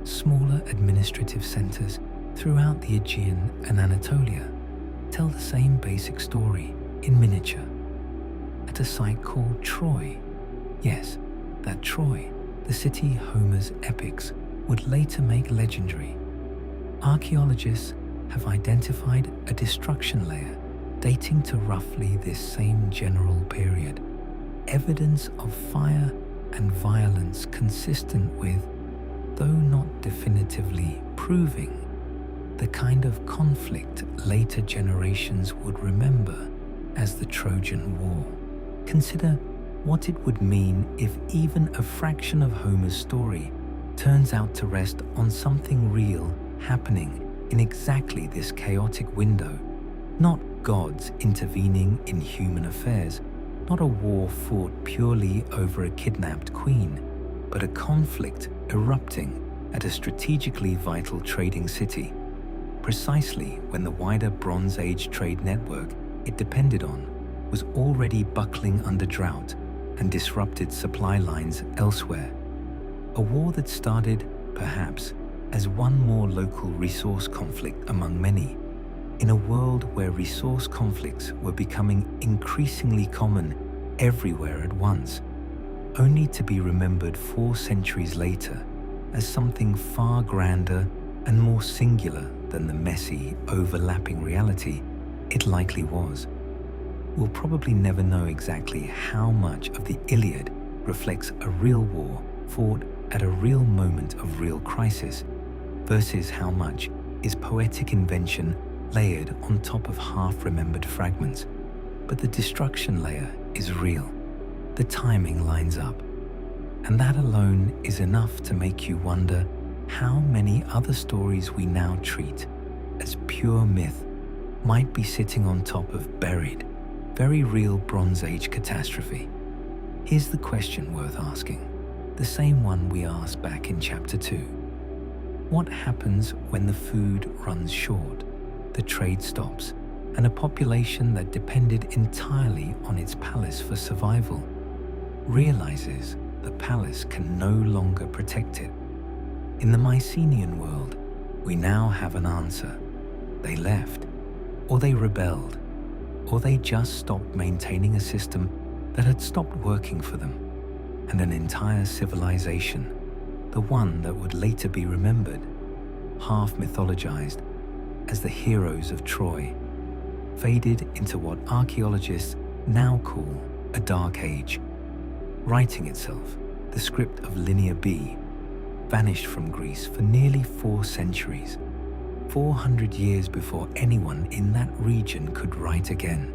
Smaller administrative centers throughout the Aegean and Anatolia tell the same basic story in miniature. At a site called Troy, yes, that Troy, the city Homer's epics would later make legendary, archaeologists have identified a destruction layer dating to roughly this same general period, evidence of fire and violence consistent with, though not definitively proving, the kind of conflict later generations would remember as the Trojan War. Consider what it would mean if even a fraction of Homer's story turns out to rest on something real happening in exactly this chaotic window, not gods intervening in human affairs, not a war fought purely over a kidnapped queen, but a conflict erupting at a strategically vital trading city, precisely when the wider Bronze Age trade network it depended on was already buckling under drought and disrupted supply lines elsewhere. A war that started, perhaps, as one more local resource conflict among many, in a world where resource conflicts were becoming increasingly common everywhere at once, only to be remembered 4 centuries later as something far grander and more singular than the messy, overlapping reality it likely was. We'll probably never know exactly how much of the Iliad reflects a real war fought at a real moment of real crisis, versus how much is poetic invention layered on top of half-remembered fragments. But the destruction layer is real. The timing lines up. And that alone is enough to make you wonder how many other stories we now treat as pure myth might be sitting on top of buried, very real Bronze Age catastrophe. Here's the question worth asking, the same one we asked back in Chapter 2. What happens when the food runs short, the trade stops, and a population that depended entirely on its palace for survival realizes the palace can no longer protect it? In the Mycenaean world, we now have an answer. They left, or they rebelled, or they just stopped maintaining a system that had stopped working for them, and an entire civilization, the one that would later be remembered, half mythologized as the heroes of Troy, faded into what archaeologists now call a dark age, writing itself, the script of Linear B, vanished from Greece for nearly 4 centuries, 400 years before anyone in that region could write again.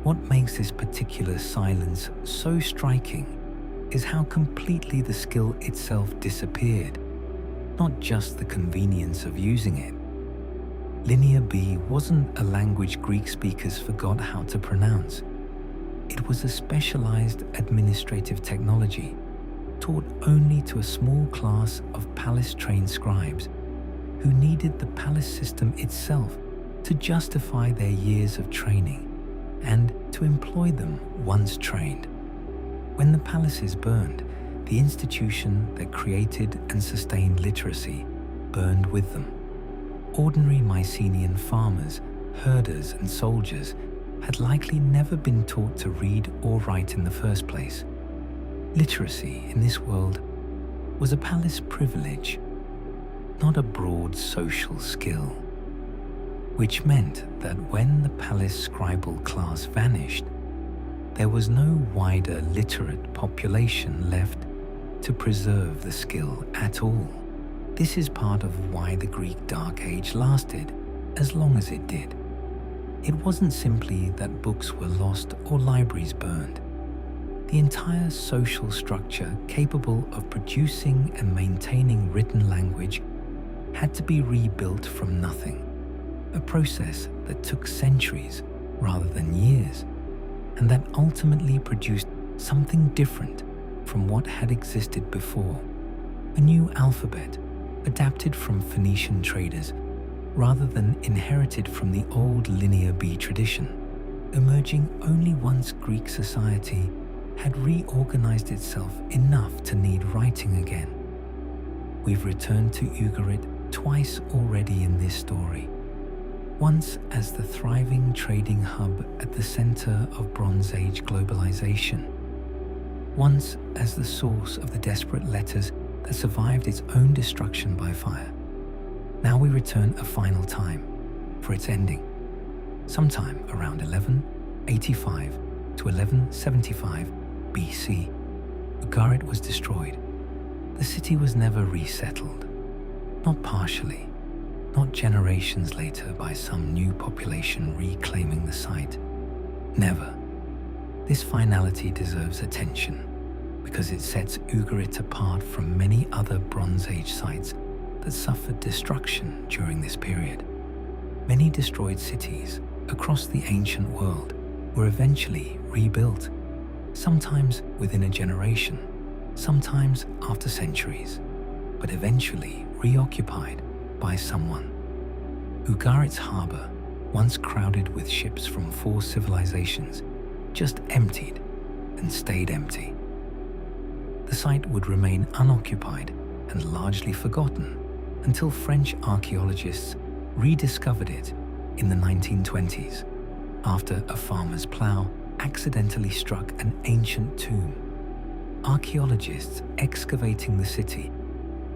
What makes this particular silence so striking is how completely the skill itself disappeared, not just the convenience of using it. Linear B wasn't a language Greek speakers forgot how to pronounce. It was a specialized administrative technology taught only to a small class of palace-trained scribes who needed the palace system itself to justify their years of training and to employ them once trained. When the palaces burned, the institution that created and sustained literacy burned with them. Ordinary Mycenaean farmers, herders, and soldiers had likely never been taught to read or write in the first place. Literacy in this world was a palace privilege, not a broad social skill, which meant that when the palace scribal class vanished, there was no wider literate population left to preserve the skill at all. This is part of why the Greek Dark Age lasted as long as it did. It wasn't simply that books were lost or libraries burned. The entire social structure capable of producing and maintaining written language had to be rebuilt from nothing, a process that took centuries rather than years, and that ultimately produced something different from what had existed before, a new alphabet adapted from Phoenician traders rather than inherited from the old Linear B tradition, emerging only once Greek society had reorganized itself enough to need writing again. We've returned to Ugarit twice already in this story. Once as the thriving trading hub at the center of Bronze Age globalization. Once as the source of the desperate letters that survived its own destruction by fire. Now we return a final time for its ending, sometime around 1185 to 1175 BC. Ugarit was destroyed. The city was never resettled, not partially, not generations later by some new population reclaiming the site. Never. This finality deserves attention because it sets Ugarit apart from many other Bronze Age sites that suffered destruction during this period. Many destroyed cities across the ancient world were eventually rebuilt, sometimes within a generation, sometimes after centuries, but eventually reoccupied by someone. Ugarit's harbor, once crowded with ships from 4 civilizations, just emptied and stayed empty. The site would remain unoccupied and largely forgotten until French archaeologists rediscovered it in the 1920s, after a farmer's plow accidentally struck an ancient tomb. Archaeologists excavating the city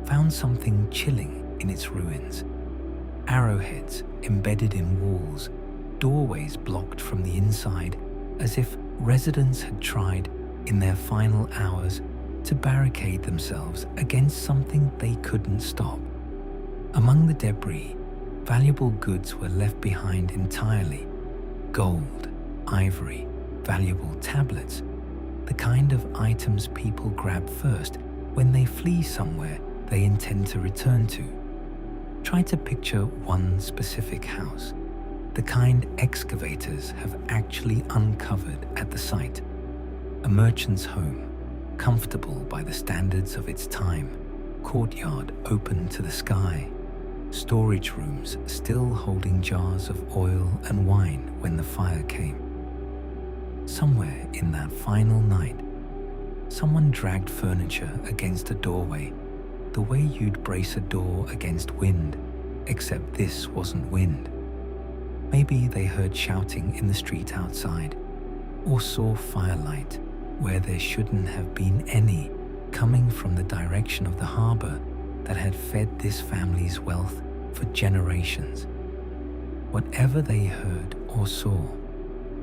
found something chilling in its ruins. Arrowheads embedded in walls, doorways blocked from the inside, as if residents had tried, in their final hours, to barricade themselves against something they couldn't stop. Among the debris, valuable goods were left behind entirely. Gold, ivory, valuable tablets, the kind of items people grab first when they flee somewhere they intend to return to. Try to picture one specific house, the kind excavators have actually uncovered at the site. A merchant's home, comfortable by the standards of its time, courtyard open to the sky, storage rooms still holding jars of oil and wine when the fire came. Somewhere in that final night, someone dragged furniture against a doorway, the way you'd brace a door against wind, except this wasn't wind. Maybe they heard shouting in the street outside, or saw firelight where there shouldn't have been any, coming from the direction of the harbor that had fed this family's wealth for generations. Whatever they heard or saw,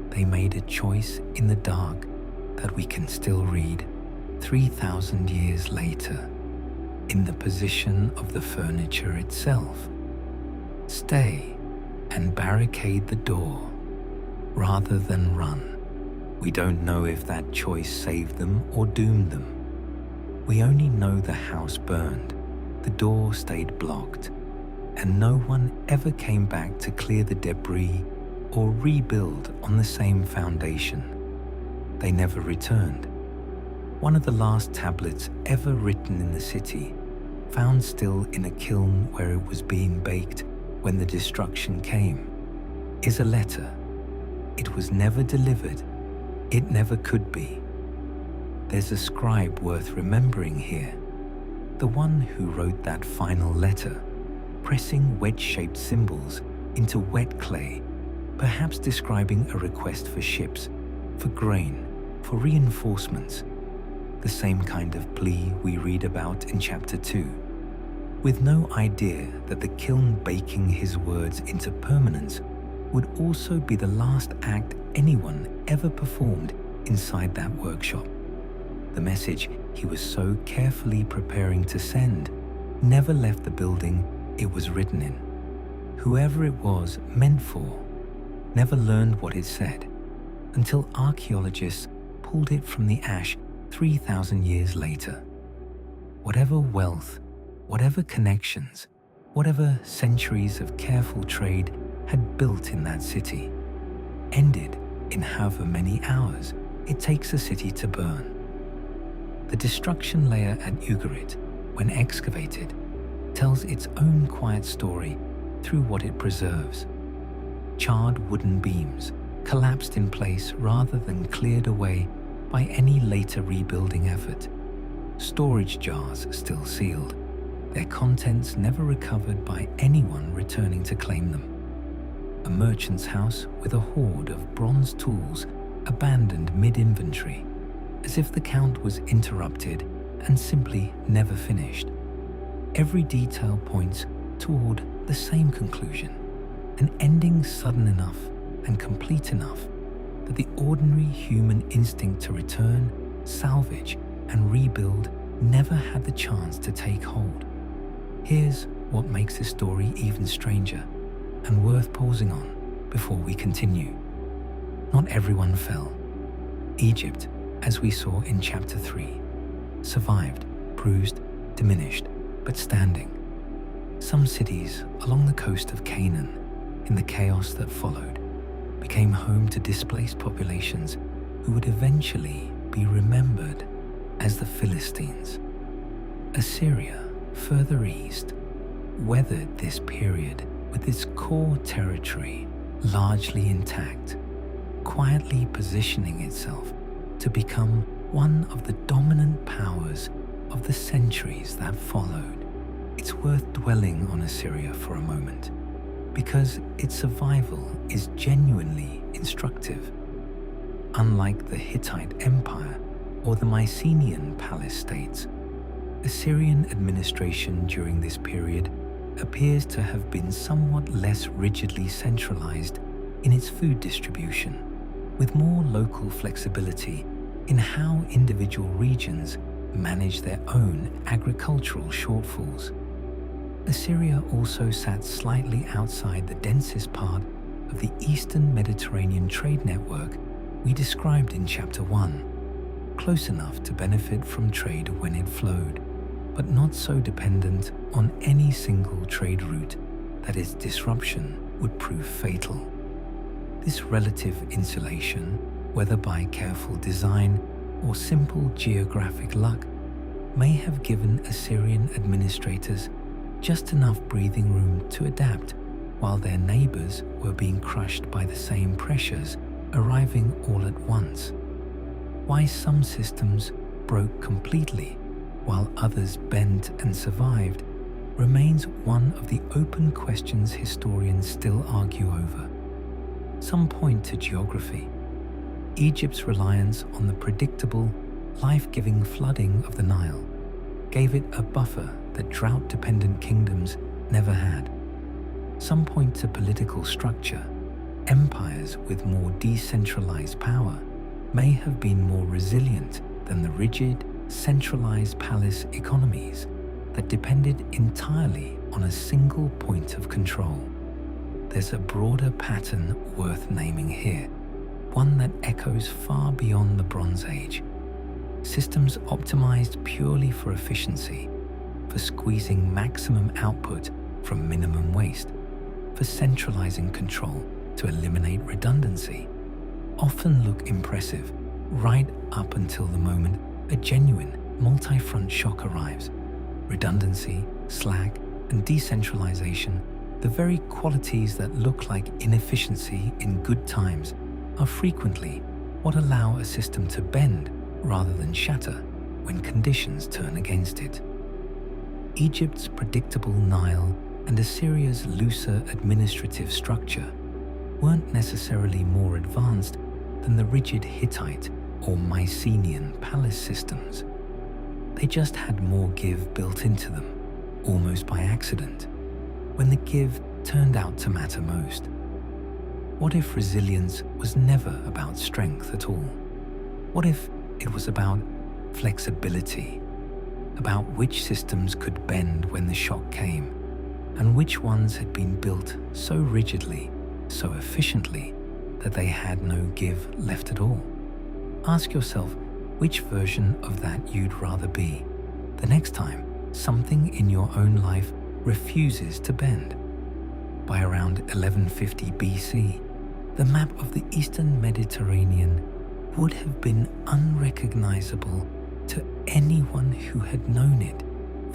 they made a choice in the dark that we can still read 3,000 years later, in the position of the furniture itself. Stay and barricade the door rather than run. We don't know if that choice saved them or doomed them. We only know the house burned, the door stayed blocked, and no one ever came back to clear the debris or rebuild on the same foundation. They never returned. One of the last tablets ever written in the city, found still in a kiln where it was being baked when the destruction came, is a letter. It was never delivered. It never could be. There's a scribe worth remembering here, the one who wrote that final letter, pressing wedge-shaped symbols into wet clay, perhaps describing a request for ships, for grain, for reinforcements, the same kind of plea we read about in chapter 2, with no idea that the kiln baking his words into permanence would also be the last act anyone ever performed inside that workshop. The message he was so carefully preparing to send never left the building it was written in. Whoever it was meant for never learned what it said until archaeologists pulled it from the ash 3,000 years later. Whatever wealth, whatever connections, whatever centuries of careful trade had built in that city, ended in however many hours it takes a city to burn. The destruction layer at Ugarit, when excavated, tells its own quiet story through what it preserves. Charred wooden beams, collapsed in place rather than cleared away by any later rebuilding effort. Storage jars still sealed, their contents never recovered by anyone returning to claim them. A merchant's house with a hoard of bronze tools abandoned mid-inventory, as if the count was interrupted and simply never finished. Every detail points toward the same conclusion, an ending sudden enough and complete enough that the ordinary human instinct to return, salvage, and rebuild never had the chance to take hold. Here's what makes this story even stranger and worth pausing on before we continue. Not everyone fell. Egypt, as we saw in chapter 3, survived, bruised, diminished, but standing. Some cities along the coast of Canaan, in the chaos that followed, became home to displaced populations who would eventually be remembered as the Philistines. Assyria, further east, weathered this period with its core territory largely intact, quietly positioning itself to become one of the dominant powers of the centuries that followed. It's worth dwelling on Assyria for a moment, because its survival is genuinely instructive. Unlike the Hittite Empire or the Mycenaean palace states, Assyrian administration during this period appears to have been somewhat less rigidly centralized in its food distribution, with more local flexibility in how individual regions manage their own agricultural shortfalls. Assyria also sat slightly outside the densest part of the Eastern Mediterranean trade network we described in chapter 1, close enough to benefit from trade when it flowed, but not so dependent on any single trade route that its disruption would prove fatal. This relative insulation, whether by careful design or simple geographic luck, may have given Assyrian administrators just enough breathing room to adapt while their neighbors were being crushed by the same pressures arriving all at once. Why some systems broke completely while others bent and survived remains one of the open questions historians still argue over. Some point to geography. Egypt's reliance on the predictable, life-giving flooding of the Nile gave it a buffer that drought-dependent kingdoms never had. Some point to political structure. Empires with more decentralized power may have been more resilient than the rigid, centralized palace economies that depended entirely on a single point of control. There's a broader pattern worth naming here, one that echoes far beyond the Bronze Age. Systems optimized purely for efficiency, for squeezing maximum output from minimum waste, for centralizing control to eliminate redundancy, often look impressive right up until the moment a genuine multi-front shock arrives. Redundancy, slack, and decentralization, the very qualities that look like inefficiency in good times, are frequently what allow a system to bend rather than shatter when conditions turn against it. Egypt's predictable Nile and Assyria's looser administrative structure weren't necessarily more advanced than the rigid Hittite or Mycenaean palace systems. They just had more give built into them, almost by accident, when the give turned out to matter most. What if resilience was never about strength at all? What if it was about flexibility, about which systems could bend when the shock came, and which ones had been built so rigidly, so efficiently, that they had no give left at all? Ask yourself which version of that you'd rather be the next time something in your own life refuses to bend. By around 1150 BC, the map of the Eastern Mediterranean would have been unrecognizable to anyone who had known it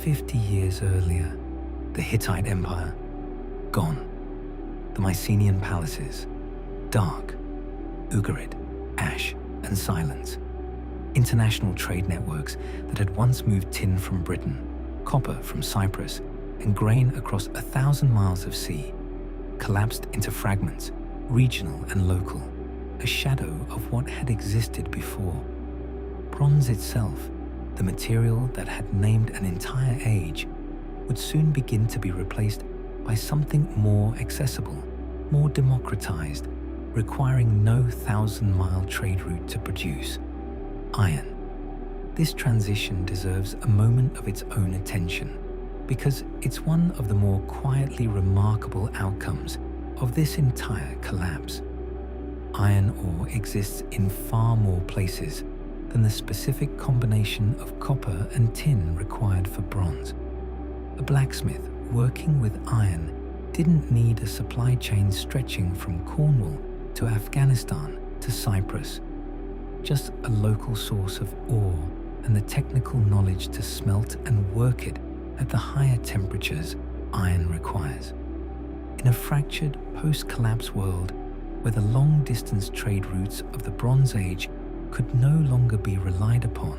50 years earlier. The Hittite Empire, gone. The Mycenaean palaces, dark. Ugarit, ash and silence. International trade networks that had once moved tin from Britain, copper from Cyprus, and grain across 1,000 miles of sea, collapsed into fragments, regional and local, a shadow of what had existed before. Bronze itself, the material that had named an entire age, would soon begin to be replaced by something more accessible, more democratized, requiring no 1,000-mile trade route to produce: iron. This transition deserves a moment of its own attention, because it's one of the more quietly remarkable outcomes of this entire collapse. Iron ore exists in far more places than the specific combination of copper and tin required for bronze. A blacksmith working with iron didn't need a supply chain stretching from Cornwall to Afghanistan to Cyprus, just a local source of ore and the technical knowledge to smelt and work it at the higher temperatures iron requires. In a fractured post-collapse world where the long-distance trade routes of the Bronze Age could no longer be relied upon,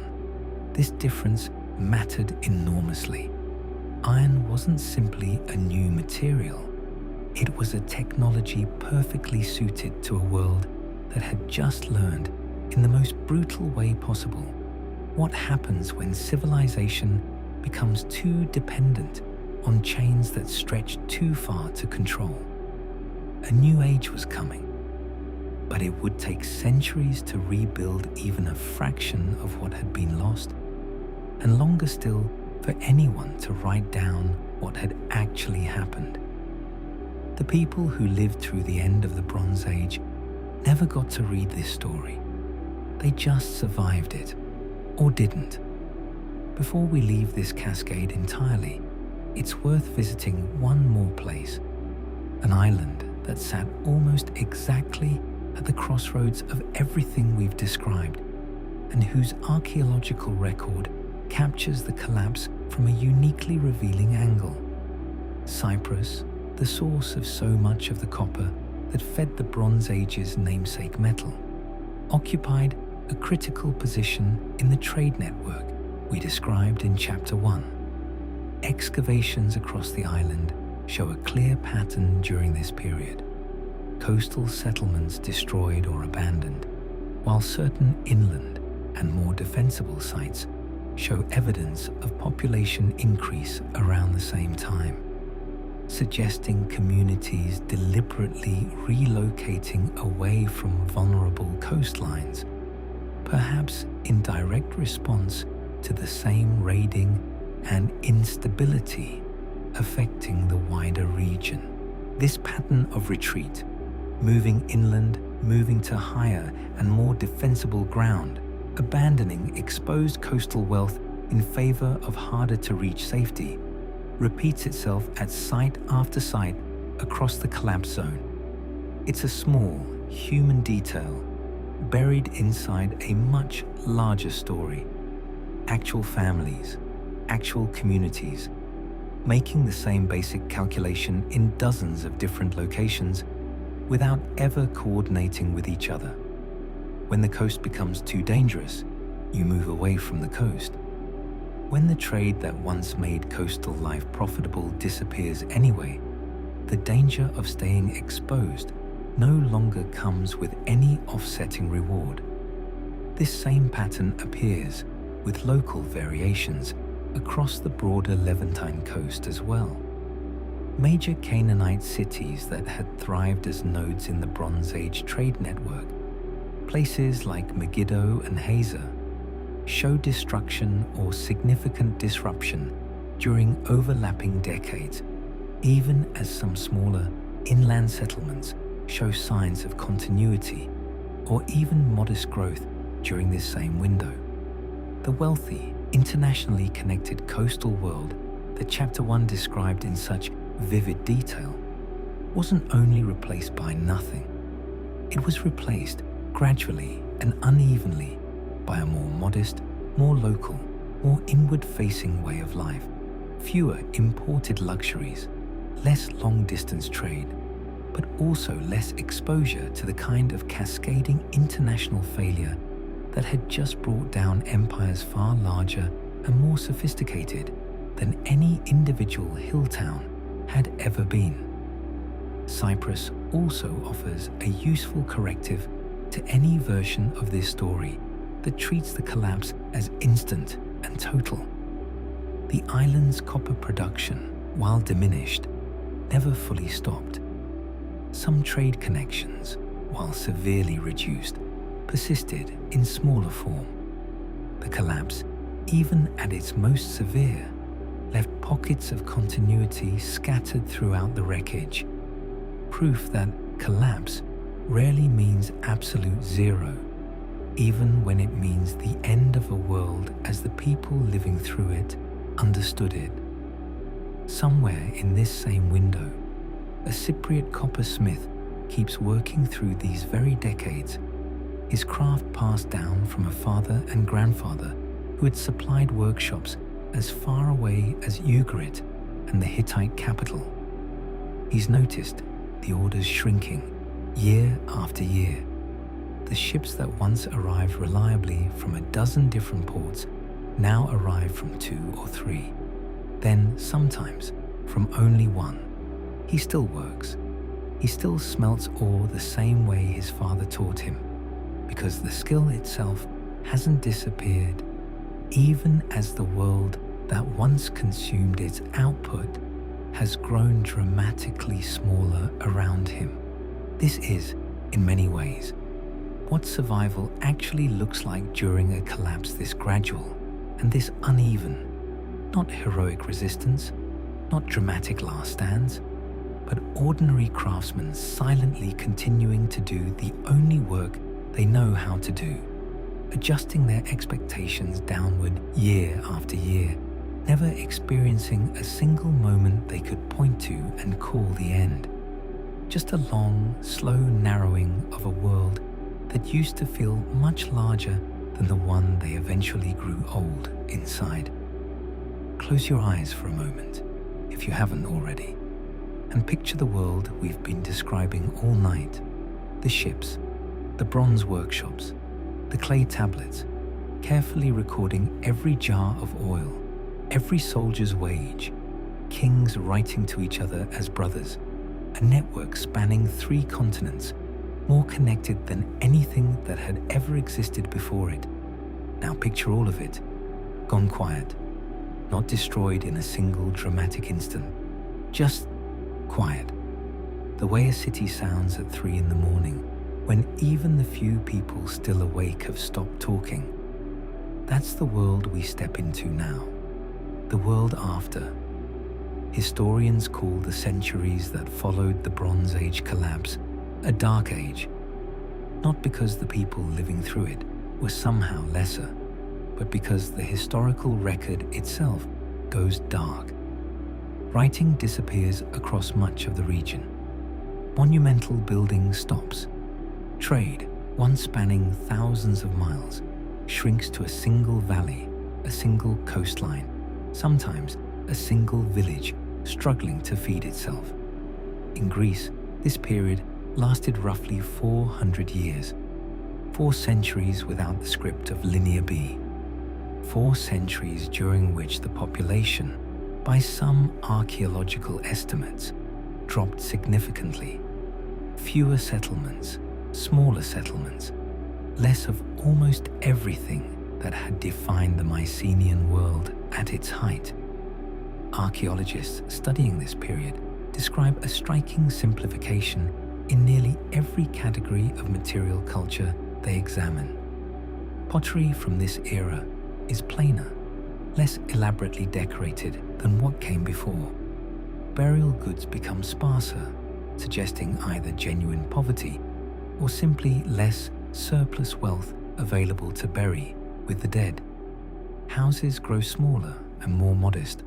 this difference mattered enormously. Iron wasn't simply a new material. It was a technology perfectly suited to a world that had just learned, in the most brutal way possible, what happens when civilization becomes too dependent on chains that stretch too far to control. A new age was coming, but it would take centuries to rebuild even a fraction of what had been lost, and longer still for anyone to write down what had actually happened. The people who lived through the end of the Bronze Age never got to read this story. They just survived it, or didn't. Before we leave this cascade entirely, it's worth visiting one more place, an island that sat almost exactly at the crossroads of everything we've described, and whose archaeological record captures the collapse from a uniquely revealing angle. Cyprus, the source of so much of the copper that fed the Bronze Age's namesake metal, occupied a critical position in the trade network we described in Chapter 1. Excavations across the island show a clear pattern during this period. Coastal settlements destroyed or abandoned, while certain inland and more defensible sites show evidence of population increase around the same time, suggesting communities deliberately relocating away from vulnerable coastlines, perhaps in direct response to the same raiding and instability affecting the wider region. This pattern of retreat, moving inland, moving to higher and more defensible ground, abandoning exposed coastal wealth in favor of harder to reach safety, repeats itself at site after site across the collapse zone. It's a small, human detail buried inside a much larger story. Actual families, actual communities, making the same basic calculation in dozens of different locations without ever coordinating with each other. When the coast becomes too dangerous, you move away from the coast. When the trade that once made coastal life profitable disappears anyway, the danger of staying exposed no longer comes with any offsetting reward. This same pattern appears with local variations across the broader Levantine coast as well. Major Canaanite cities that had thrived as nodes in the Bronze Age trade network, places like Megiddo and Hazor, show destruction or significant disruption during overlapping decades, even as some smaller inland settlements show signs of continuity or even modest growth during this same window. The wealthy, internationally connected coastal world that Chapter 1 described in such vivid detail wasn't only replaced by nothing. It was replaced gradually and unevenly by a more modest, more local, more inward-facing way of life. Fewer imported luxuries, less long-distance trade, but also less exposure to the kind of cascading international failure that had just brought down empires far larger and more sophisticated than any individual hill town had ever been. Cyprus also offers a useful corrective to any version of this story that treats the collapse as instant and total. The island's copper production, while diminished, never fully stopped. Some trade connections, while severely reduced, persisted in smaller form. The collapse, even at its most severe, left pockets of continuity scattered throughout the wreckage, proof that collapse rarely means absolute zero, even when it means the end of a world as the people living through it understood it. Somewhere in this same window, a Cypriot coppersmith keeps working through these very decades, his craft passed down from a father and grandfather who had supplied workshops as far away as Ugarit and the Hittite capital. He's noticed the orders shrinking year after year. The ships that once arrived reliably from a dozen different ports now arrive from 2 or 3, then sometimes from only 1. He still works. He still smelts ore the same way his father taught him, because the skill itself hasn't disappeared, even as the world that once consumed its output has grown dramatically smaller around him. This is, in many ways, what survival actually looks like during a collapse this gradual and this uneven. Not heroic resistance, not dramatic last stands, but ordinary craftsmen silently continuing to do the only work they know how to do, adjusting their expectations downward year after year, never experiencing a single moment they could point to and call the end. Just a long, slow narrowing of a world that used to feel much larger than the one they eventually grew old inside. Close your eyes for a moment, if you haven't already, and picture the world we've been describing all night. The ships, the bronze workshops, the clay tablets, carefully recording every jar of oil, every soldier's wage, kings writing to each other as brothers, a network spanning 3 continents, more connected than anything that had ever existed before it. Now picture all of it, gone quiet, not destroyed in a single dramatic instant, just quiet. The way a city sounds at 3 in the morning, when even the few people still awake have stopped talking. That's the world we step into now, the world after. Historians call the centuries that followed the Bronze Age collapse a dark age, not because the people living through it were somehow lesser, but because the historical record itself goes dark. Writing disappears across much of the region. Monumental building stops. Trade, once spanning thousands of miles, shrinks to a single valley, a single coastline, sometimes a single village struggling to feed itself. In Greece, this period lasted roughly 400 years, 4 centuries without the script of Linear B, 4 centuries during which the population, by some archaeological estimates, dropped significantly. Fewer settlements, smaller settlements, less of almost everything that had defined the Mycenaean world at its height. Archaeologists studying this period describe a striking simplification in nearly every category of material culture they examine. Pottery from this era is plainer, less elaborately decorated than what came before. Burial goods become sparser, suggesting either genuine poverty or simply less surplus wealth available to bury with the dead. Houses grow smaller and more modest,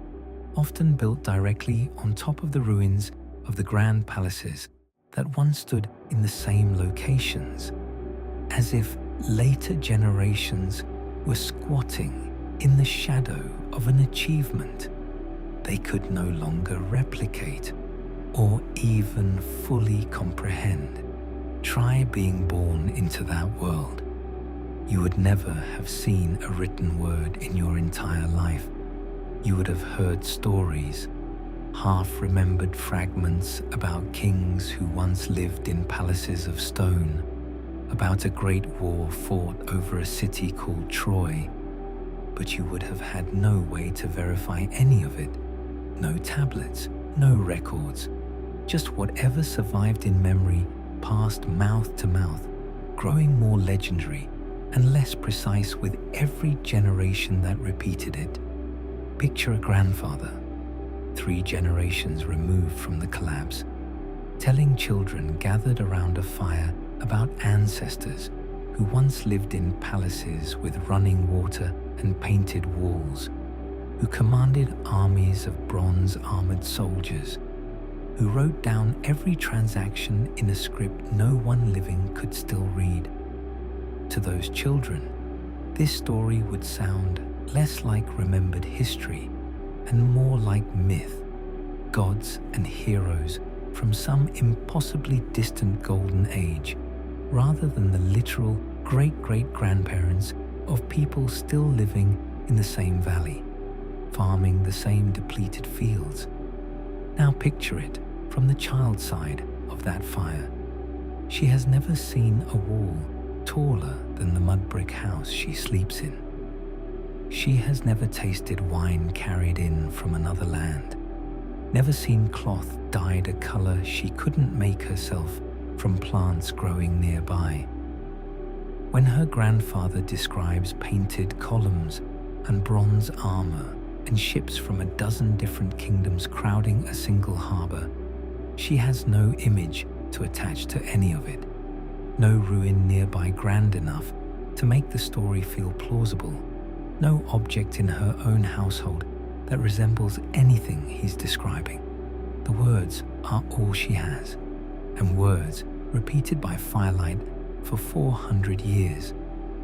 often built directly on top of the ruins of the grand palaces that once stood in the same locations, as if later generations were squatting in the shadow of an achievement they could no longer replicate or even fully comprehend. Try being born into that world. You would never have seen a written word in your entire life. You would have heard stories, half-remembered fragments about kings who once lived in palaces of stone, about a great war fought over a city called Troy, but you would have had no way to verify any of it. No tablets, no records, just whatever survived in memory passed mouth to mouth, growing more legendary and less precise with every generation that repeated it. Picture a grandfather, 3 generations removed from the collapse, telling children gathered around a fire about ancestors who once lived in palaces with running water and painted walls, who commanded armies of bronze-armored soldiers, who wrote down every transaction in a script no one living could still read. To those children, this story would sound less like remembered history and more like myth, gods and heroes from some impossibly distant golden age, rather than the literal great-great-grandparents of people still living in the same valley, farming the same depleted fields. Now picture it from the child side of that fire. She has never seen a wall taller than the mud brick house she sleeps in. She has never tasted wine carried in from another land, never seen cloth dyed a color she couldn't make herself from plants growing nearby. When her grandfather describes painted columns and bronze armor and ships from a dozen different kingdoms crowding a single harbor, she has no image to attach to any of it, no ruin nearby grand enough to make the story feel plausible, no object in her own household that resembles anything he's describing. The words are all she has, and words repeated by firelight for 400 years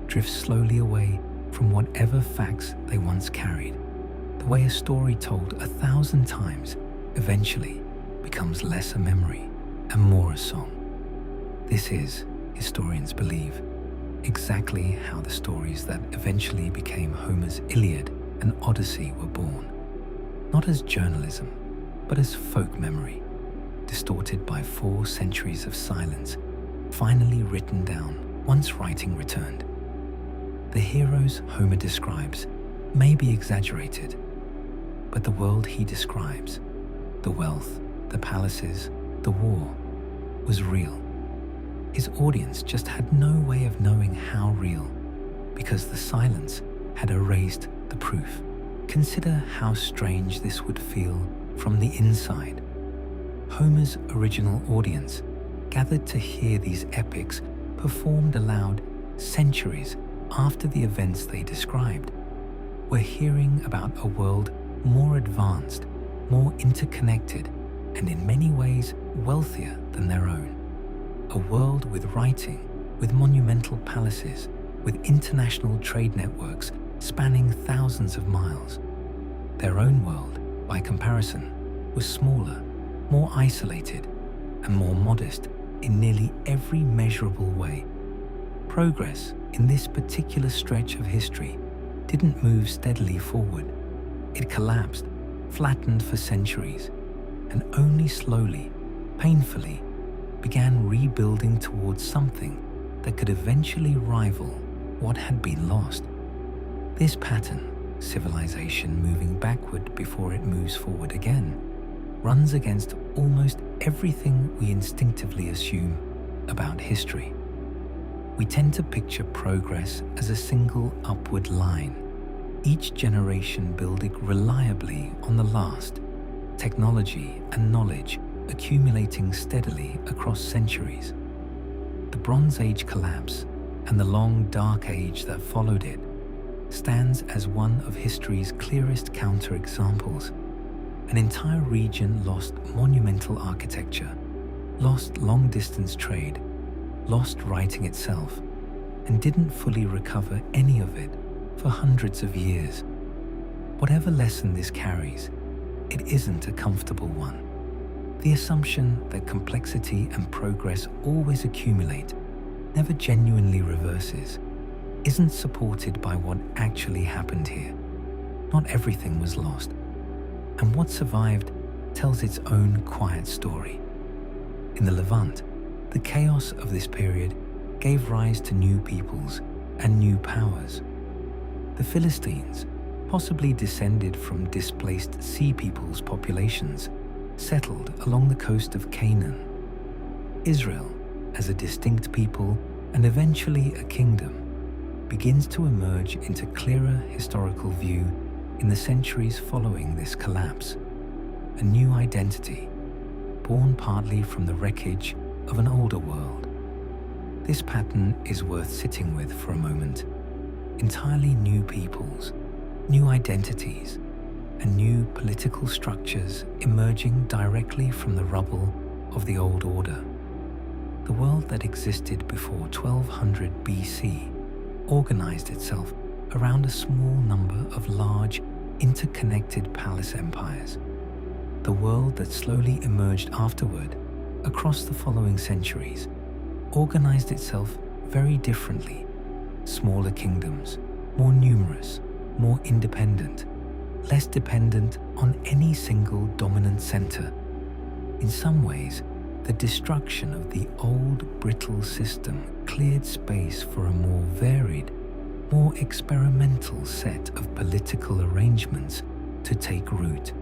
drift slowly away from whatever facts they once carried. The way a story told 1,000 times eventually becomes less a memory and more a song. This is, historians believe, exactly how the stories that eventually became Homer's Iliad and Odyssey were born. Not as journalism, but as folk memory, distorted by 4 centuries of silence, finally written down once writing returned. The heroes Homer describes may be exaggerated, but the world he describes, the wealth, the palaces, the war, was real. His audience just had no way of knowing how real, because the silence had erased the proof. Consider how strange this would feel from the inside. Homer's original audience, gathered to hear these epics performed aloud centuries after the events they described, were hearing about a world more advanced, more interconnected, and in many ways wealthier than their own. A world with writing, with monumental palaces, with international trade networks spanning thousands of miles. Their own world, by comparison, was smaller, more isolated, and more modest in nearly every measurable way. Progress in this particular stretch of history didn't move steadily forward. It collapsed, flattened for centuries, and only slowly, painfully, began rebuilding towards something that could eventually rival what had been lost. This pattern, civilization moving backward before it moves forward again, runs against almost everything we instinctively assume about history. We tend to picture progress as a single upward line, each generation building reliably on the last, technology and knowledge accumulating steadily across centuries. The Bronze Age collapse and the long Dark Age that followed it stands as one of history's clearest counterexamples. An entire region lost monumental architecture, lost long-distance trade, lost writing itself, and didn't fully recover any of it for hundreds of years. Whatever lesson this carries, it isn't a comfortable one. The assumption that complexity and progress always accumulate, never genuinely reverses, isn't supported by what actually happened here. Not everything was lost, and what survived tells its own quiet story. In the Levant, the chaos of this period gave rise to new peoples and new powers. The Philistines, possibly descended from displaced sea peoples' populations, settled along the coast of Canaan. Israel, as a distinct people and eventually a kingdom, begins to emerge into clearer historical view in the centuries following this collapse. A new identity, born partly from the wreckage of an older world. This pattern is worth sitting with for a moment. Entirely new peoples, new identities, and new political structures emerging directly from the rubble of the old order. The world that existed before 1200 BC organized itself around a small number of large, interconnected palace empires. The world that slowly emerged afterward, across the following centuries, organized itself very differently. Smaller kingdoms, more numerous, more independent, less dependent on any single dominant center. In some ways, the destruction of the old, brittle system cleared space for a more varied, more experimental set of political arrangements to take root.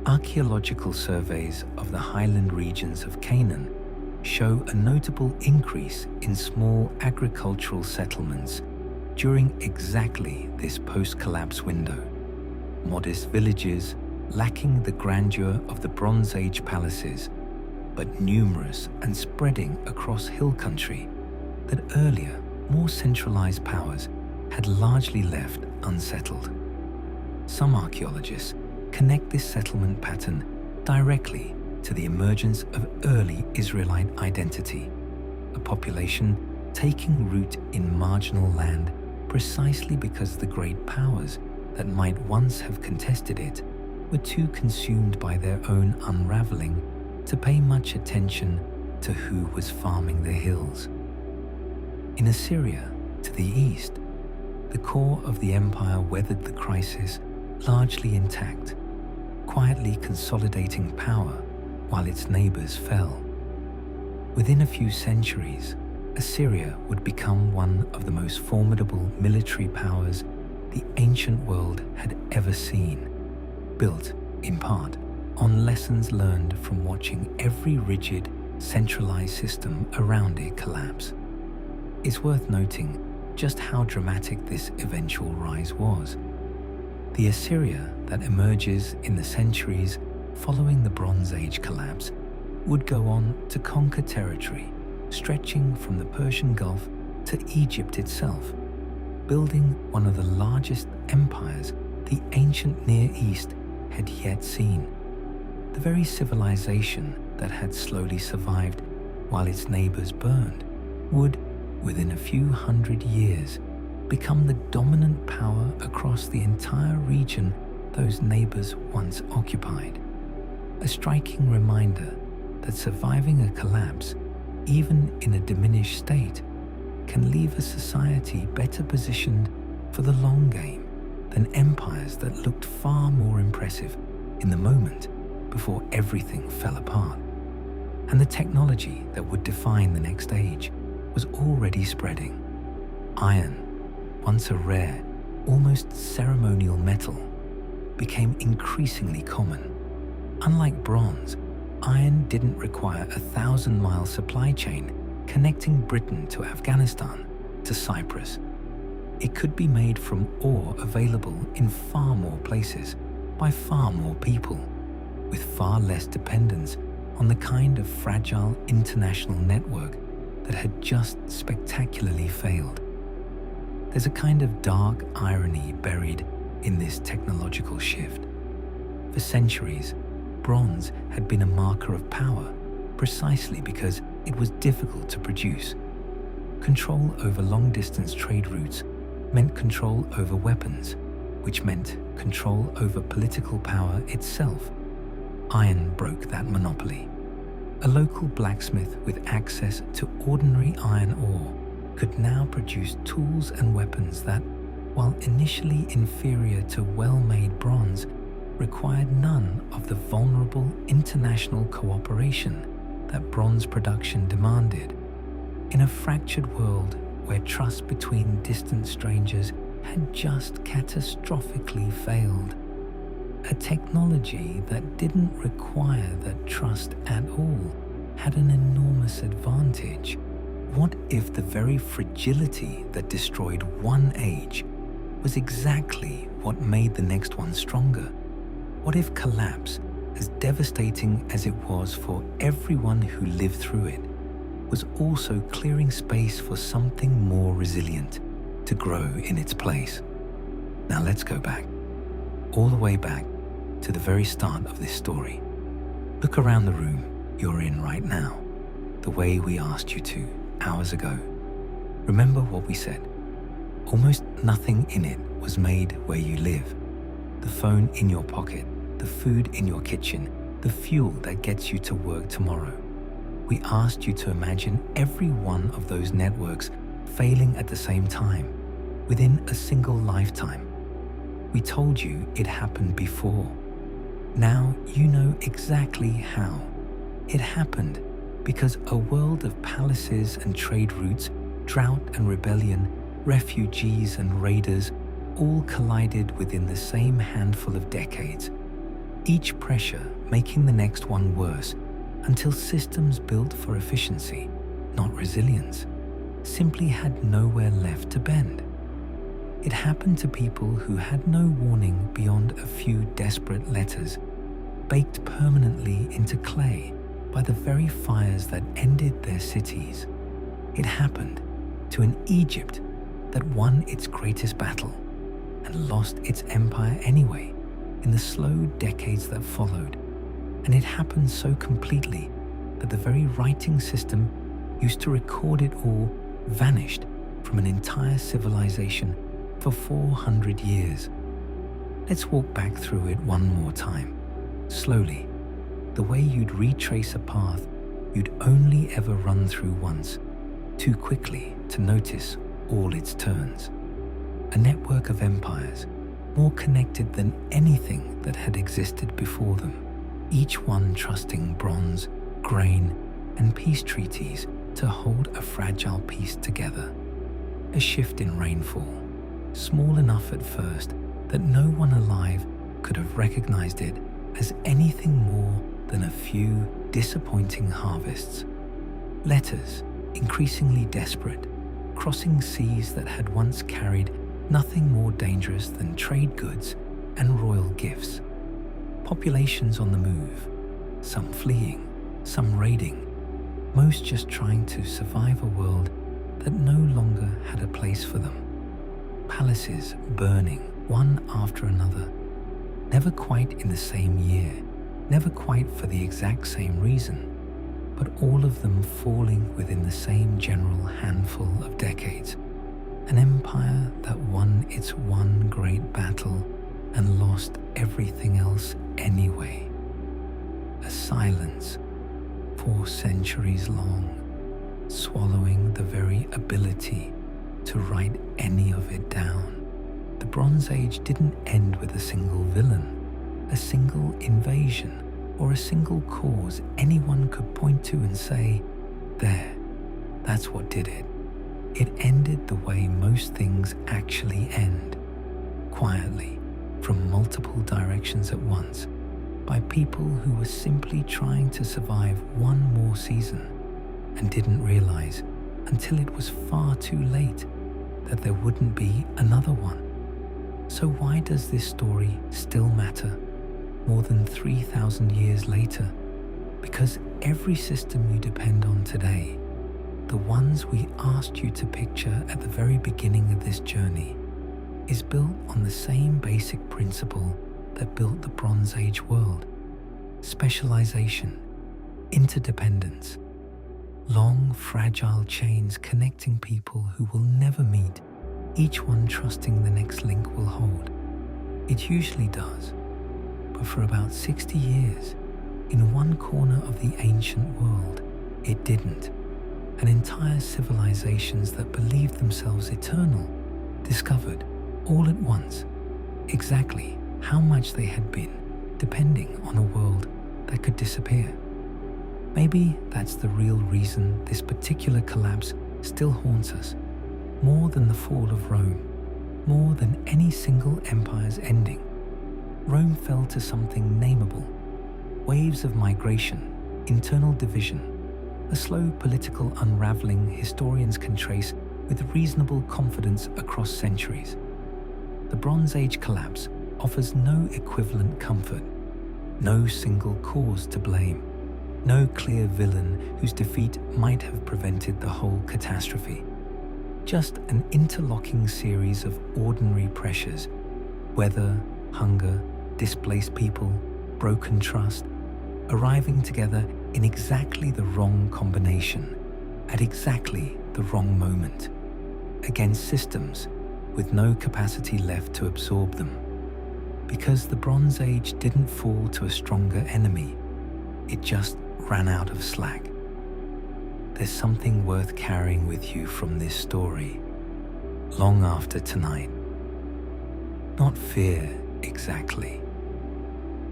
Archaeological surveys of the highland regions of Canaan show a notable increase in small agricultural settlements during exactly this post-collapse window. Modest villages lacking the grandeur of the Bronze Age palaces, but numerous and spreading across hill country that earlier, more centralized powers had largely left unsettled. Some archaeologists connect this settlement pattern directly to the emergence of early Israelite identity, a population taking root in marginal land precisely because the great powers that might once have contested it were too consumed by their own unraveling to pay much attention to who was farming the hills. In Assyria, to the east, the core of the empire weathered the crisis largely intact, quietly consolidating power while its neighbors fell. Within a few centuries, Assyria would become one of the most formidable military powers the ancient world had ever seen, built, in part, on lessons learned from watching every rigid, centralized system around it collapse. It's worth noting just how dramatic this eventual rise was. The Assyria that emerges in the centuries following the Bronze Age collapse would go on to conquer territory stretching from the Persian Gulf to Egypt itself, building one of the largest empires the ancient Near East had yet seen. The very civilization that had slowly survived while its neighbors burned would, within a few hundred years, become the dominant power across the entire region those neighbors once occupied. A striking reminder that surviving a collapse, even in a diminished state, can leave a society better positioned for the long game, than empires that looked far more impressive in the moment before everything fell apart. And the technology that would define the next age was already spreading. Iron, once a rare, almost ceremonial metal, became increasingly common. Unlike bronze, iron didn't require a 1,000-mile supply chain connecting Britain to Afghanistan to Cyprus. It could be made from ore available in far more places by far more people, with far less dependence on the kind of fragile international network that had just spectacularly failed. There's a kind of dark irony buried in this technological shift. For centuries, bronze had been a marker of power precisely because it was difficult to produce. Control over long-distance trade routes meant control over weapons, which meant control over political power itself. Iron broke that monopoly. A local blacksmith with access to ordinary iron ore could now produce tools and weapons that, while initially inferior to well-made bronze, required none of the vulnerable international cooperation that bronze production demanded. In a fractured world where trust between distant strangers had just catastrophically failed, a technology that didn't require that trust at all had an enormous advantage. What if the very fragility that destroyed one age was exactly what made the next one stronger? What if collapse, as devastating as it was for everyone who lived through it, was also clearing space for something more resilient to grow in its place? Now let's go back, all the way back to the very start of this story. Look around the room you're in right now, the way we asked you to hours ago. Remember what we said. Almost nothing in it was made where you live. The phone in your pocket, the food in your kitchen, the fuel that gets you to work tomorrow. We asked you to imagine every one of those networks failing at the same time, within a single lifetime. We told you it happened before. Now you know exactly how. It happened because a world of palaces and trade routes, drought and rebellion, refugees and raiders all collided within the same handful of decades, each pressure making the next one worse, until systems built for efficiency, not resilience, simply had nowhere left to bend. It happened to people who had no warning beyond a few desperate letters, baked permanently into clay by the very fires that ended their cities. It happened to an Egypt that won its greatest battle and lost its empire anyway in the slow decades that followed. And it happened so completely that the very writing system used to record it all vanished from an entire civilization for 400 years. Let's walk back through it one more time, slowly, the way you'd retrace a path you'd only ever run through once, too quickly to notice all its turns. A network of empires, more connected than anything that had existed before them, each one trusting bronze, grain, and peace treaties to hold a fragile peace together. A shift in rainfall, small enough at first that no one alive could have recognized it as anything more than a few disappointing harvests. Letters, increasingly desperate, crossing seas that had once carried nothing more dangerous than trade goods and royal gifts. Populations on the move, some fleeing, some raiding, most just trying to survive a world that no longer had a place for them. Palaces burning one after another, never quite in the same year, never quite for the exact same reason, but all of them falling within the same general handful of decades. An empire that won its one great battle and lost everything else anyway. A silence, 4 centuries long, swallowing the very ability to write any of it down. The Bronze Age didn't end with a single villain, a single invasion, or a single cause anyone could point to and say, "There, that's what did it." It ended the way most things actually end, quietly, from multiple directions at once, by people who were simply trying to survive one more season and didn't realize until it was far too late that there wouldn't be another one. So why does this story still matter more than 3,000 years later? Because every system you depend on today, the ones we asked you to picture at the very beginning of this journey, is built on the same basic principle that built the Bronze Age world: specialization, interdependence, long, fragile chains connecting people who will never meet, each one trusting the next link will hold. It usually does, but for about 60 years, in one corner of the ancient world, it didn't. And entire civilizations that believed themselves eternal discovered, all at once, exactly how much they had been depending on a world that could disappear. Maybe that's the real reason this particular collapse still haunts us, more than the fall of Rome, more than any single empire's ending. Rome fell to something nameable: waves of migration, internal division, a slow political unraveling historians can trace with reasonable confidence across centuries. The Bronze Age collapse offers no equivalent comfort, no single cause to blame, no clear villain whose defeat might have prevented the whole catastrophe. Just an interlocking series of ordinary pressures: weather, hunger, displaced people, broken trust, arriving together in exactly the wrong combination, at exactly the wrong moment, against systems with no capacity left to absorb them. Because the Bronze Age didn't fall to a stronger enemy, it just ran out of slack. There's something worth carrying with you from this story, long after tonight. Not fear, exactly.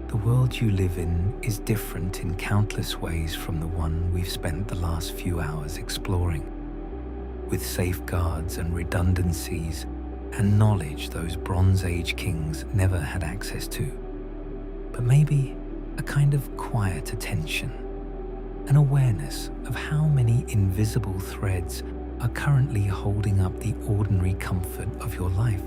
The world you live in is different in countless ways from the one we've spent the last few hours exploring, with safeguards and redundancies and knowledge those Bronze Age kings never had access to. But maybe a kind of quiet attention, an awareness of how many invisible threads are currently holding up the ordinary comfort of your life: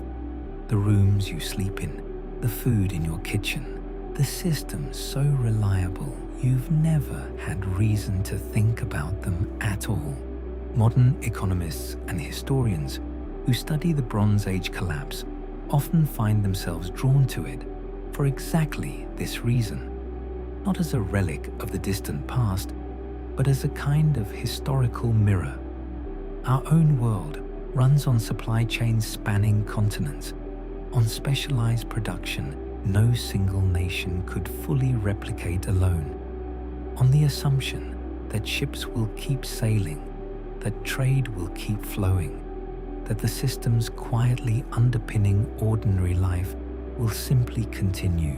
the rooms you sleep in, the food in your kitchen, the systems so reliable you've never had reason to think about them at all. Modern economists and historians who study the Bronze Age collapse often find themselves drawn to it for exactly this reason, not as a relic of the distant past, but as a kind of historical mirror. Our own world runs on supply chains spanning continents, on specialized production no single nation could fully replicate alone, on the assumption that ships will keep sailing, that trade will keep flowing, that the systems quietly underpinning ordinary life will simply continue,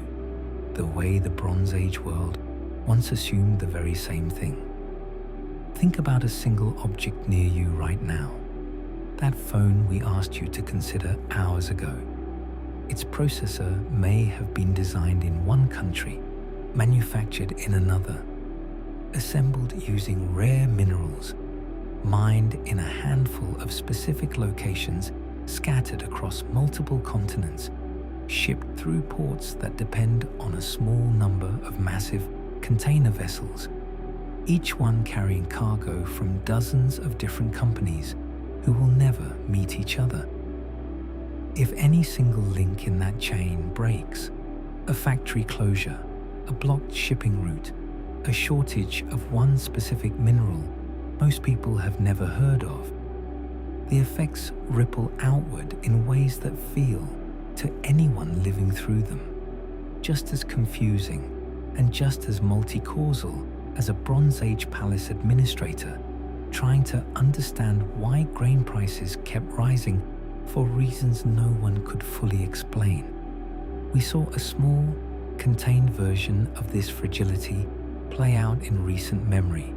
the way the Bronze Age world once assumed the very same thing. Think about a single object near you right now, that phone we asked you to consider hours ago. Its processor may have been designed in one country, manufactured in another, assembled using rare minerals, mined in a handful of specific locations scattered across multiple continents, shipped through ports that depend on a small number of massive container vessels, each one carrying cargo from dozens of different companies who will never meet each other. If any single link in that chain breaks, a factory closure, a blocked shipping route, a shortage of one specific mineral most people have never heard of, the effects ripple outward in ways that feel, to anyone living through them, just as confusing and just as multi-causal as a Bronze Age palace administrator trying to understand why grain prices kept rising for reasons no one could fully explain. We saw a small, contained version of this fragility play out in recent memory,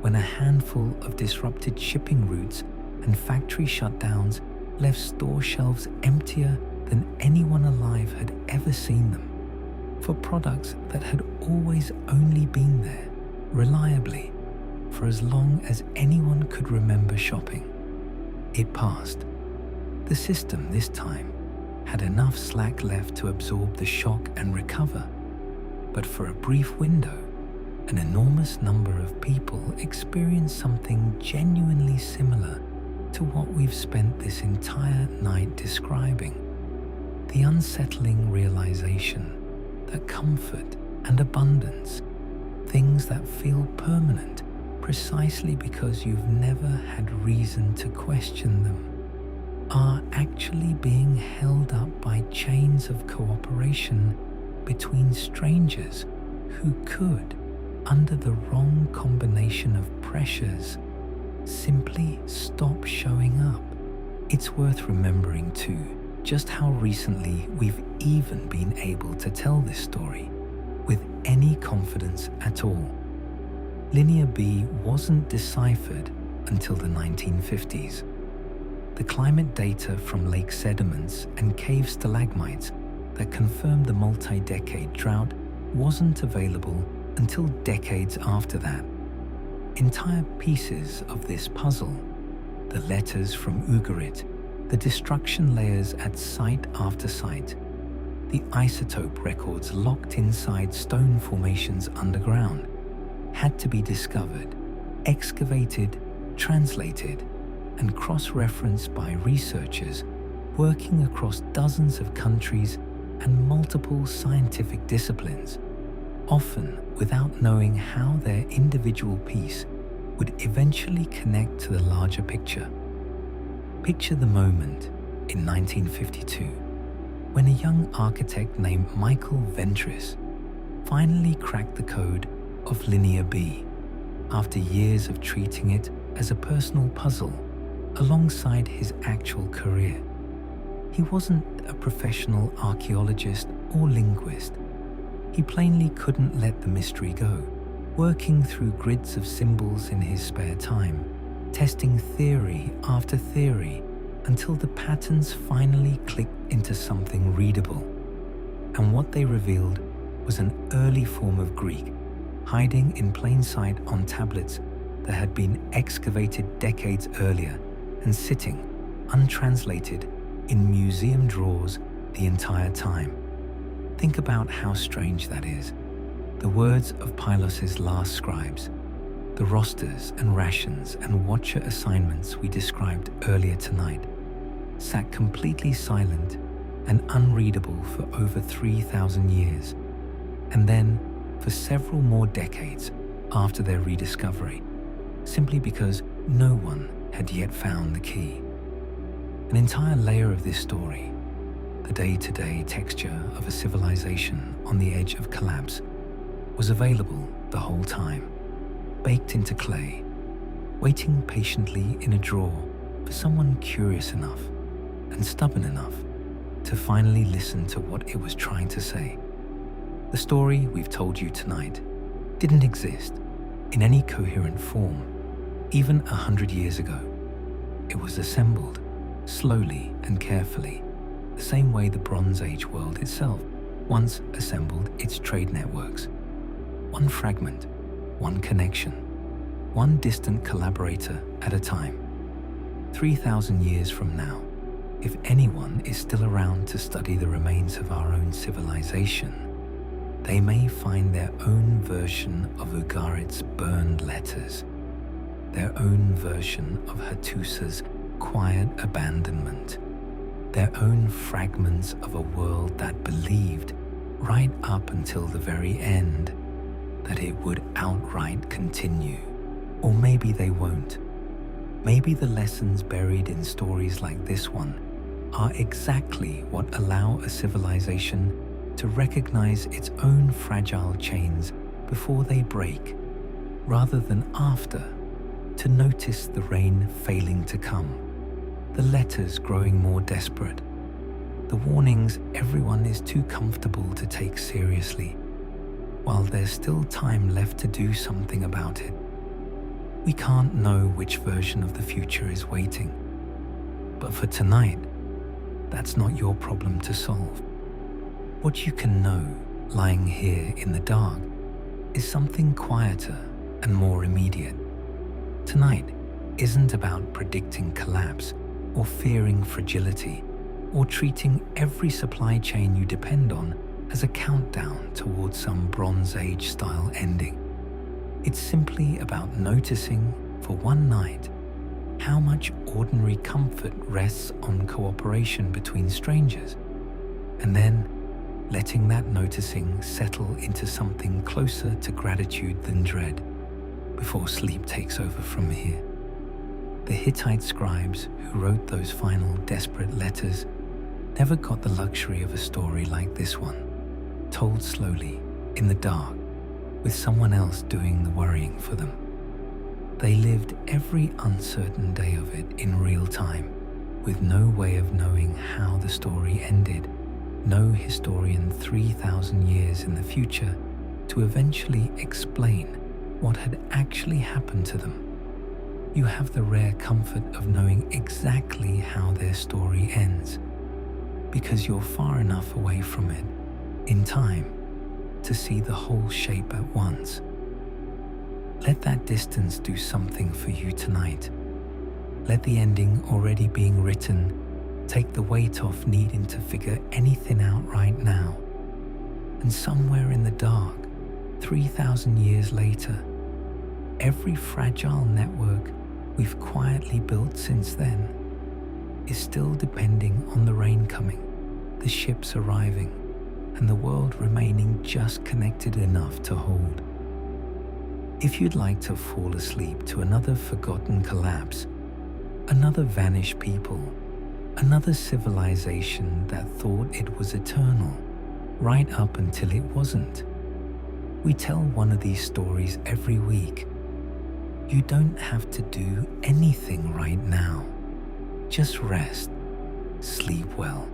when a handful of disrupted shipping routes and factory shutdowns left store shelves emptier than anyone alive had ever seen them, for products that had always only been there, reliably, for as long as anyone could remember shopping. It passed. The system this time had enough slack left to absorb the shock and recover, but for a brief window, an enormous number of people experienced something genuinely similar to what we've spent this entire night describing. The unsettling realization that comfort and abundance, things that feel permanent precisely because you've never had reason to question them, are actually being held up by chains of cooperation between strangers who could, under the wrong combination of pressures, simply stop showing up. It's worth remembering too just how recently we've even been able to tell this story with any confidence at all. Linear B wasn't deciphered until the 1950s. The climate data from lake sediments and cave stalagmites that confirmed the multi-decade drought wasn't available until decades after that. Entire pieces of this puzzle, the letters from Ugarit, the destruction layers at site after site, the isotope records locked inside stone formations underground, had to be discovered, excavated, translated, and cross-referenced by researchers working across dozens of countries and multiple scientific disciplines, often without knowing how their individual piece would eventually connect to the larger picture. Picture the moment in 1952 when a young architect named Michael Ventris finally cracked the code of Linear B after years of treating it as a personal puzzle alongside his actual career. He wasn't a professional archaeologist or linguist. He plainly couldn't let the mystery go, working through grids of symbols in his spare time, testing theory after theory until the patterns finally clicked into something readable. And what they revealed was an early form of Greek, hiding in plain sight on tablets that had been excavated decades earlier and sitting, untranslated, in museum drawers the entire time. Think about how strange that is. The words of Pylos' last scribes, the rosters and rations and watcher assignments we described earlier tonight, sat completely silent and unreadable for over 3,000 years, and then for several more decades after their rediscovery, simply because no one had yet found the key. An entire layer of this story, the day-to-day texture of a civilization on the edge of collapse, was available the whole time, baked into clay, waiting patiently in a drawer for someone curious enough and stubborn enough to finally listen to what it was trying to say. The story we've told you tonight didn't exist in any coherent form even 100 years ago. It was assembled slowly and carefully, the same way the Bronze Age world itself once assembled its trade networks. One fragment, one connection, one distant collaborator at a time. 3,000 years from now, if anyone is still around to study the remains of our own civilization, they may find their own version of Ugarit's burned letters, their own version of Hattusa's quiet abandonment, their own fragments of a world that believed, right up until the very end, that it would outright continue. Or maybe they won't. Maybe the lessons buried in stories like this one are exactly what allow a civilization to recognize its own fragile chains before they break, rather than after, to notice the rain failing to come, the letters growing more desperate, the warnings everyone is too comfortable to take seriously, while there's still time left to do something about it. We can't know which version of the future is waiting, but for tonight, that's not your problem to solve. What you can know, lying here in the dark, is something quieter and more immediate. Tonight isn't about predicting collapse or fearing fragility or treating every supply chain you depend on as a countdown towards some Bronze Age style ending. It's simply about noticing, for one night, how much ordinary comfort rests on cooperation between strangers, and then letting that noticing settle into something closer to gratitude than dread before sleep takes over from here. The Hittite scribes who wrote those final desperate letters never got the luxury of a story like this one, told slowly, in the dark, with someone else doing the worrying for them. They lived every uncertain day of it in real time, with no way of knowing how the story ended, no historian 3,000 years in the future to eventually explain what had actually happened to them. You have the rare comfort of knowing exactly how their story ends, because you're far enough away from it, in time, to see the whole shape at once. Let that distance do something for you tonight. Let the ending already being written take the weight off needing to figure anything out right now. And somewhere in the dark, 3,000 years later, every fragile network we've quietly built since then is still depending on the rain coming, the ships arriving, and the world remaining just connected enough to hold. If you'd like to fall asleep to another forgotten collapse, another vanished people, another civilization that thought it was eternal, right up until it wasn't, we tell one of these stories every week. You don't have to do anything right now. Just rest, sleep well,